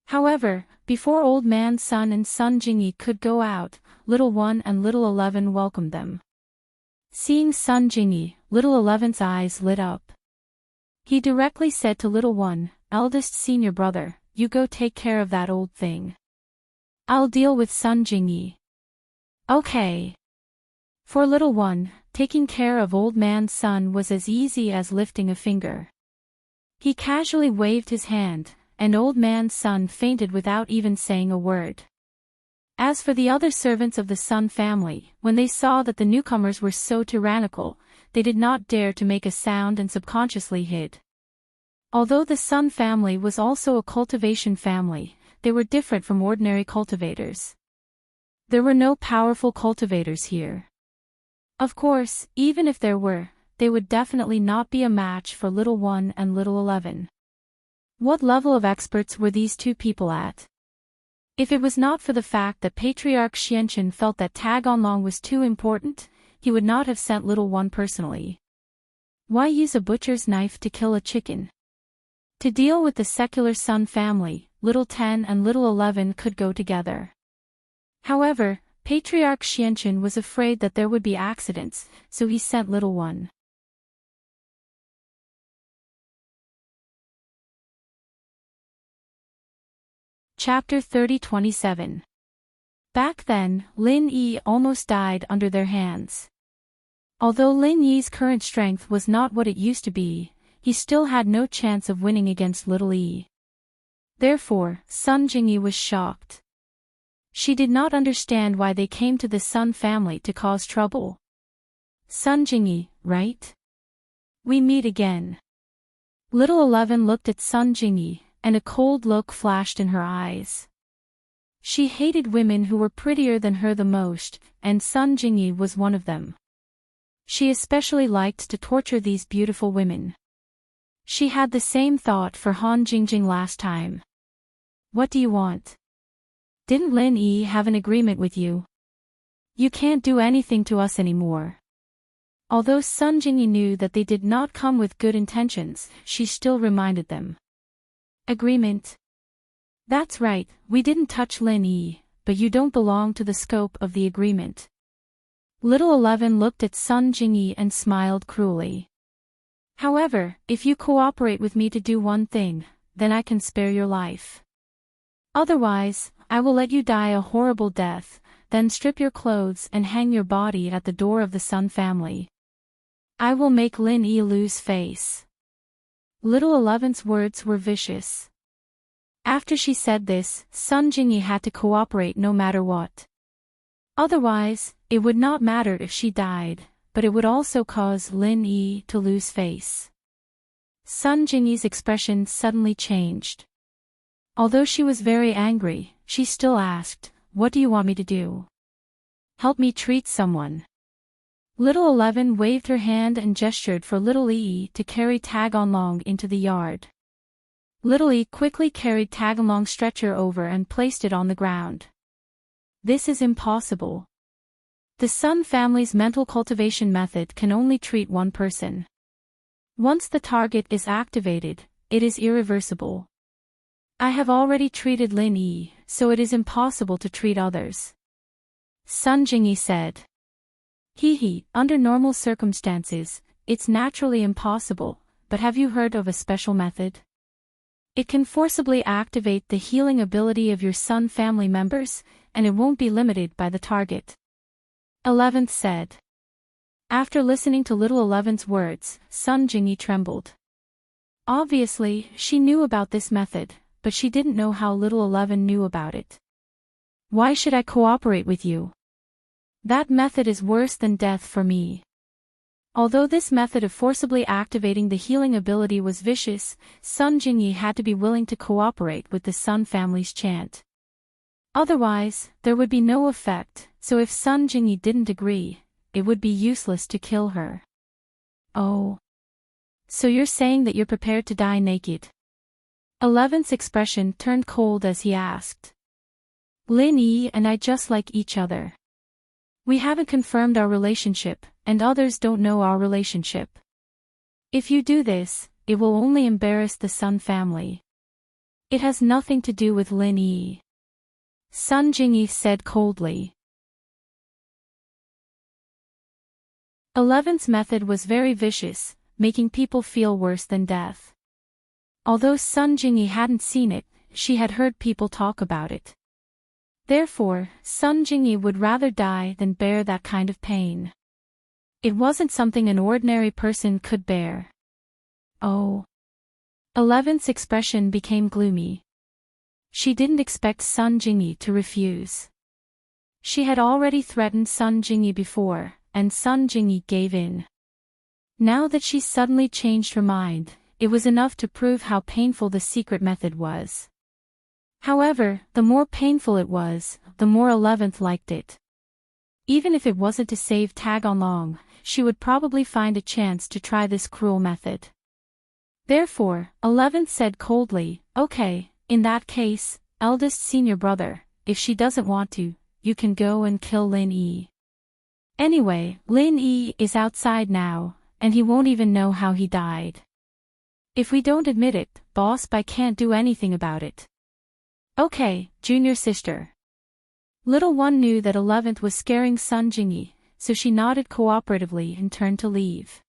However, before Old Man Sun and Sun Jingyi could go out, little one and little 11 welcomed them. Seeing Sun Jingyi, little 11's eyes lit up. He directly said to little one, eldest senior brother, you go take care of that old thing. I'll deal with Sun Jingyi. Okay. For little one, taking care of Old Man Sun was as easy as lifting a finger. He casually waved his hand, and Old Man Sun fainted without even saying a word. As for the other servants of the Sun family, when they saw that the newcomers were so tyrannical, they did not dare to make a sound and subconsciously hid. Although the Sun family was also a cultivation family, they were different from ordinary cultivators. There were no powerful cultivators here. Of course, even if there were, they would definitely not be a match for little one and little 11. What level of experts were these two people at? If it was not for the fact that Patriarch Xianqun felt that tag along was too important, he would not have sent little one personally. Why use a butcher's knife to kill a chicken? To deal with the secular Sun family, little 10 and little 11 could go together. However, Patriarch Xianqun was afraid that there would be accidents, so he sent little one. Chapter 30-27. Back then, Lin Yi almost died under their hands. Although Lin Yi's current strength was not what it used to be, he still had no chance of winning against little Yi. Therefore, Sun Jingyi was shocked. She did not understand why they came to the Sun family to cause trouble. Sun Jingyi, right? We meet again. Little 11 looked at Sun Jingyi, and a cold look flashed in her eyes. She hated women who were prettier than her the most, and Sun Jingyi was one of them. She especially liked to torture these beautiful women. She had the same thought for Han Jingjing last time. What do you want? Didn't Lin Yi have an agreement with you? You can't do anything to us anymore. Although Sun Jingyi knew that they did not come with good intentions, she still reminded them. Agreement? That's right, we didn't touch Lin Yi, but you don't belong to the scope of the agreement. Little 11 looked at Sun Jingyi and smiled cruelly. However, if you cooperate with me to do one thing, then I can spare your life. Otherwise, I will let you die a horrible death, then strip your clothes and hang your body at the door of the Sun family. I will make Lin Yi lose face. Little 11's words were vicious. After she said this, Sun Jingyi had to cooperate no matter what. Otherwise, it would not matter if she died, but it would also cause Lin Yi to lose face. Sun Jingyi's expression suddenly changed. Although she was very angry, she still asked, "What do you want me to do? Help me treat someone." Little 11 waved her hand and gestured for Little Yi to carry Taganlong into the yard. Little Yi quickly carried Taganlong's stretcher over and placed it on the ground. This is impossible. The Sun family's mental cultivation method can only treat one person. Once the target is activated, it is irreversible. I have already treated Lin Yi, so it is impossible to treat others. Sun Jingyi said. Under normal circumstances, it's naturally impossible, but have you heard of a special method? It can forcibly activate the healing ability of your Sun family members, and it won't be limited by the target. 11th said. After listening to Little 11's words, Sun Jingyi trembled. Obviously, she knew about this method, but she didn't know how Little 11 knew about it. Why should I cooperate with you? That method is worse than death for me. Although this method of forcibly activating the healing ability was vicious, Sun Jingyi had to be willing to cooperate with the Sun family's chant. Otherwise, there would be no effect, so if Sun Jingyi didn't agree, it would be useless to kill her. Oh. So you're saying that you're prepared to die naked? 11th's expression turned cold as he asked. Lin Yi and I just like each other. We haven't confirmed our relationship, and others don't know our relationship. If you do this, it will only embarrass the Sun family. It has nothing to do with Lin Yi. Sun Jingyi said coldly. 11th's method was very vicious, making people feel worse than death. Although Sun Jingyi hadn't seen it, she had heard people talk about it. Therefore, Sun Jingyi would rather die than bear that kind of pain. It wasn't something an ordinary person could bear. Oh. 11th's expression became gloomy. She didn't expect Sun Jingyi to refuse. She had already threatened Sun Jingyi before, and Sun Jingyi gave in. Now that she suddenly changed her mind, it was enough to prove how painful the secret method was. However, the more painful it was, the more 11th liked it. Even if it wasn't to save Taganlong, she would probably find a chance to try this cruel method. Therefore, 11th said coldly, "Okay, in that case, eldest senior brother, if she doesn't want to, you can go and kill Lin Yi. Anyway, Lin Yi is outside now, and he won't even know how he died. If we don't admit it, Boss Bai can't do anything about it." Okay, junior sister. Little one knew that 11th was scaring Sun Jingyi, so she nodded cooperatively and turned to leave.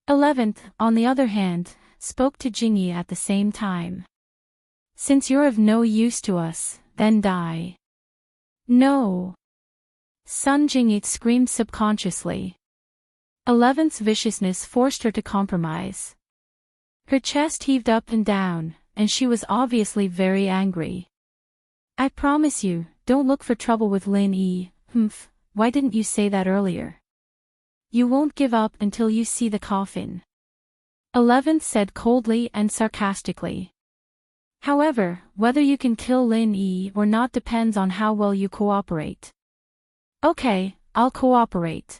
11th, on the other hand, spoke to Jingyi at the same time. Since you're of no use to us, then die. No. Sun Jingyi screamed subconsciously. 11th's viciousness forced her to compromise. Her chest heaved up and down, and she was obviously very angry. I promise you, don't look for trouble with Lin Yi. Why didn't you say that earlier? You won't give up until you see the coffin. 11th said coldly and sarcastically. However, whether you can kill Lin Yi or not depends on how well you cooperate. Okay, I'll cooperate.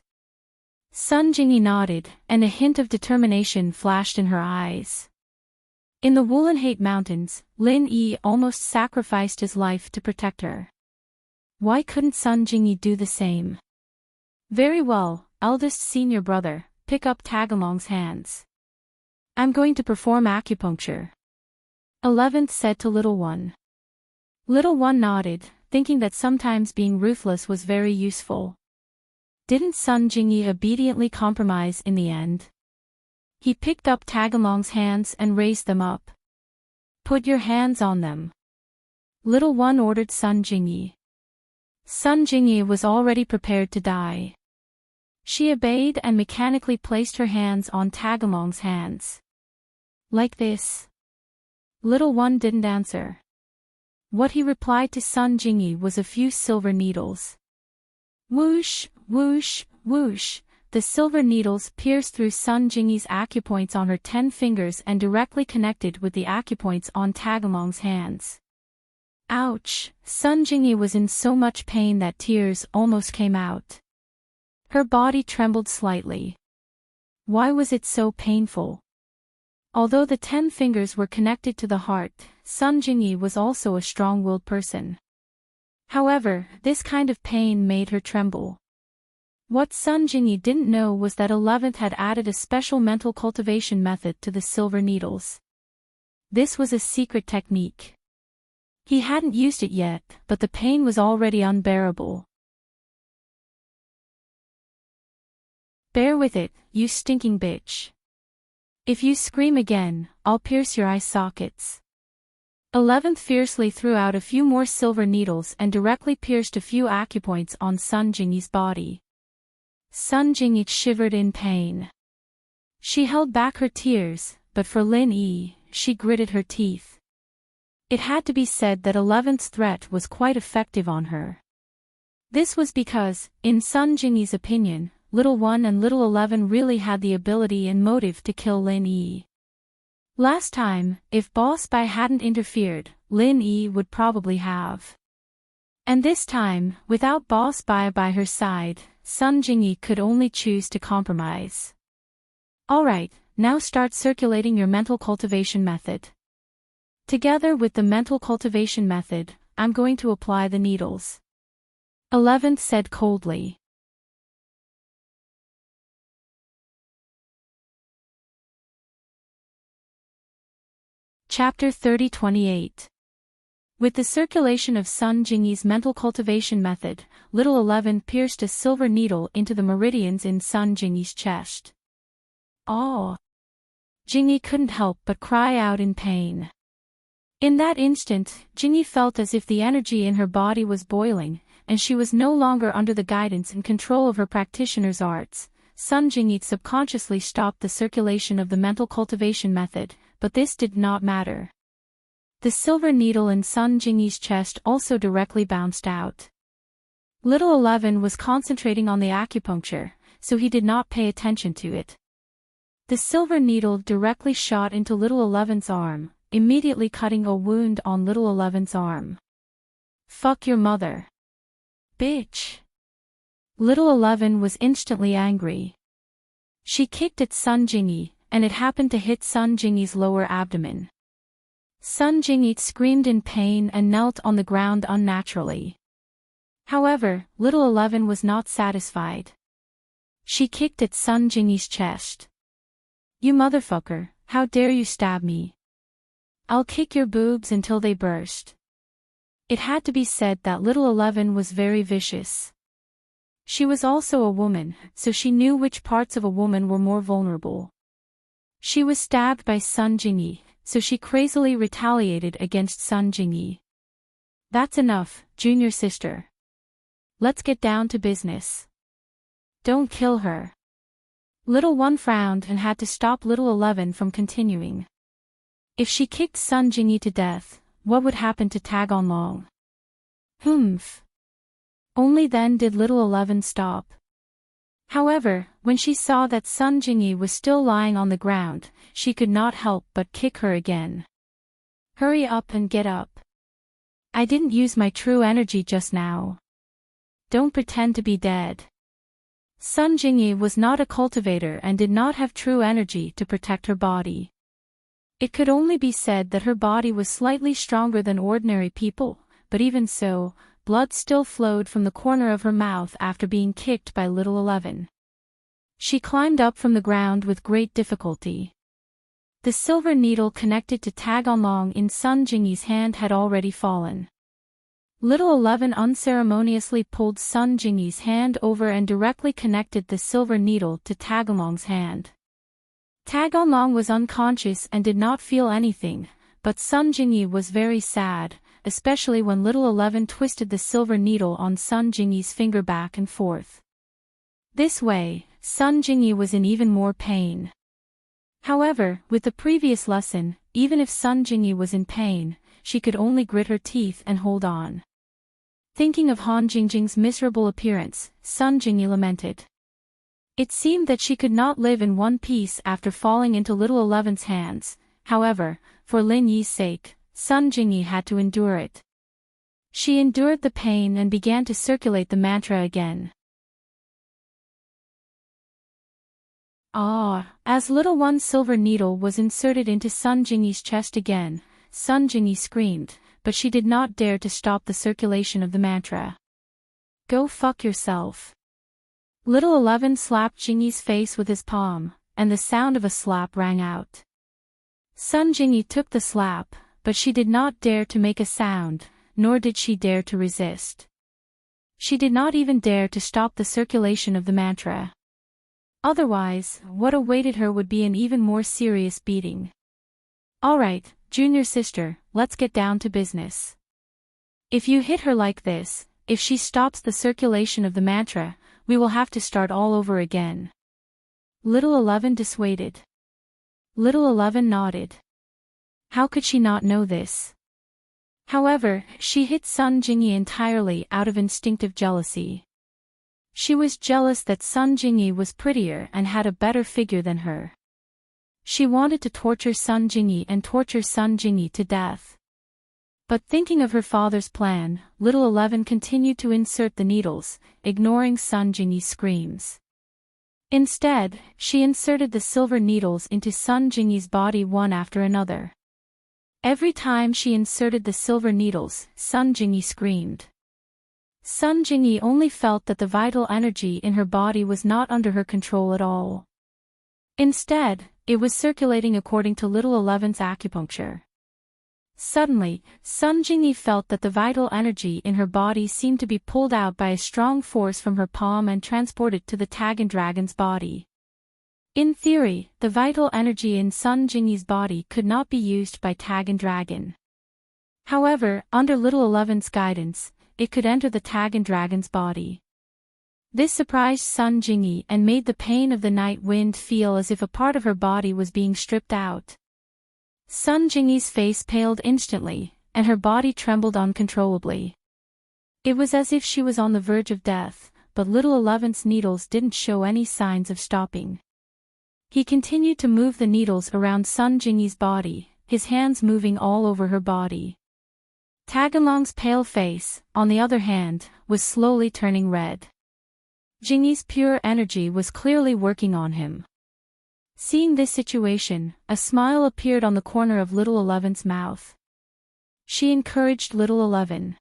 Sun Jingyi nodded, and a hint of determination flashed in her eyes. In the Woolenhate Mountains, Lin Yi almost sacrificed his life to protect her. Why couldn't Sun Jingyi do the same? Very well, eldest senior brother, pick up Taganlong's hands. I'm going to perform acupuncture. 11th said to Little One. Little One nodded, thinking that sometimes being ruthless was very useful. Didn't Sun Jingyi obediently compromise in the end? He picked up Taganlong's hands and raised them up. Put your hands on them. Little One ordered Sun Jingyi. Sun Jingyi was already prepared to die. She obeyed and mechanically placed her hands on Taganlong's hands. Like this. Little One didn't answer. What he replied to Sun Jingyi was a few silver needles. Whoosh, whoosh, whoosh. The silver needles pierced through Sun Jingyi's acupoints on her 10 fingers and directly connected with the acupoints on Tagalong's hands. Ouch! Sun Jingyi was in so much pain that tears almost came out. Her body trembled slightly. Why was it so painful? Although the 10 fingers were connected to the heart, Sun Jingyi was also a strong-willed person. However, this kind of pain made her tremble. What Sun Jingyi didn't know was that 11th had added a special mental cultivation method to the silver needles. This was a secret technique. He hadn't used it yet, but the pain was already unbearable. Bear with it, you stinking bitch. If you scream again, I'll pierce your eye sockets. 11th fiercely threw out a few more silver needles and directly pierced a few acupoints on Sun Jingyi's body. Sun Jingyi shivered in pain. She held back her tears, but for Lin Yi, she gritted her teeth. It had to be said that 11th's threat was quite effective on her. This was because, in Sun Jingyi's opinion, Little 1 and Little 11 really had the ability and motive to kill Lin Yi. Last time, if Boss Bai hadn't interfered, Lin Yi would probably have. And this time, without Boss Bai by her side, Sun Jingyi could only choose to compromise. Alright, now start circulating your mental cultivation method. Together with the mental cultivation method, I'm going to apply the needles. 11th said coldly. Chapter 30-28. With the circulation of Sun Jingyi's mental cultivation method, Little 11 pierced a silver needle into the meridians in Sun Jingyi's chest. Oh! Jingyi couldn't help but cry out in pain. In that instant, Jingyi felt as if the energy in her body was boiling, and she was no longer under the guidance and control of her practitioner's arts. Sun Jingyi subconsciously stopped the circulation of the mental cultivation method, but this did not matter. The silver needle in Sun Jingyi's chest also directly bounced out. Little 11 was concentrating on the acupuncture, so he did not pay attention to it. The silver needle directly shot into Little 11's arm, immediately cutting a wound on Little 11's arm. Fuck your mother. Bitch. Little 11 was instantly angry. She kicked at Sun Jingyi, and it happened to hit Sun Jingyi's lower abdomen. Sun Jingyi screamed in pain and knelt on the ground unnaturally. However, Little 11 was not satisfied. She kicked at Sun Jingyi's chest. You motherfucker, how dare you stab me? I'll kick your boobs until they burst. It had to be said that Little 11 was very vicious. She was also a woman, so she knew which parts of a woman were more vulnerable. She was stabbed by Sun Jingyi, so she crazily retaliated against Sun Jingyi. That's enough, junior sister. Let's get down to business. Don't kill her. Little 1 frowned and had to stop Little 11 from continuing. If she kicked Sun Jingyi to death, what would happen to Tagalong? Humph. Only then did Little 11 stop. However, when she saw that Sun Jingyi was still lying on the ground, she could not help but kick her again. Hurry up and get up. I didn't use my true energy just now. Don't pretend to be dead. Sun Jingyi was not a cultivator and did not have true energy to protect her body. It could only be said that her body was slightly stronger than ordinary people, but even so, blood still flowed from the corner of her mouth after being kicked by Little 11. She climbed up from the ground with great difficulty. The silver needle connected to Tagalong in Sun Jingyi's hand had already fallen. Little 11 unceremoniously pulled Sun Jingyi's hand over and directly connected the silver needle to Tagalong's hand. Tagalong was unconscious and did not feel anything, but Sun Jingyi was very sad, especially when Little 11 twisted the silver needle on Sun Jingyi's finger back and forth. This way, Sun Jingyi was in even more pain. However, with the previous lesson, even if Sun Jingyi was in pain, she could only grit her teeth and hold on. Thinking of Han Jingjing's miserable appearance, Sun Jingyi lamented. It seemed that she could not live in one piece after falling into Little Eleven's hands. However, for Lin Yi's sake, Sun Jingyi had to endure it. She endured the pain and began to circulate the mantra again. As Little One's silver needle was inserted into Sun Jingyi's chest again, Sun Jingyi screamed, but she did not dare to stop the circulation of the mantra. Go fuck yourself. Little 11 slapped Jingyi's face with his palm, and the sound of a slap rang out. Sun Jingyi took the slap, but she did not dare to make a sound, nor did she dare to resist. She did not even dare to stop the circulation of the mantra. Otherwise, what awaited her would be an even more serious beating. Alright, junior sister, let's get down to business. If you hit her like this, if she stops the circulation of the mantra, we will have to start all over again. Little 11 dissuaded. Little 11 nodded. How could she not know this? However, she hit Sun Jingyi entirely out of instinctive jealousy. She was jealous that Sun Jingyi was prettier and had a better figure than her. She wanted to torture Sun Jingyi and torture Sun Jingyi to death. But thinking of her father's plan, Little 11 continued to insert the needles, ignoring Sun Jingyi's screams. Instead, she inserted the silver needles into Sun Jingyi's body one after another. Every time she inserted the silver needles, Sun Jingyi screamed. Sun Jingyi only felt that the vital energy in her body was not under her control at all. Instead, it was circulating according to Little 11's acupuncture. Suddenly, Sun Jingyi felt that the vital energy in her body seemed to be pulled out by a strong force from her palm and transported to the Tagan Dragon's body. In theory, the vital energy in Sun Jingyi's body could not be used by Tagan Dragon. However, under Little 11's guidance, it could enter the Tagan Dragon's body. This surprised Sun Jingyi and made the pain of the night wind feel as if a part of her body was being stripped out. Sun Jingyi's face paled instantly, and her body trembled uncontrollably. It was as if she was on the verge of death, but Little 11's needles didn't show any signs of stopping. He continued to move the needles around Sun Jingyi's body, his hands moving all over her body. Taganlong's pale face, on the other hand, was slowly turning red. Jingyi's pure energy was clearly working on him. Seeing this situation, a smile appeared on the corner of Little 11's mouth. She encouraged Little 11.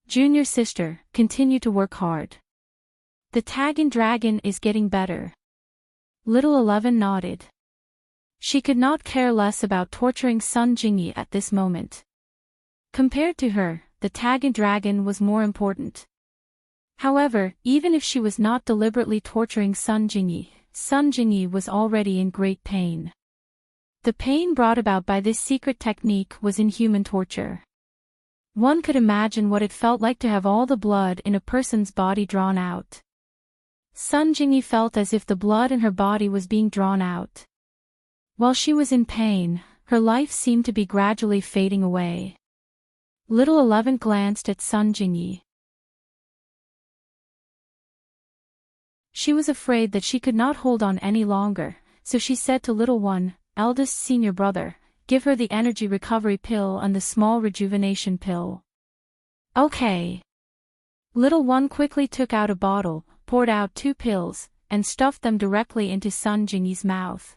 Junior sister, continue to work hard. The Tagan Dragon is getting better. Little 11 nodded. She could not care less about torturing Sun Jingyi at this moment. Compared to her, the Tagan Dragon was more important. However, even if she was not deliberately torturing Sun Jingyi was already in great pain. The pain brought about by this secret technique was inhuman torture. One could imagine what it felt like to have all the blood in a person's body drawn out. Sun Jingyi felt as if the blood in her body was being drawn out. While she was in pain, her life seemed to be gradually fading away. Little 11 glanced at Sun Jingyi. She was afraid that she could not hold on any longer, so she said to Little 1, eldest senior brother, give her the energy recovery pill and the small rejuvenation pill. Okay. Little 1 quickly took out a bottle, poured out 2 pills, and stuffed them directly into Sun Jingyi's mouth.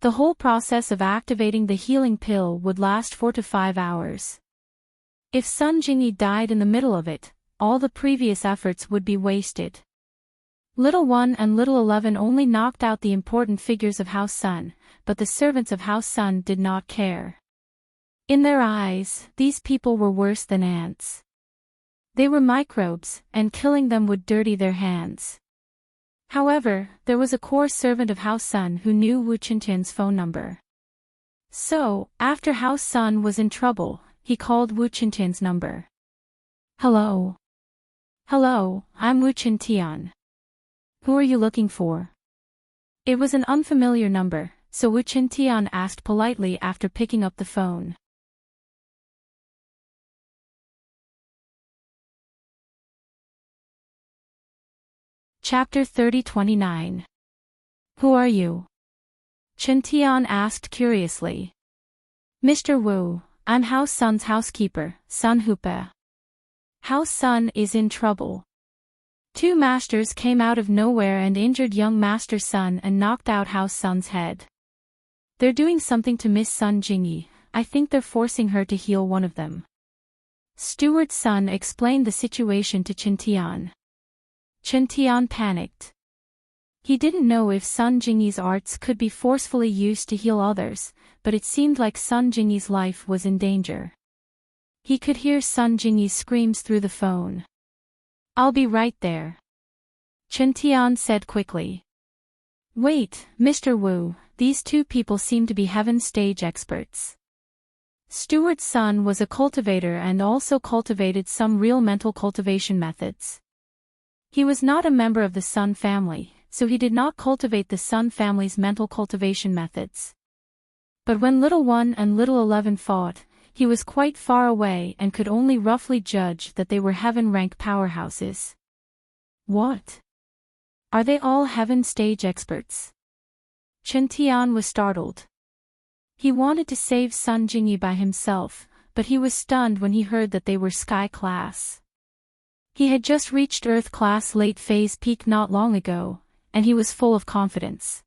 The whole process of activating the healing pill would last 4 to 5 hours. If Sun Jingyi died in the middle of it, all the previous efforts would be wasted. Little 1 and Little 11 only knocked out the important figures of House Sun, but the servants of House Sun did not care. In their eyes, these people were worse than ants. They were microbes, and killing them would dirty their hands. However, there was a core servant of House Sun who knew Wu Qintian's phone number. So, after House Sun was in trouble, he called Wu Qintian's number. Hello. Hello, I'm Wu Qintian. Who are you looking for? It was an unfamiliar number, so Wu Qintian asked politely after picking up the phone. Chapter 30-29. Who are you? Chen Tian asked curiously. Mr. Wu, I'm House Sun's housekeeper, Sun Hupe. House Sun is in trouble. Two masters came out of nowhere and injured young Master Sun and knocked out House Sun's head. They're doing something to Miss Sun Jingyi. I think they're forcing her to heal one of them. Steward Sun explained the situation to Chen Tian. Chen Tian panicked. He didn't know if Sun Jingyi's arts could be forcefully used to heal others, but it seemed like Sun Jingyi's life was in danger. He could hear Sun Jingyi's screams through the phone. I'll be right there. Chen Tian said quickly. Wait, Mr. Wu, these two people seem to be heaven stage experts. Steward Sun was a cultivator and also cultivated some real mental cultivation methods. He was not a member of the Sun family, so he did not cultivate the Sun family's mental cultivation methods. But when Little One and Little 11 fought, he was quite far away and could only roughly judge that they were heaven-rank powerhouses. What? Are they all heaven stage experts? Chen Tian was startled. He wanted to save Sun Jingyi by himself, but he was stunned when he heard that they were Sky Class. He had just reached Earth Class late phase peak not long ago, and he was full of confidence.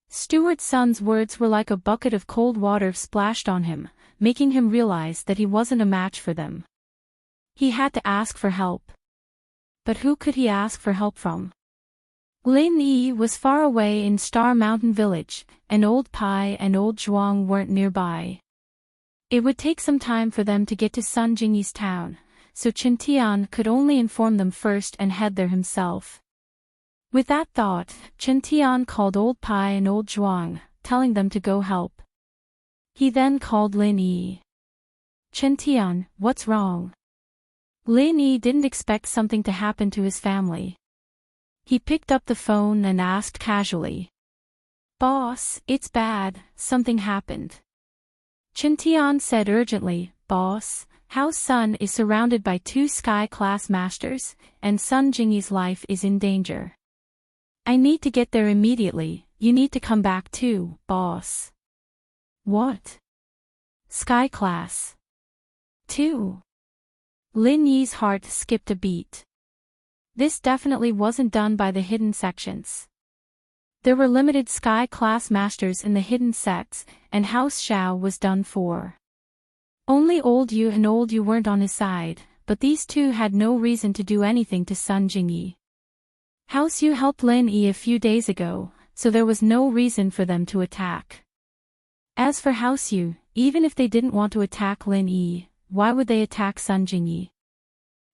Steward Sun's words were like a bucket of cold water splashed on him, making him realize that he wasn't a match for them. He had to ask for help. But who could he ask for help from? Lin Yi was far away in Star Mountain Village, and Old Pai and Old Zhuang weren't nearby. It would take some time for them to get to Sun Jingyi's town, so Chen Tian could only inform them first and head there himself. With that thought, Chen Tian called Old Pai and Old Zhuang, telling them to go help. He then called Lin Yi. Chen Tian, what's wrong? Lin Yi didn't expect something to happen to his family. He picked up the phone and asked casually. Boss, it's bad, something happened. Chen Tian said urgently, Boss, House Sun is surrounded by two Sky Class Masters, and Sun Jingyi's life is in danger. I need to get there immediately, you need to come back too, boss. What? Sky Class 2. Lin Yi's heart skipped a beat. This definitely wasn't done by the hidden sections. There were limited Sky Class Masters in the hidden sects, and House Xiao was done for. Only Old Yu and Old Yu weren't on his side, but these two had no reason to do anything to Sun Jingyi. House Yu helped Lin Yi a few days ago, so there was no reason for them to attack. As for House Yu, even if they didn't want to attack Lin Yi, why would they attack Sun Jingyi?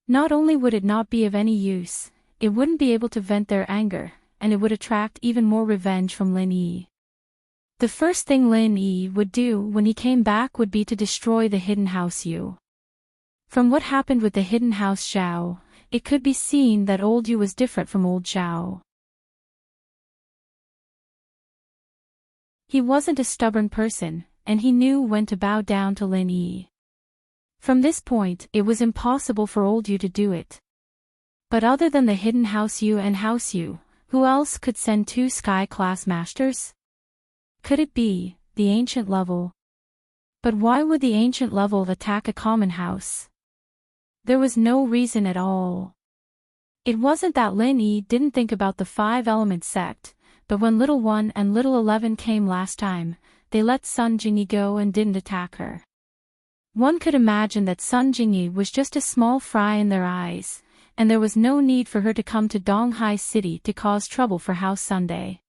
Not only would it not be of any use, it wouldn't be able to vent their anger, and it would attract even more revenge from Lin Yi. The first thing Lin Yi would do when he came back would be to destroy the hidden House Yu. From what happened with the hidden House Xiao, it could be seen that Old Yu was different from Old Xiao. He wasn't a stubborn person, and he knew when to bow down to Lin Yi. From this point, it was impossible for Old Yu to do it. But other than the hidden House Yu and House Yu, who else could send two Sky Class Masters? Could it be the ancient level? But why would the ancient level attack a common house? There was no reason at all. It wasn't that Lin Yi didn't think about the five-element sect, but when Little One and Little 11 came last time, they let Sun Jingyi go and didn't attack her. One could imagine that Sun Jingyi was just a small fry in their eyes, and there was no need for her to come to Donghai City to cause trouble for House Sunday.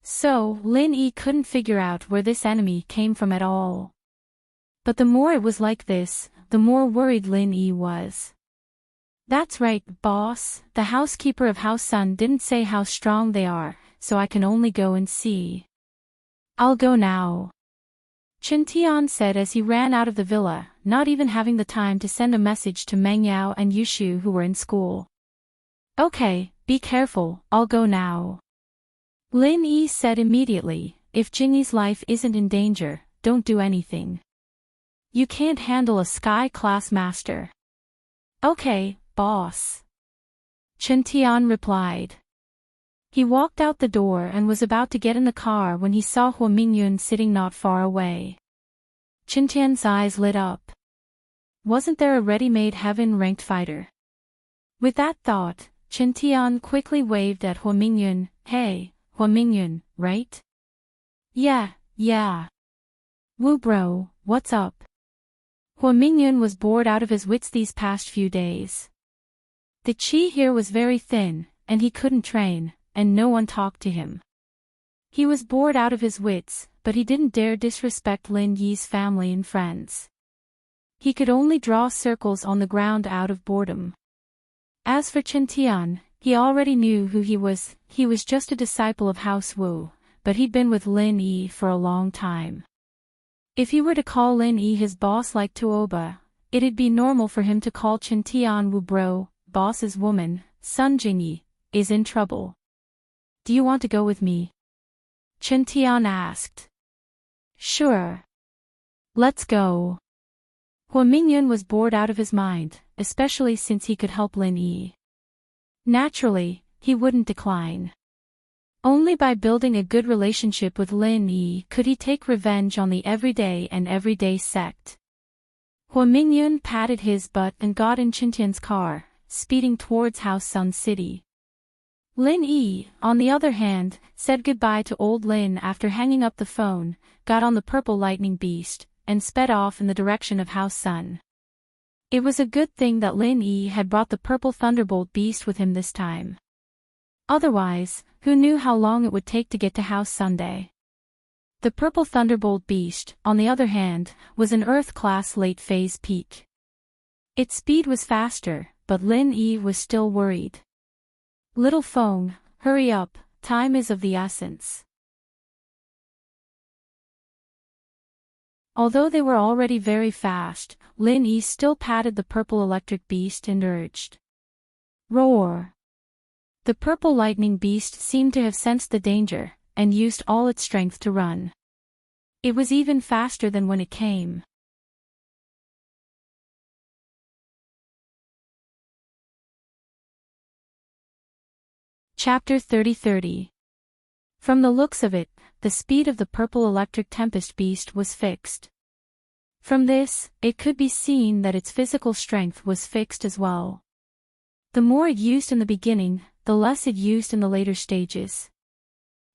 So, Lin Yi couldn't figure out where this enemy came from at all. But the more it was like this, the more worried Lin Yi was. That's right, boss, the housekeeper of House Sun didn't say how strong they are, so I can only go and see. I'll go now. Chen Tian said as he ran out of the villa, not even having the time to send a message to Meng Yao and Yushu who were in school. Okay, be careful, I'll go now. Lin Yi said immediately, if Jingyi's life isn't in danger, don't do anything. You can't handle a Sky Class Master. Okay, boss. Chen Tian replied. He walked out the door and was about to get in the car when he saw Hua Mingyun sitting not far away. Chen Tian's eyes lit up. Wasn't there a ready-made heaven-ranked fighter? With that thought, Chen Tian quickly waved at Hua Mingyun. Hey, Hua Mingyun, right? Yeah. Wu bro, what's up? Hua Mingyun was bored out of his wits these past few days. The chi here was very thin, and he couldn't train, and no one talked to him. He was bored out of his wits, but he didn't dare disrespect Lin Yi's family and friends. He could only draw circles on the ground out of boredom. As for Chen Tian, he already knew who he was just a disciple of House Wu, but he'd been with Lin Yi for a long time. If he were to call Lin Yi his boss like Tuoba, it'd be normal for him to call Chen Tian Wu bro, boss's woman, Sun Jingyi, is in trouble. Do you want to go with me? Chen Tian asked. Sure. Let's go. Hua Mingyun was bored out of his mind, especially since he could help Lin Yi. Naturally, he wouldn't decline. Only by building a good relationship with Lin Yi could he take revenge on the everyday sect. Hua Mingyun patted his butt and got in Chen Tian's car, speeding towards House Sun City. Lin Yi, on the other hand, said goodbye to old Lin after hanging up the phone, got on the purple lightning beast, and sped off in the direction of House Sun. It was a good thing that Lin Yi had brought the purple thunderbolt beast with him this time. Otherwise, who knew how long it would take to get to House Sunday? The purple thunderbolt beast, on the other hand, was an Earth-class late-phase peak. Its speed was faster, but Lin Yi was still worried. Little Feng, hurry up, time is of the essence. Although they were already very fast, Lin Yi still patted the purple electric beast and urged. Roar! The purple lightning beast seemed to have sensed the danger, and used all its strength to run. It was even faster than when it came. Chapter 30. From the looks of it, the speed of the purple electric tempest beast was fixed. From this, it could be seen that its physical strength was fixed as well. The more it used in the beginning, the less it used in the later stages.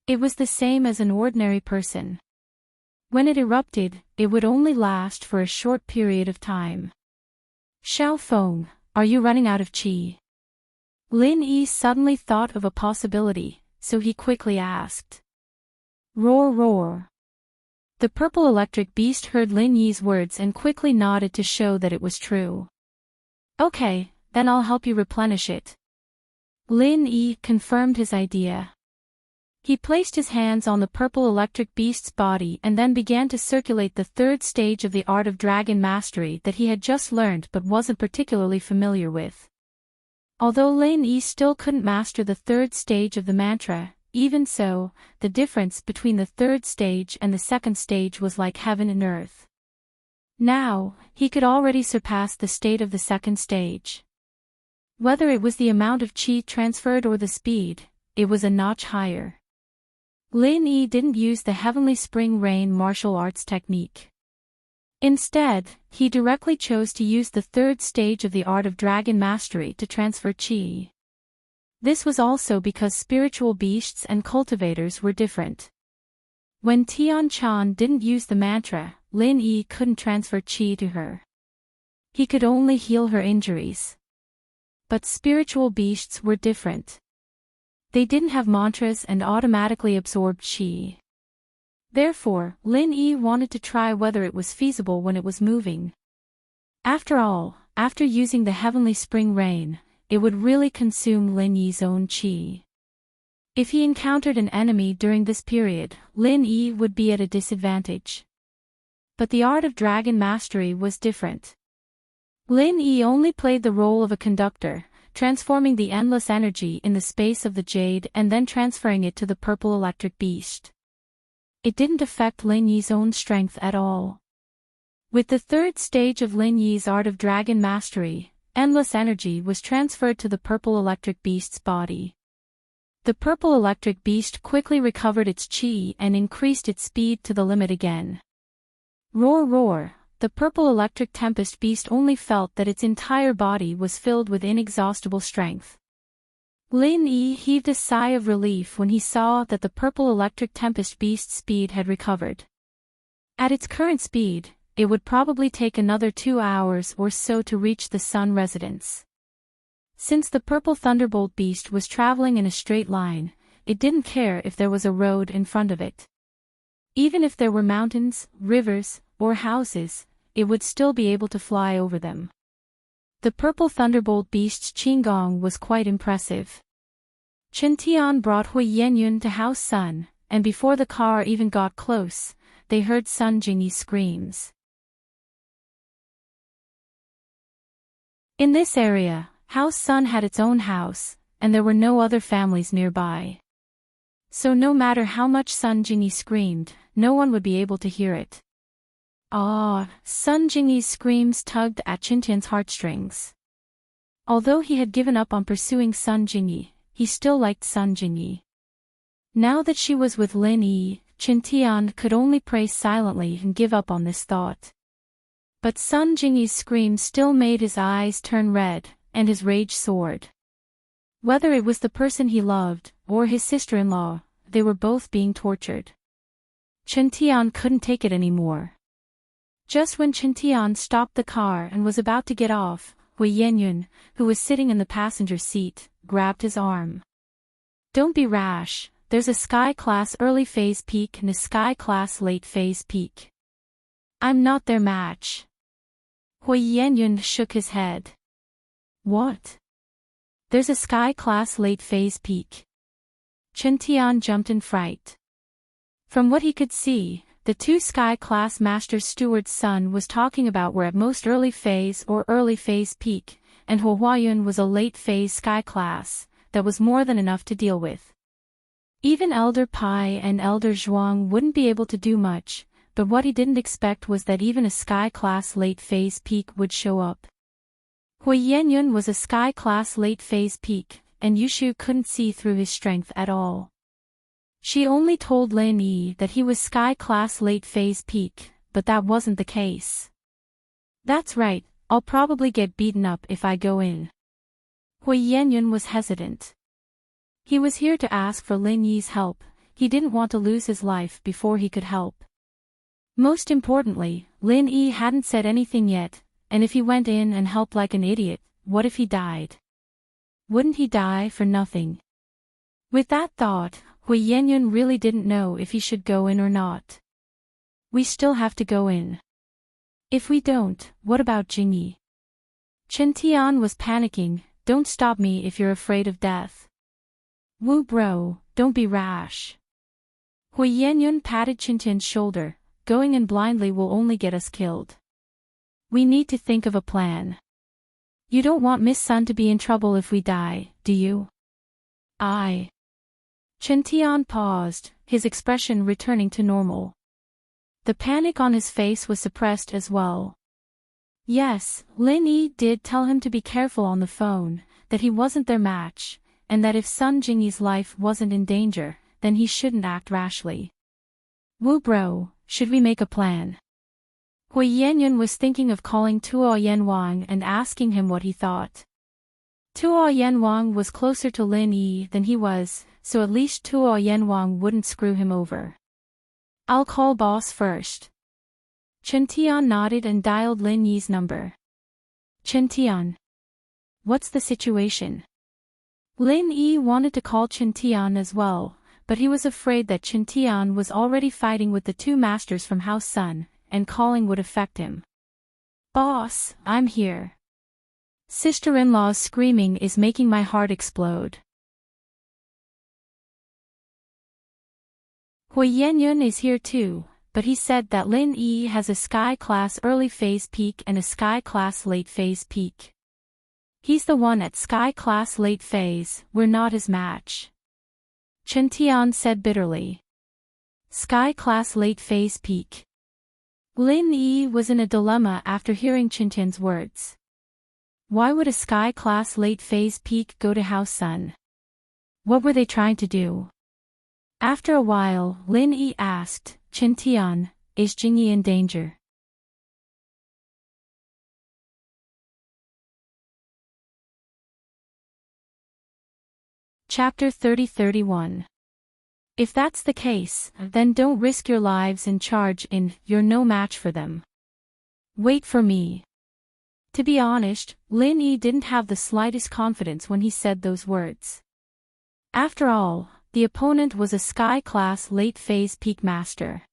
It was the same as an ordinary person. When it erupted, it would only last for a short period of time. Xiao Feng, are you running out of qi? Lin Yi suddenly thought of a possibility, so he quickly asked. Roar roar. The purple electric beast heard Lin Yi's words and quickly nodded to show that it was true. Okay, then I'll help you replenish it. Lin Yi confirmed his idea. He placed his hands on the purple electric beast's body and then began to circulate the third stage of the art of dragon mastery that he had just learned but wasn't particularly familiar with. Although Lin Yi still couldn't master the third stage of the mantra, even so, the difference between the third stage and the second stage was like heaven and earth. Now, he could already surpass the state of the second stage. Whether it was the amount of qi transferred or the speed, it was a notch higher. Lin Yi didn't use the heavenly spring rain martial arts technique. Instead, he directly chose to use the third stage of the art of dragon mastery to transfer qi. This was also because spiritual beasts and cultivators were different. When Tian Chan didn't use the mantra, Lin Yi couldn't transfer qi to her. He could only heal her injuries. But spiritual beasts were different. They didn't have mantras and automatically absorbed qi. Therefore, Lin Yi wanted to try whether it was feasible when it was moving. After all, after using the heavenly spring rain, it would really consume Lin Yi's own qi. If he encountered an enemy during this period, Lin Yi would be at a disadvantage. But the art of dragon mastery was different. Lin Yi only played the role of a conductor, transforming the endless energy in the space of the jade and then transferring it to the purple electric beast. It didn't affect Lin Yi's own strength at all. With the third stage of Lin Yi's art of dragon mastery, endless energy was transferred to the purple electric beast's body. The purple electric beast quickly recovered its chi and increased its speed to the limit again. Roar roar, the purple electric tempest beast only felt that its entire body was filled with inexhaustible strength. Lin Yi heaved a sigh of relief when he saw that the purple electric tempest beast's speed had recovered. At its current speed, it would probably take another 2 hours or so to reach the sun residence. Since the purple thunderbolt beast was traveling in a straight line, it didn't care if there was a road in front of it. Even if there were mountains, rivers, or houses, it would still be able to fly over them. The purple thunderbolt beast's qigong was quite impressive. Chen Tian brought Hui Yenyun to House Sun, and before the car even got close, they heard Sun Jingyi's screams. In this area, House Sun had its own house, and there were no other families nearby. So no matter how much Sun Jingyi screamed, no one would be able to hear it. Sun Jingyi's screams tugged at Chen Tian's heartstrings. Although he had given up on pursuing Sun Jingyi, he still liked Sun Jingyi. Now that she was with Lin Yi, Chen Tian could only pray silently and give up on this thought. But Sun Jingyi's screams still made his eyes turn red, and his rage soared. Whether it was the person he loved, or his sister-in-law, they were both being tortured. Chen Tian couldn't take it anymore. Just when Chen Tian stopped the car and was about to get off, Hui Yenyun, who was sitting in the passenger seat, grabbed his arm. "Don't be rash, there's a sky-class early-phase peak and a sky-class late-phase peak. I'm not their match." Hui Yenyun shook his head. "What? There's a sky-class late-phase peak." Chen Tian jumped in fright. From what he could see, the two sky-class master steward's son was talking about were at most early-phase or early-phase peak, and Hu Huayun was a late-phase sky-class, that was more than enough to deal with. Even Elder Pai and Elder Zhuang wouldn't be able to do much, but what he didn't expect was that even a sky-class late-phase peak would show up. Hui Yenyun was a sky-class late-phase peak, and Yushu couldn't see through his strength at all. She only told Lin Yi that he was sky-class late-phase peak, but that wasn't the case. "That's right, I'll probably get beaten up if I go in." Hui Yenyun was hesitant. He was here to ask for Lin Yi's help, he didn't want to lose his life before he could help. Most importantly, Lin Yi hadn't said anything yet, and if he went in and helped like an idiot, what if he died? Wouldn't he die for nothing? With that thought, Hui Yenyun really didn't know if he should go in or not. "We still have to go in. If we don't, what about Jingyi?" Chen Tian was panicking. "Don't stop me if you're afraid of death." "Wu bro, don't be rash." Hui Yenyun patted Chen Tian's shoulder. "Going in blindly will only get us killed. We need to think of a plan. You don't want Miss Sun to be in trouble if we die, do you?" Chen Tian paused, his expression returning to normal. The panic on his face was suppressed as well. Yes, Lin Yi did tell him to be careful on the phone, that he wasn't their match, and that if Sun Jingyi's life wasn't in danger, then he shouldn't act rashly. "Wu bro, should we make a plan?" Hui Yenyun was thinking of calling Tuo Yanwang and asking him what he thought. Tuo Yanwang was closer to Lin Yi than he was, so at least Tuo Yanwang wouldn't screw him over. "I'll call boss first." Chen Tian nodded and dialed Lin Yi's number. "Chen Tian. What's the situation?" Lin Yi wanted to call Chen Tian as well, but he was afraid that Chen Tian was already fighting with the two masters from House Sun, and calling would affect him. "Boss, I'm here. Sister-in-law's screaming is making my heart explode." Hui Yenyun is here too, but he said that Lin Yi has a sky-class early-phase peak and a sky-class late-phase peak. He's the one at sky-class late-phase, we're not his match. Chen Tian said bitterly. Sky-class late-phase peak. Lin Yi was in a dilemma after hearing Chen Tian's words. Why would a sky-class late-phase peak go to House Sun? What were they trying to do? After a while, Lin Yi asked, Qintian, is Jingyi in danger? Chapter 30-31. If that's the case, then don't risk your lives and charge in, you're no match for them. Wait for me. To be honest, Lin Yi didn't have the slightest confidence when he said those words. After all, the opponent was a sky-class late-phase peak master.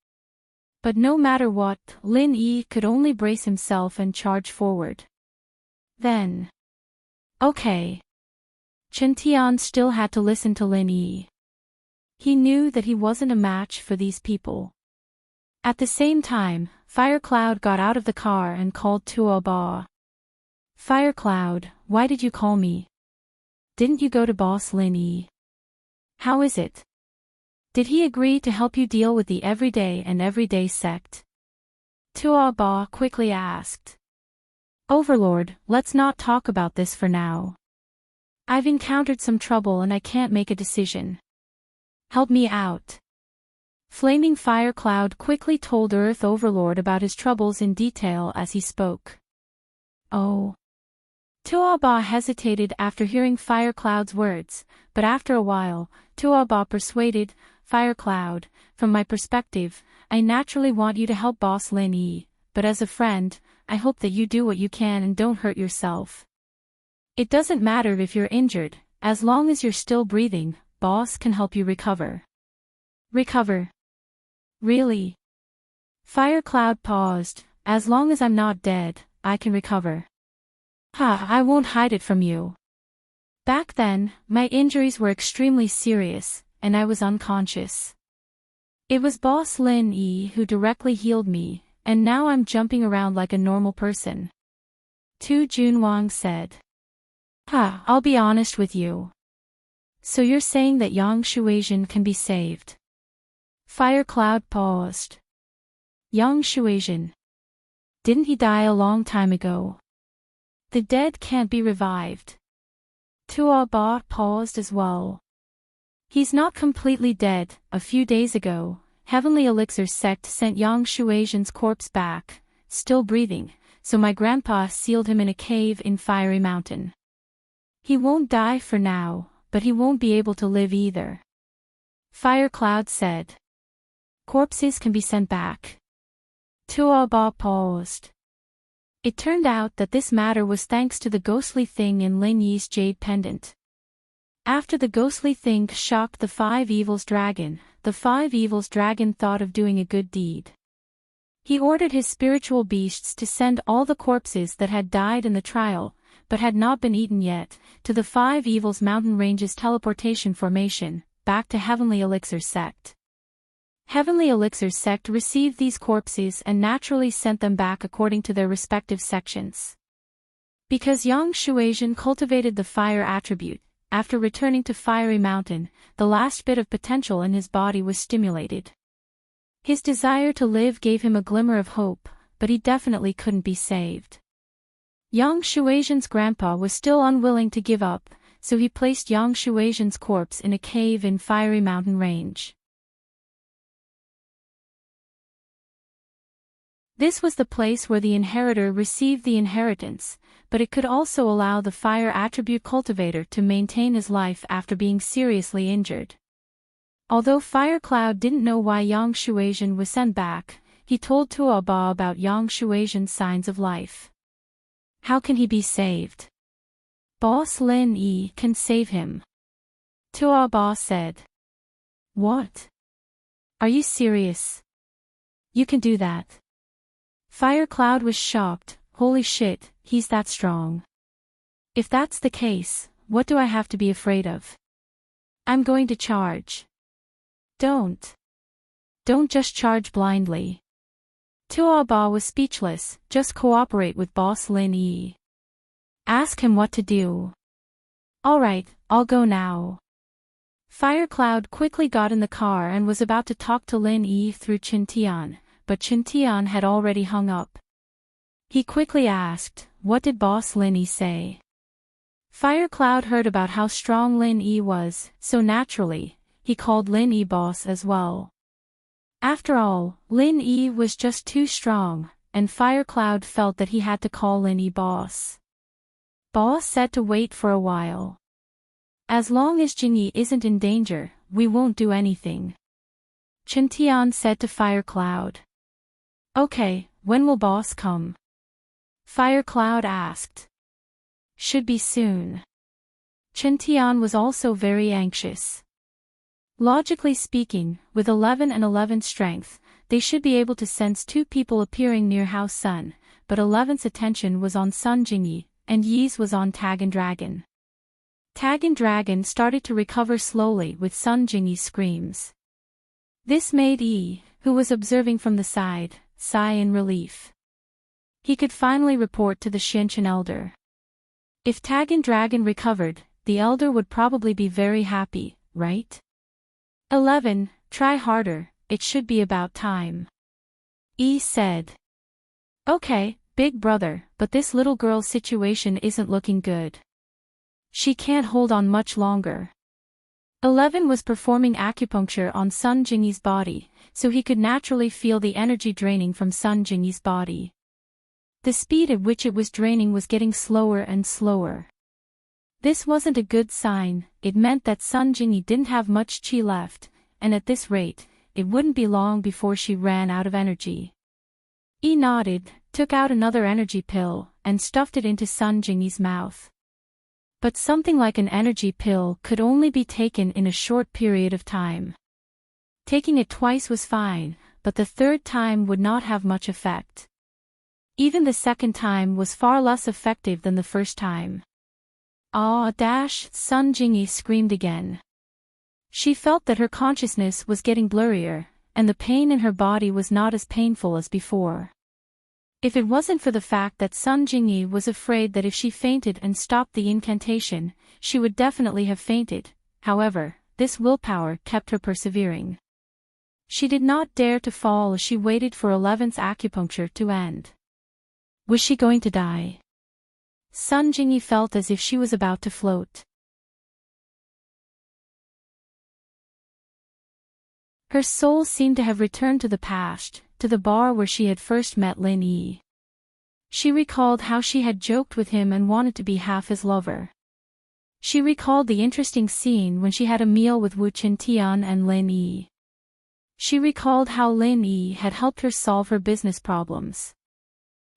But no matter what, Lin Yi could only brace himself and charge forward. Then. Okay. Qintian still had to listen to Lin Yi. He knew that he wasn't a match for these people. At the same time, Firecloud got out of the car and called Tuo Ba. Firecloud, why did you call me? Didn't you go to Boss Lin Yi? How is it? Did he agree to help you deal with the everyday sect? Tuo Ba quickly asked. Overlord, let's not talk about this for now. I've encountered some trouble and I can't make a decision. Help me out. Flaming Firecloud quickly told Earth Overlord about his troubles in detail as he spoke. Oh. Tuo Ba hesitated after hearing Firecloud's words, but after a while, Tuo Ba persuaded, Firecloud, from my perspective, I naturally want you to help Boss Lin Yi, but as a friend, I hope that you do what you can and don't hurt yourself. It doesn't matter if you're injured, as long as you're still breathing, Boss can help you recover. Recover? Really? Firecloud paused. As long as I'm not dead, I can recover. I won't hide it from you. Back then, my injuries were extremely serious, and I was unconscious. It was Boss Lin Yi who directly healed me, and now I'm jumping around like a normal person. Tu Junwang said. I'll be honest with you. So you're saying that Yang Shuaisian can be saved? Firecloud paused. Yang Shuaisian. Didn't he die a long time ago? The dead can't be revived. Tuo Ba paused as well. He's not completely dead. A few days ago, Heavenly Elixir sect sent Yang Shuaisian's corpse back, still breathing, so my grandpa sealed him in a cave in Fiery Mountain. He won't die for now, but he won't be able to live either. Firecloud said. Corpses can be sent back. Tuo Ba paused. It turned out that this matter was thanks to the ghostly thing in Lin Yi's jade pendant. After the ghostly thing shocked the Five Evils dragon, the Five Evils dragon thought of doing a good deed. He ordered his spiritual beasts to send all the corpses that had died in the trial, but had not been eaten yet, to the Five Evils mountain ranges teleportation formation, back to Heavenly Elixir sect. Heavenly Elixir sect received these corpses and naturally sent them back according to their respective sections. Because Yang Shuaisian cultivated the fire attribute, after returning to Fiery Mountain, the last bit of potential in his body was stimulated. His desire to live gave him a glimmer of hope, but he definitely couldn't be saved. Yang Shuaisian's grandpa was still unwilling to give up, so he placed Yang Shuaisian's corpse in a cave in Fiery Mountain range. This was the place where the inheritor received the inheritance, but it could also allow the fire attribute cultivator to maintain his life after being seriously injured. Although Firecloud didn't know why Yang Shuaisian was sent back, he told Tuo Ba about Yang Shuaisian's signs of life. How can he be saved? Boss Lin Yi can save him. Tuo Ba said. What? Are you serious? You can do that. Firecloud was shocked. Holy shit, he's that strong. If that's the case, what do I have to be afraid of? I'm going to charge. Don't just charge blindly. Tuo Ba was speechless. Just cooperate with Boss Lin Yi. Ask him what to do. Alright, I'll go now. Firecloud quickly got in the car and was about to talk to Lin Yi through Qintian, but Qintian had already hung up. He quickly asked, "What did Boss Lin Yi say?" Firecloud heard about how strong Lin Yi was, so naturally, he called Lin Yi boss as well. After all, Lin Yi was just too strong, and Firecloud felt that he had to call Lin Yi boss. Boss said to wait for a while. "As long as Jingyi isn't in danger, we won't do anything," Chen Tian said to Firecloud. "Okay, when will boss come?" Firecloud asked. "Should be soon." Chen Tian was also very anxious. Logically speaking, with 11 and 11 strength, they should be able to sense two people appearing near House Sun, but 11's attention was on Sun Jingyi, and Yi's was on Tag and Dragon. Tag and Dragon started to recover slowly with Sun Jingyi's screams. This made Yi, who was observing from the side, sigh in relief. He could finally report to the Xianchen elder. If Tag and Dragon recovered, the elder would probably be very happy, right? 11, try harder, it should be about time. Yi said. Okay, big brother, but this little girl's situation isn't looking good. She can't hold on much longer. 11 was performing acupuncture on Sun Jingyi's body, so he could naturally feel the energy draining from Sun Jingyi's body. The speed at which it was draining was getting slower and slower. This wasn't a good sign, it meant that Sun Jingyi didn't have much qi left, and at this rate, it wouldn't be long before she ran out of energy. Yi nodded, took out another energy pill, and stuffed it into Sun Jingyi's mouth. But something like an energy pill could only be taken in a short period of time. Taking it twice was fine, but the third time would not have much effect. Even the second time was far less effective than the first time. "Ah!" Sun Jingyi screamed again. She felt that her consciousness was getting blurrier, and the pain in her body was not as painful as before. If it wasn't for the fact that Sun Jingyi was afraid that if she fainted and stopped the incantation, she would definitely have fainted, however, this willpower kept her persevering. She did not dare to fall as she waited for 11's acupuncture to end. Was she going to die? Sun Jingyi felt as if she was about to float. Her soul seemed to have returned to the past, to the bar where she had first met Lin Yi. She recalled how she had joked with him and wanted to be half his lover. She recalled the interesting scene when she had a meal with Wu Qintian and Lin Yi. She recalled how Lin Yi had helped her solve her business problems.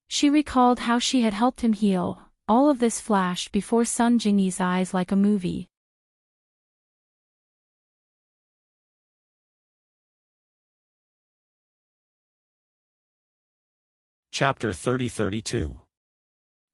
She recalled how she had helped him heal. All of this flashed before Sun Jingyi's eyes like a movie. Chapter 30-32.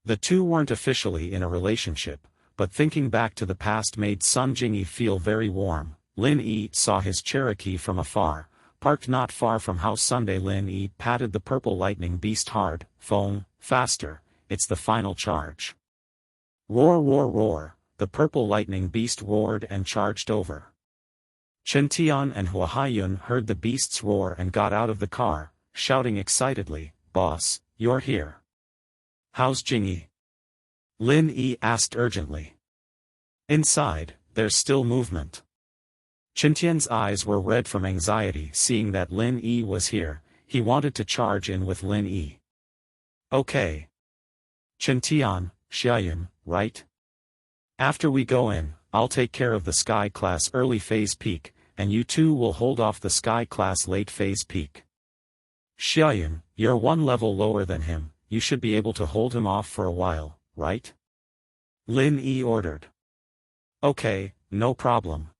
The two weren't officially in a relationship, but thinking back to the past made Sun Jingyi feel very warm. Lin Yi saw his Cherokee from afar, parked not far from House Sunday. Lin Yi patted the purple lightning beast hard. "Phone, faster, it's the final charge." Roar, roar, roar, the purple lightning beast roared and charged over. Chen Tian and Hua Haiyun heard the beast's roar and got out of the car, shouting excitedly, "Boss, you're here." "How's Jingyi?" Lin Yi asked urgently. "Inside, there's still movement." Chen Tian's eyes were red from anxiety seeing that Lin Yi was here. He wanted to charge in with Lin Yi. "Okay. Chen Tian, Xiaoyun, right? After we go in, I'll take care of the Sky Class early phase peak, and you two will hold off the Sky Class late phase peak. Xiaoyun, you're one level lower than him, you should be able to hold him off for a while, right?" Lin Yi ordered. "Okay, no problem."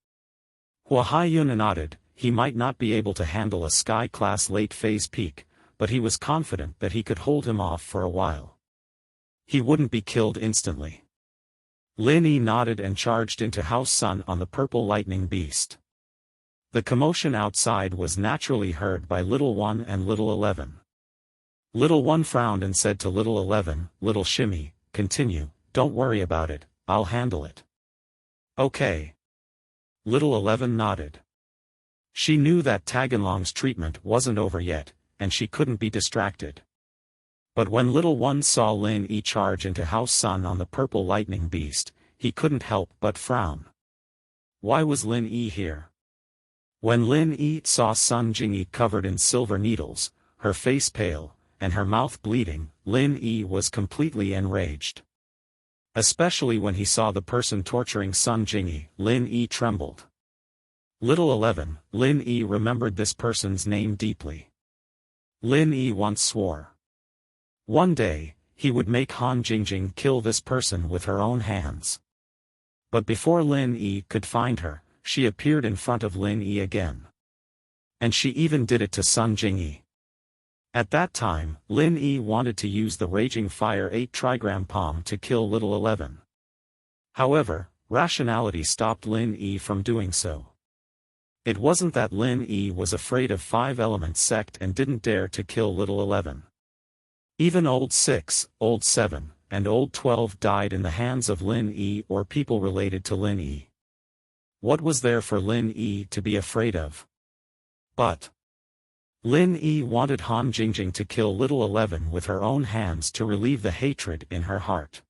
Hua Haiyun nodded. He might not be able to handle a Sky Class late phase peak, but he was confident that he could hold him off for a while. He wouldn't be killed instantly. Lin Yi nodded and charged into House Sun on the purple lightning beast. The commotion outside was naturally heard by Little One and Little 11. Little One frowned and said to Little 11, "Little Shimmy, continue, don't worry about it, I'll handle it." "Okay." Little 11 nodded. She knew that Taganlong's treatment wasn't over yet, and she couldn't be distracted. But when little one saw Lin Yi charge into House Sun on the purple lightning beast, he couldn't help but frown. Why was Lin Yi here? When Lin Yi saw Sun Jingyi covered in silver needles, her face pale, and her mouth bleeding, Lin Yi was completely enraged. Especially when he saw the person torturing Sun Jingyi, Lin Yi trembled. Little 11, Lin Yi remembered this person's name deeply. Lin Yi once swore. One day, he would make Han Jingjing kill this person with her own hands. But before Lin Yi could find her, she appeared in front of Lin Yi again. And she even did it to Sun Jingyi. At that time, Lin Yi wanted to use the Raging Fire 8 trigram palm to kill little 11. However, rationality stopped Lin Yi from doing so. It wasn't that Lin Yi was afraid of Five Elements sect and didn't dare to kill little 11. Even Old 6, Old 7, and Old 12 died in the hands of Lin Yi or people related to Lin Yi. What was there for Lin Yi to be afraid of? But Lin Yi wanted Han Jingjing to kill little 11 with her own hands to relieve the hatred in her heart.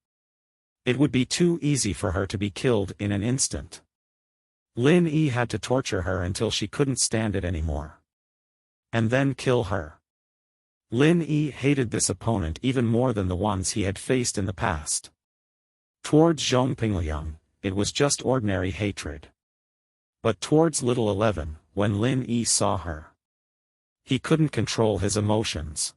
It would be too easy for her to be killed in an instant. Lin Yi had to torture her until she couldn't stand it anymore. And then kill her. Lin Yi hated this opponent even more than the ones he had faced in the past. Towards Zhong Pingliang, it was just ordinary hatred. But towards little 11, when Lin Yi saw her, he couldn't control his emotions.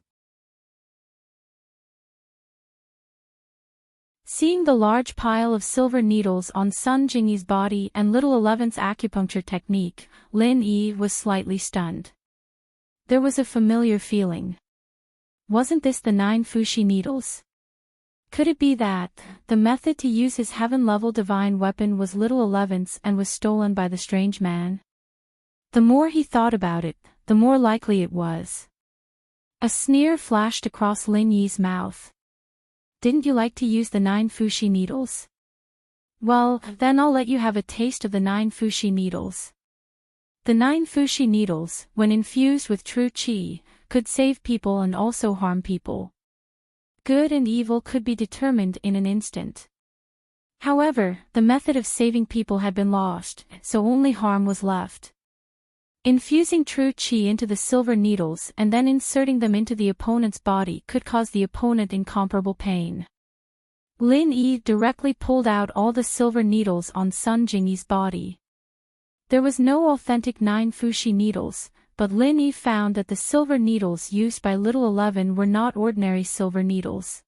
Seeing the large pile of silver needles on Sun Jingyi's body and little 11's acupuncture technique, Lin Yi was slightly stunned. There was a familiar feeling. Wasn't this the 9 Fushi needles? Could it be that the method to use his heaven-level divine weapon was little 11's and was stolen by the strange man? The more he thought about it, the more likely it was. A sneer flashed across Lin Yi's mouth. Didn't you like to use the 9 Fushi needles? Well, then I'll let you have a taste of the 9 Fushi needles. The 9 Fushi needles, when infused with true qi, could save people and also harm people. Good and evil could be determined in an instant. However, the method of saving people had been lost, so only harm was left. Infusing true qi into the silver needles and then inserting them into the opponent's body could cause the opponent incomparable pain. Lin Yi directly pulled out all the silver needles on Sun Jingyi's body. There was no authentic 9 Fushi needles, but Lin Yi found that the silver needles used by little 11 were not ordinary silver needles.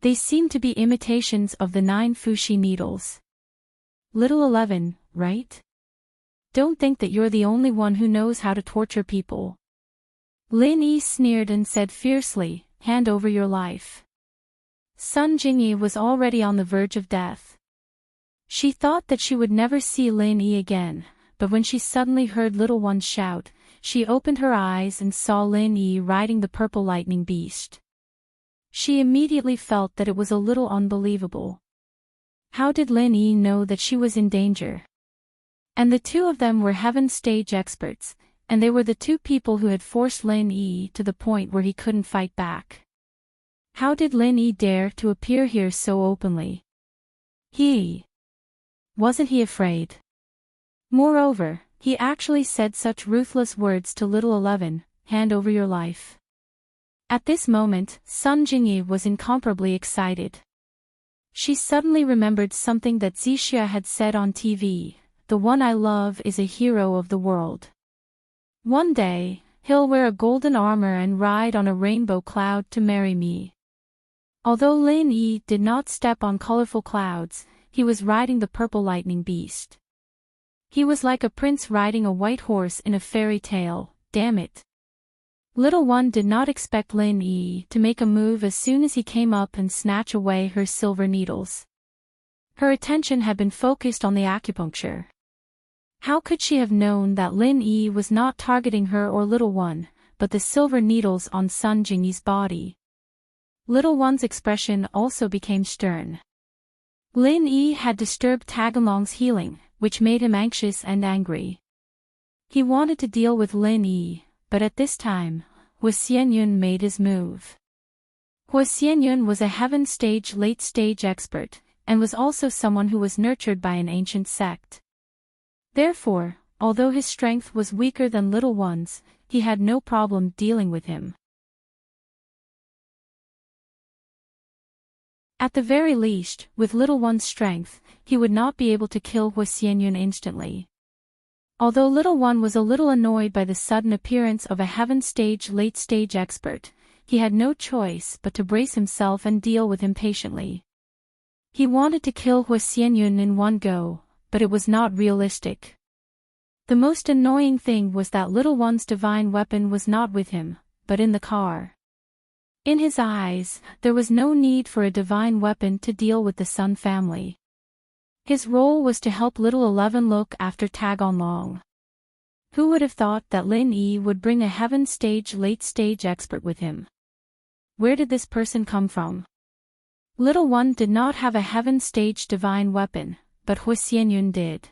They seemed to be imitations of the 9 Fushi needles. Little 11, right? Don't think that you're the only one who knows how to torture people. Lin Yi sneered and said fiercely, hand over your life. Sun Jingyi was already on the verge of death. She thought that she would never see Lin Yi again, but when she suddenly heard little one shout, she opened her eyes and saw Lin Yi riding the purple lightning beast. She immediately felt that it was a little unbelievable. How did Lin Yi know that she was in danger? And the two of them were heaven stage experts, and they were the two people who had forced Lin Yi to the point where he couldn't fight back. How did Lin Yi dare to appear here so openly? Wasn't he afraid? Moreover, he actually said such ruthless words to little 11, hand over your life. At this moment, Sun Jingyi was incomparably excited. She suddenly remembered something that Zixia had said on TV, the one I love is a hero of the world. One day, he'll wear a golden armor and ride on a rainbow cloud to marry me. Although Lin Yi did not step on colorful clouds, he was riding the purple lightning beast. He was like a prince riding a white horse in a fairy tale, damn it. Little one did not expect Lin Yi to make a move as soon as he came up and snatch away her silver needles. Her attention had been focused on the acupuncture. How could she have known that Lin Yi was not targeting her or little one, but the silver needles on Sun Jingyi's body? Little one's expression also became stern. Lin Yi had disturbed Taganlong's healing, which made him anxious and angry. He wanted to deal with Lin Yi, but at this time, Xianyun made his move. Hua Xianyun was a heaven stage late stage expert, and was also someone who was nurtured by an ancient sect. Therefore, although his strength was weaker than Little One's, he had no problem dealing with him. At the very least, with Little One's strength, he would not be able to kill Hua Xianyun instantly. Although Little One was a little annoyed by the sudden appearance of a heaven stage late stage expert, he had no choice but to brace himself and deal with him patiently. He wanted to kill Hua Xianyun in one go, but it was not realistic. The most annoying thing was that Little One's divine weapon was not with him, but in the car. In his eyes, there was no need for a divine weapon to deal with the Sun family. His role was to help Little 11 look after Tag On Long. Who would have thought that Lin Yi would bring a heaven stage late stage expert with him? Where did this person come from? Little One did not have a heaven stage divine weapon, but Hua Xianyun did.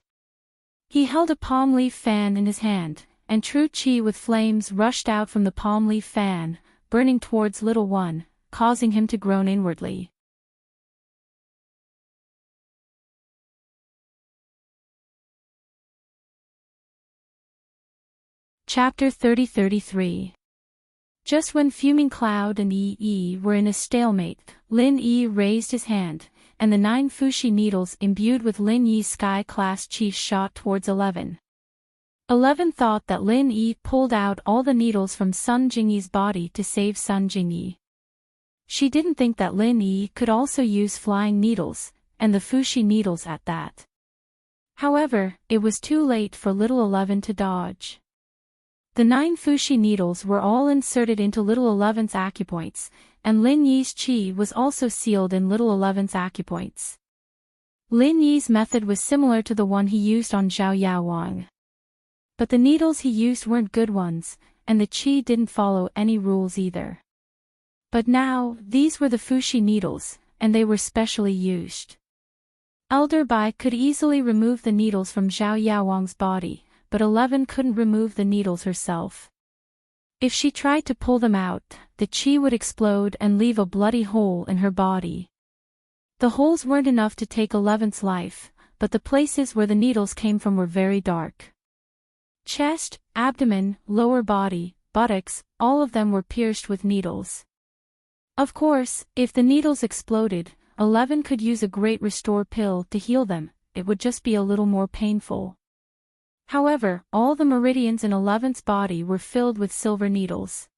He held a palm leaf fan in his hand, and true qi with flames rushed out from the palm leaf fan, burning towards Little One, causing him to groan inwardly. Chapter 30-33. Just when Fuming Cloud and Yi were in a stalemate, Lin Yi raised his hand, and the 9 Fushi needles imbued with Lin Yi's sky-class chi shot towards 11. 11 thought that Lin Yi pulled out all the needles from Sun Jingyi's body to save Sun Jingyi. She didn't think that Lin Yi could also use flying needles, and the Fushi needles at that. However, it was too late for Little 11 to dodge. The 9 Fushi needles were all inserted into Little 11's acupoints, and Lin Yi's chi was also sealed in Little 11's acupoints. Lin Yi's method was similar to the one he used on Zhao Yaowang. But the needles he used weren't good ones, and the chi didn't follow any rules either. But now, these were the Fushi needles, and they were specially used. Elder Bai could easily remove the needles from Zhao Yaowang's body, but 11 couldn't remove the needles herself. If she tried to pull them out, the chi would explode and leave a bloody hole in her body. The holes weren't enough to take 11's life, but the places where the needles came from were very dark. Chest, abdomen, lower body, buttocks, all of them were pierced with needles. Of course, if the needles exploded, 11 could use a great restore pill to heal them, it would just be a little more painful. However, all the meridians in 11's body were filled with silver needles.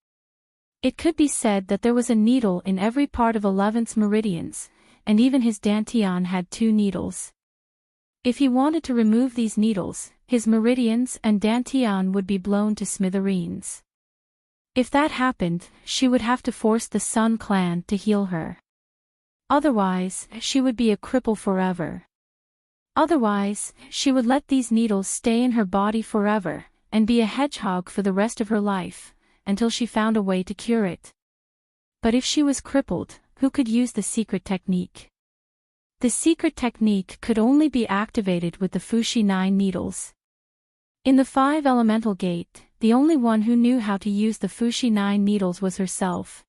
It could be said that there was a needle in every part of 11's meridians, and even his dantian had 2 needles. If he wanted to remove these needles, his meridians and dantian would be blown to smithereens. If that happened, she would have to force the Sun clan to heal her. Otherwise, she would be a cripple forever. Otherwise, she would let these needles stay in her body forever, and be a hedgehog for the rest of her life, until she found a way to cure it. But if she was crippled, who could use the secret technique? The secret technique could only be activated with the Fushi 9 needles. In the 5 elemental gate, the only one who knew how to use the Fushi 9 needles was herself.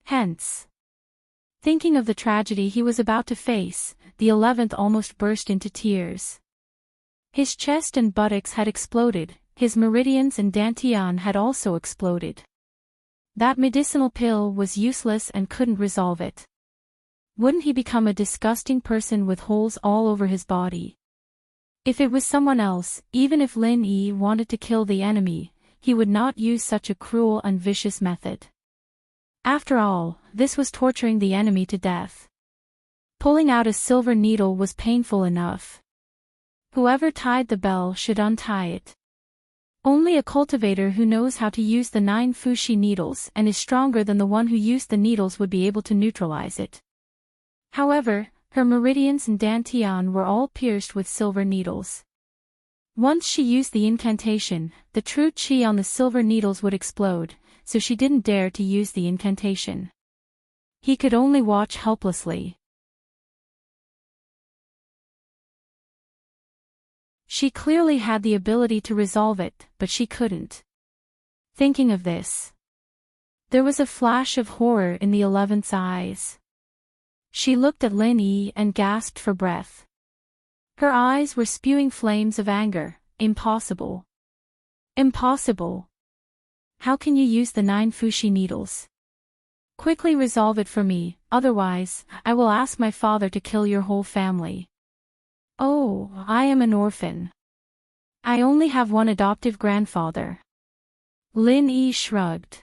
Hence, thinking of the tragedy he was about to face, the 11th almost burst into tears. His chest and buttocks had exploded, his meridians and dantian had also exploded. That medicinal pill was useless and couldn't resolve it. Wouldn't he become a disgusting person with holes all over his body? If it was someone else, even if Lin Yi wanted to kill the enemy, he would not use such a cruel and vicious method. After all, this was torturing the enemy to death. Pulling out a silver needle was painful enough. Whoever tied the bell should untie it. Only a cultivator who knows how to use the 9 Fushi needles and is stronger than the one who used the needles would be able to neutralize it. However, her meridians and dantian were all pierced with silver needles. Once she used the incantation, the true chi on the silver needles would explode, so she didn't dare to use the incantation. He could only watch helplessly. She clearly had the ability to resolve it, but she couldn't. Thinking of this, There was a flash of horror in the 11th's eyes. She looked at Lin Yi and gasped for breath. Her eyes were spewing flames of anger. Impossible. Impossible. How can you use the 9 fushi needles? Quickly resolve it for me, otherwise, I will ask my father to kill your whole family. Oh, I am an orphan. I only have one adoptive grandfather. Lin Yi shrugged.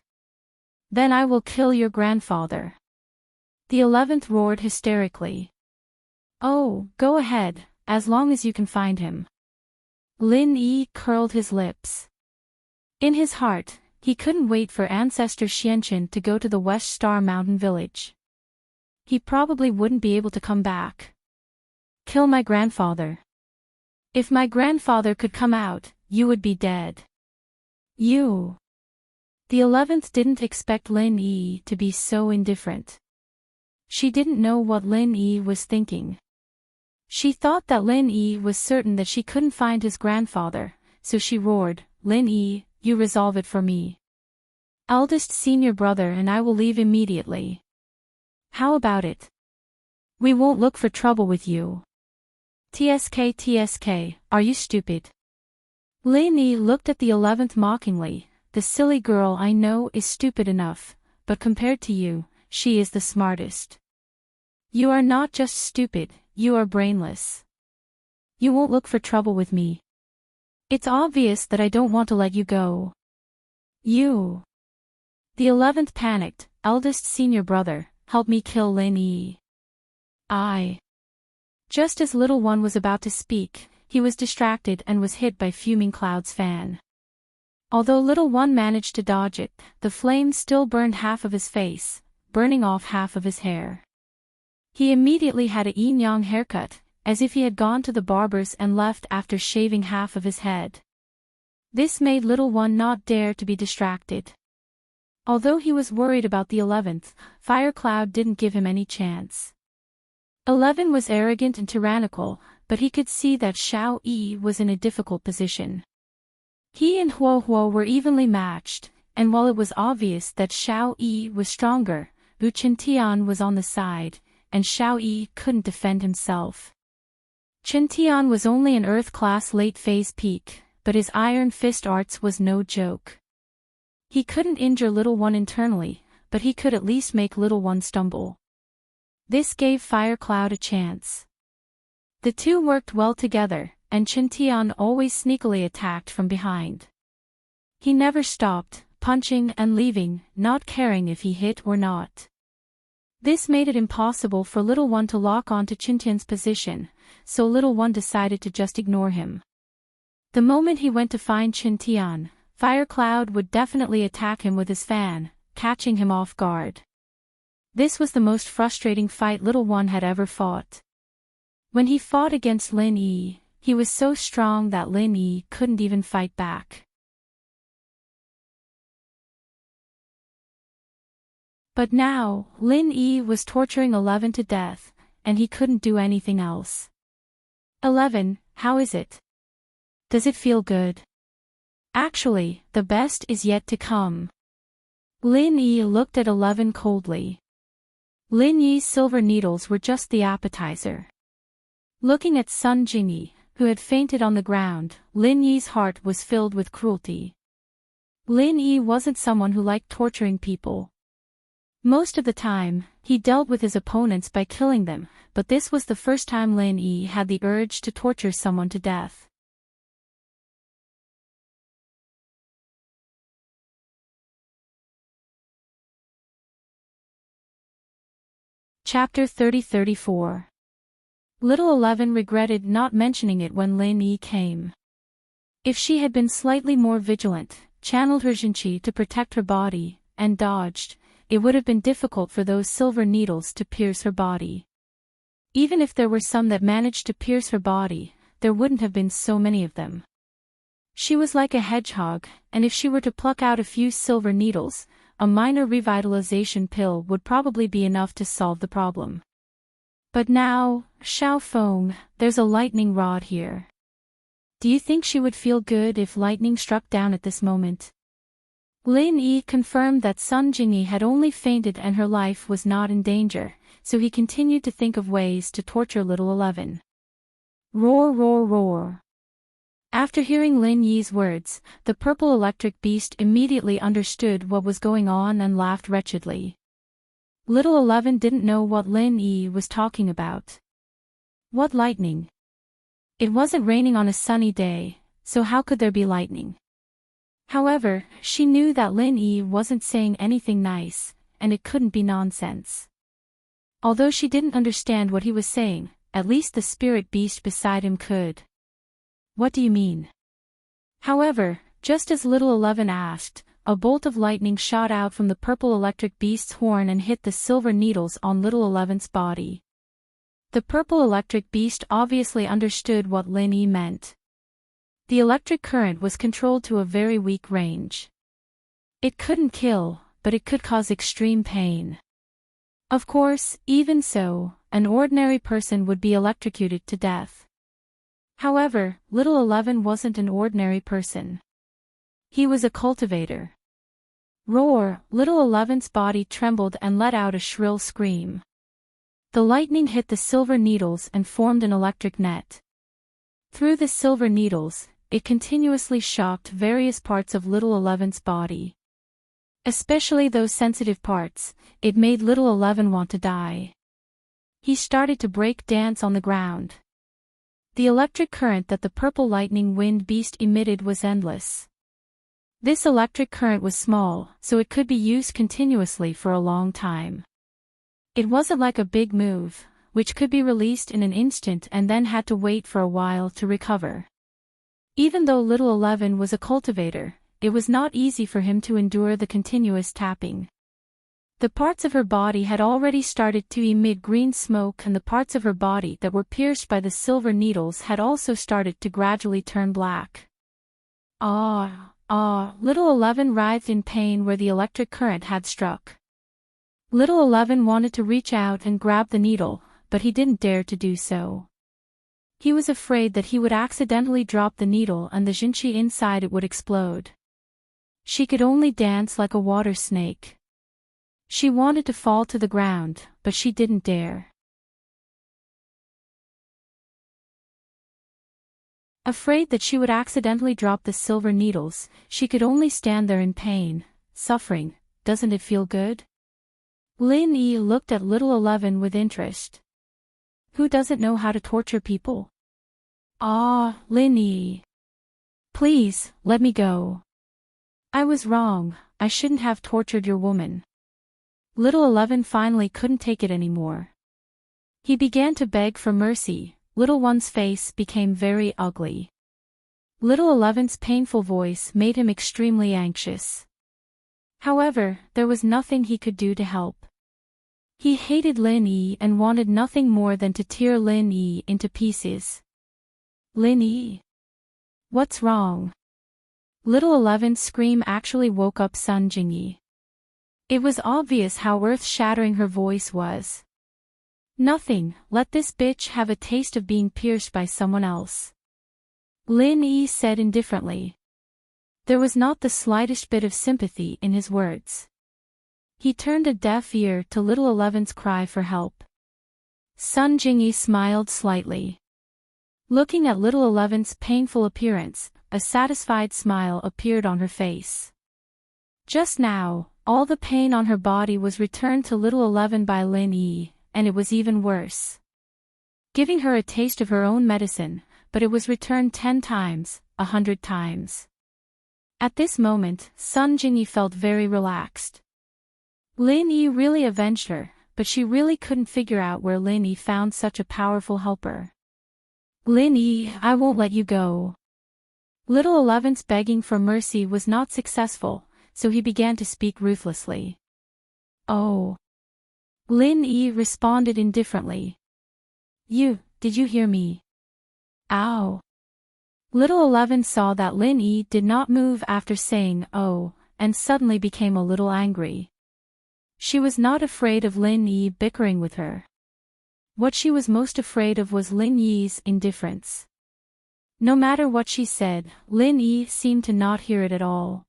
Then I will kill your grandfather. The 11th roared hysterically. Oh, go ahead, as long as you can find him. Lin Yi curled his lips. In his heart, he couldn't wait for ancestor Xianqin to go to the West Star Mountain village. He probably wouldn't be able to come back. Kill my grandfather. If my grandfather could come out, you would be dead. You. The 11th didn't expect Lin Yi to be so indifferent. She didn't know what Lin Yi was thinking. She thought that Lin Yi was certain that she couldn't find his grandfather, so she roared, Lin Yi, you resolve it for me. Eldest senior brother and I will leave immediately. How about it? We won't look for trouble with you. TSK, are you stupid? Lin Yi looked at the 11th mockingly. The silly girl I know is stupid enough, but compared to you, she is the smartest. You are not just stupid, you are brainless. You won't look for trouble with me. It's obvious that I don't want to let you go. You. The 11th panicked, eldest senior brother, help me kill Lin Yi. Just as little one was about to speak, he was distracted and was hit by Fuming Cloud's fan. Although little one managed to dodge it, the flames still burned half of his face, burning off half of his hair. He immediately had a yin-yang haircut, as if he had gone to the barber's and left after shaving half of his head. This made little one not dare to be distracted. Although he was worried about the 11th, Fire Cloud didn't give him any chance. 11 was arrogant and tyrannical, but he could see that Xiao Yi was in a difficult position. He and Huo Huo were evenly matched, and while it was obvious that Xiao Yi was stronger, Wu Qintian was on the side, and Xiao Yi couldn't defend himself. Qintian was only an Earth-class late-phase peak, but his Iron Fist arts was no joke. He couldn't injure little one internally, but he could at least make little one stumble. This gave Fire Cloud a chance. The two worked well together, and Qintian always sneakily attacked from behind. He never stopped, punching and leaving, not caring if he hit or not. This made it impossible for little one to lock onto Qintian's position, so little one decided to just ignore him. The moment he went to find Qintian, Fire Cloud would definitely attack him with his fan, catching him off guard. This was the most frustrating fight little one had ever fought. When he fought against Lin Yi, he was so strong that Lin Yi couldn't even fight back. But now, Lin Yi was torturing 11 to death, and he couldn't do anything else. 11, how is it? Does it feel good? Actually, the best is yet to come. Lin Yi looked at 11 coldly. Lin Yi's silver needles were just the appetizer. Looking at Sun Jingyi, who had fainted on the ground, Lin Yi's heart was filled with cruelty. Lin Yi wasn't someone who liked torturing people. Most of the time, he dealt with his opponents by killing them, but this was the first time Lin Yi had the urge to torture someone to death. Chapter 30-34. Little 11 regretted not mentioning it when Lin Yi came. If she had been slightly more vigilant, channeled her Jinqi to protect her body, and dodged, it would have been difficult for those silver needles to pierce her body. Even if there were some that managed to pierce her body, there wouldn't have been so many of them. She was like a hedgehog, and if she were to pluck out a few silver needles, a minor revitalization pill would probably be enough to solve the problem. But now, Xiao Feng, there's a lightning rod here. Do you think she would feel good if lightning struck down at this moment? Lin Yi confirmed that Sun Jingyi had only fainted and her life was not in danger, so he continued to think of ways to torture little 11. Roar, roar, roar. After hearing Lin Yi's words, the purple electric beast immediately understood what was going on and laughed wretchedly. Little 11 didn't know what Lin Yi was talking about. What lightning? It wasn't raining on a sunny day, so how could there be lightning? However, she knew that Lin Yi wasn't saying anything nice, and it couldn't be nonsense. Although she didn't understand what he was saying, at least the spirit beast beside him could. What do you mean? However, just as little 11 asked, a bolt of lightning shot out from the purple electric beast's horn and hit the silver needles on little 11's body. The purple electric beast obviously understood what Lin Yi meant. The electric current was controlled to a very weak range. It couldn't kill, but it could cause extreme pain. Of course, even so, an ordinary person would be electrocuted to death. However, little 11 wasn't an ordinary person. He was a cultivator. Roar, little 11's body trembled and let out a shrill scream. The lightning hit the silver needles and formed an electric net. Through the silver needles, it continuously shocked various parts of little 11's body. Especially those sensitive parts, it made little 11 want to die. He started to break dance on the ground. The electric current that the purple lightning wind beast emitted was endless. This electric current was small, so it could be used continuously for a long time. It wasn't like a big move, which could be released in an instant and then had to wait for a while to recover. Even though little 11 was a cultivator, it was not easy for him to endure the continuous tapping. The parts of her body had already started to emit green smoke, and the parts of her body that were pierced by the silver needles had also started to gradually turn black. Little 11 writhed in pain where the electric current had struck. Little 11 wanted to reach out and grab the needle, but he didn't dare to do so. He was afraid that he would accidentally drop the needle and the Jinchi inside it would explode. She could only dance like a water snake. She wanted to fall to the ground, but she didn't dare. Afraid that she would accidentally drop the silver needles, she could only stand there in pain, suffering. Doesn't it feel good? Lin Yi looked at little 11 with interest. Who doesn't know how to torture people? Lin Yi. Please, let me go. I was wrong, I shouldn't have tortured your woman. Little 11 finally couldn't take it anymore. He began to beg for mercy. Little one's face became very ugly. Little 11's painful voice made him extremely anxious. However, there was nothing he could do to help. He hated Lin Yi and wanted nothing more than to tear Lin Yi into pieces. Lin Yi? What's wrong? Little 11's scream actually woke up Sun Jingyi. It was obvious how earth-shattering her voice was. Nothing, let this bitch have a taste of being pierced by someone else. Lin Yi said indifferently. There was not the slightest bit of sympathy in his words. He turned a deaf ear to little 11's cry for help. Sun Jingyi smiled slightly. Looking at little 11's painful appearance, a satisfied smile appeared on her face. Just now, all the pain on her body was returned to little 11 by Lin Yi, and it was even worse. Giving her a taste of her own medicine, but it was returned 10 times, 100 times. At this moment, Sun Jingyi felt very relaxed. Lin Yi really avenged her, but she really couldn't figure out where Lin Yi found such a powerful helper. Lin Yi, I won't let you go. Little 11's begging for mercy was not successful, so he began to speak ruthlessly. Oh. Lin Yi responded indifferently. Did you hear me? Ow. Little 11 saw that Lin Yi did not move after saying oh, and suddenly became a little angry. She was not afraid of Lin Yi bickering with her. What she was most afraid of was Lin Yi's indifference. No matter what she said, Lin Yi seemed to not hear it at all.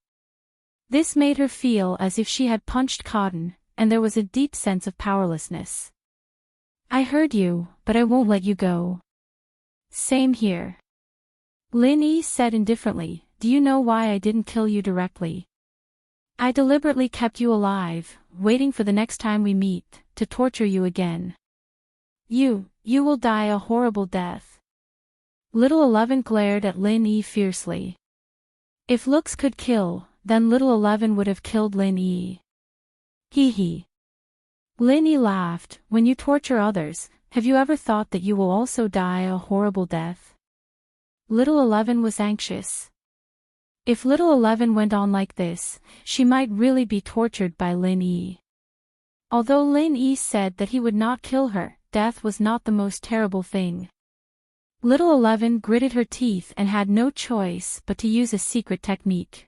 This made her feel as if she had punched cotton, and there was a deep sense of powerlessness. I heard you, but I won't let you go. Same here. Lin Yi said indifferently, do you know why I didn't kill you directly? I deliberately kept you alive, waiting for the next time we meet, to torture you again. You will die a horrible death. Little 11 glared at Lin Yi fiercely. If looks could kill, then Little 11 would have killed Lin Yi. Hee hee. Lin Yi laughed, when you torture others, have you ever thought that you will also die a horrible death? Little 11 was anxious. If Little 11 went on like this, she might really be tortured by Lin Yi. Although Lin Yi said that he would not kill her, death was not the most terrible thing. Little 11 gritted her teeth and had no choice but to use a secret technique.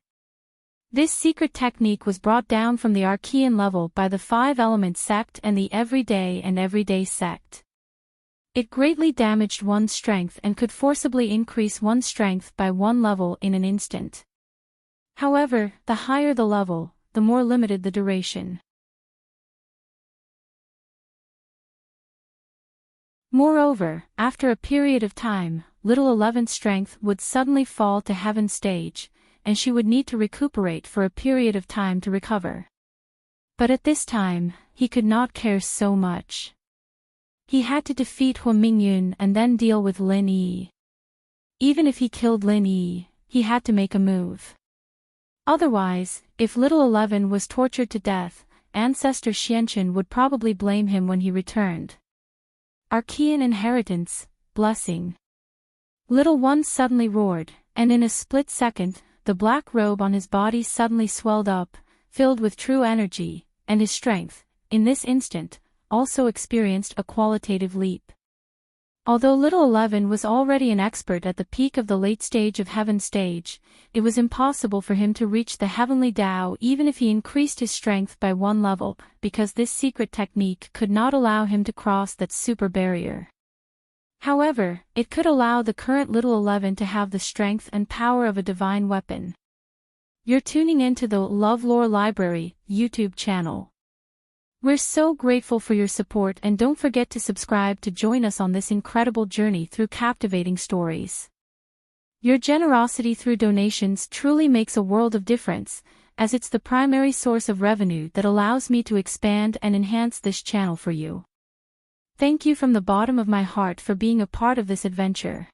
This secret technique was brought down from the Archean level by the 5-element sect and the everyday sect. It greatly damaged one's strength and could forcibly increase one's strength by 1 level in an instant. However, the higher the level, the more limited the duration. Moreover, after a period of time, Little 11's strength would suddenly fall to heaven stage, and she would need to recuperate for a period of time to recover. But at this time, he could not care so much. He had to defeat Hua Mingyun and then deal with Lin Yi. Even if he killed Lin Yi, he had to make a move. Otherwise, if Little 11 was tortured to death, Ancestor Xianchen would probably blame him when he returned. Archean inheritance, blessing. Little 1 suddenly roared, and in a split second, the black robe on his body suddenly swelled up, filled with true energy, and his strength, in this instant, also experienced a qualitative leap. Although Little 11 was already an expert at the peak of the late stage of Heaven stage, it was impossible for him to reach the Heavenly Tao even if he increased his strength by 1 level, because this secret technique could not allow him to cross that super barrier. However, it could allow the current Little 11 to have the strength and power of a divine weapon. You're tuning into the LoveLore Library YouTube channel. We're so grateful for your support, and don't forget to subscribe to join us on this incredible journey through captivating stories. Your generosity through donations truly makes a world of difference, as it's the primary source of revenue that allows me to expand and enhance this channel for you. Thank you from the bottom of my heart for being a part of this adventure.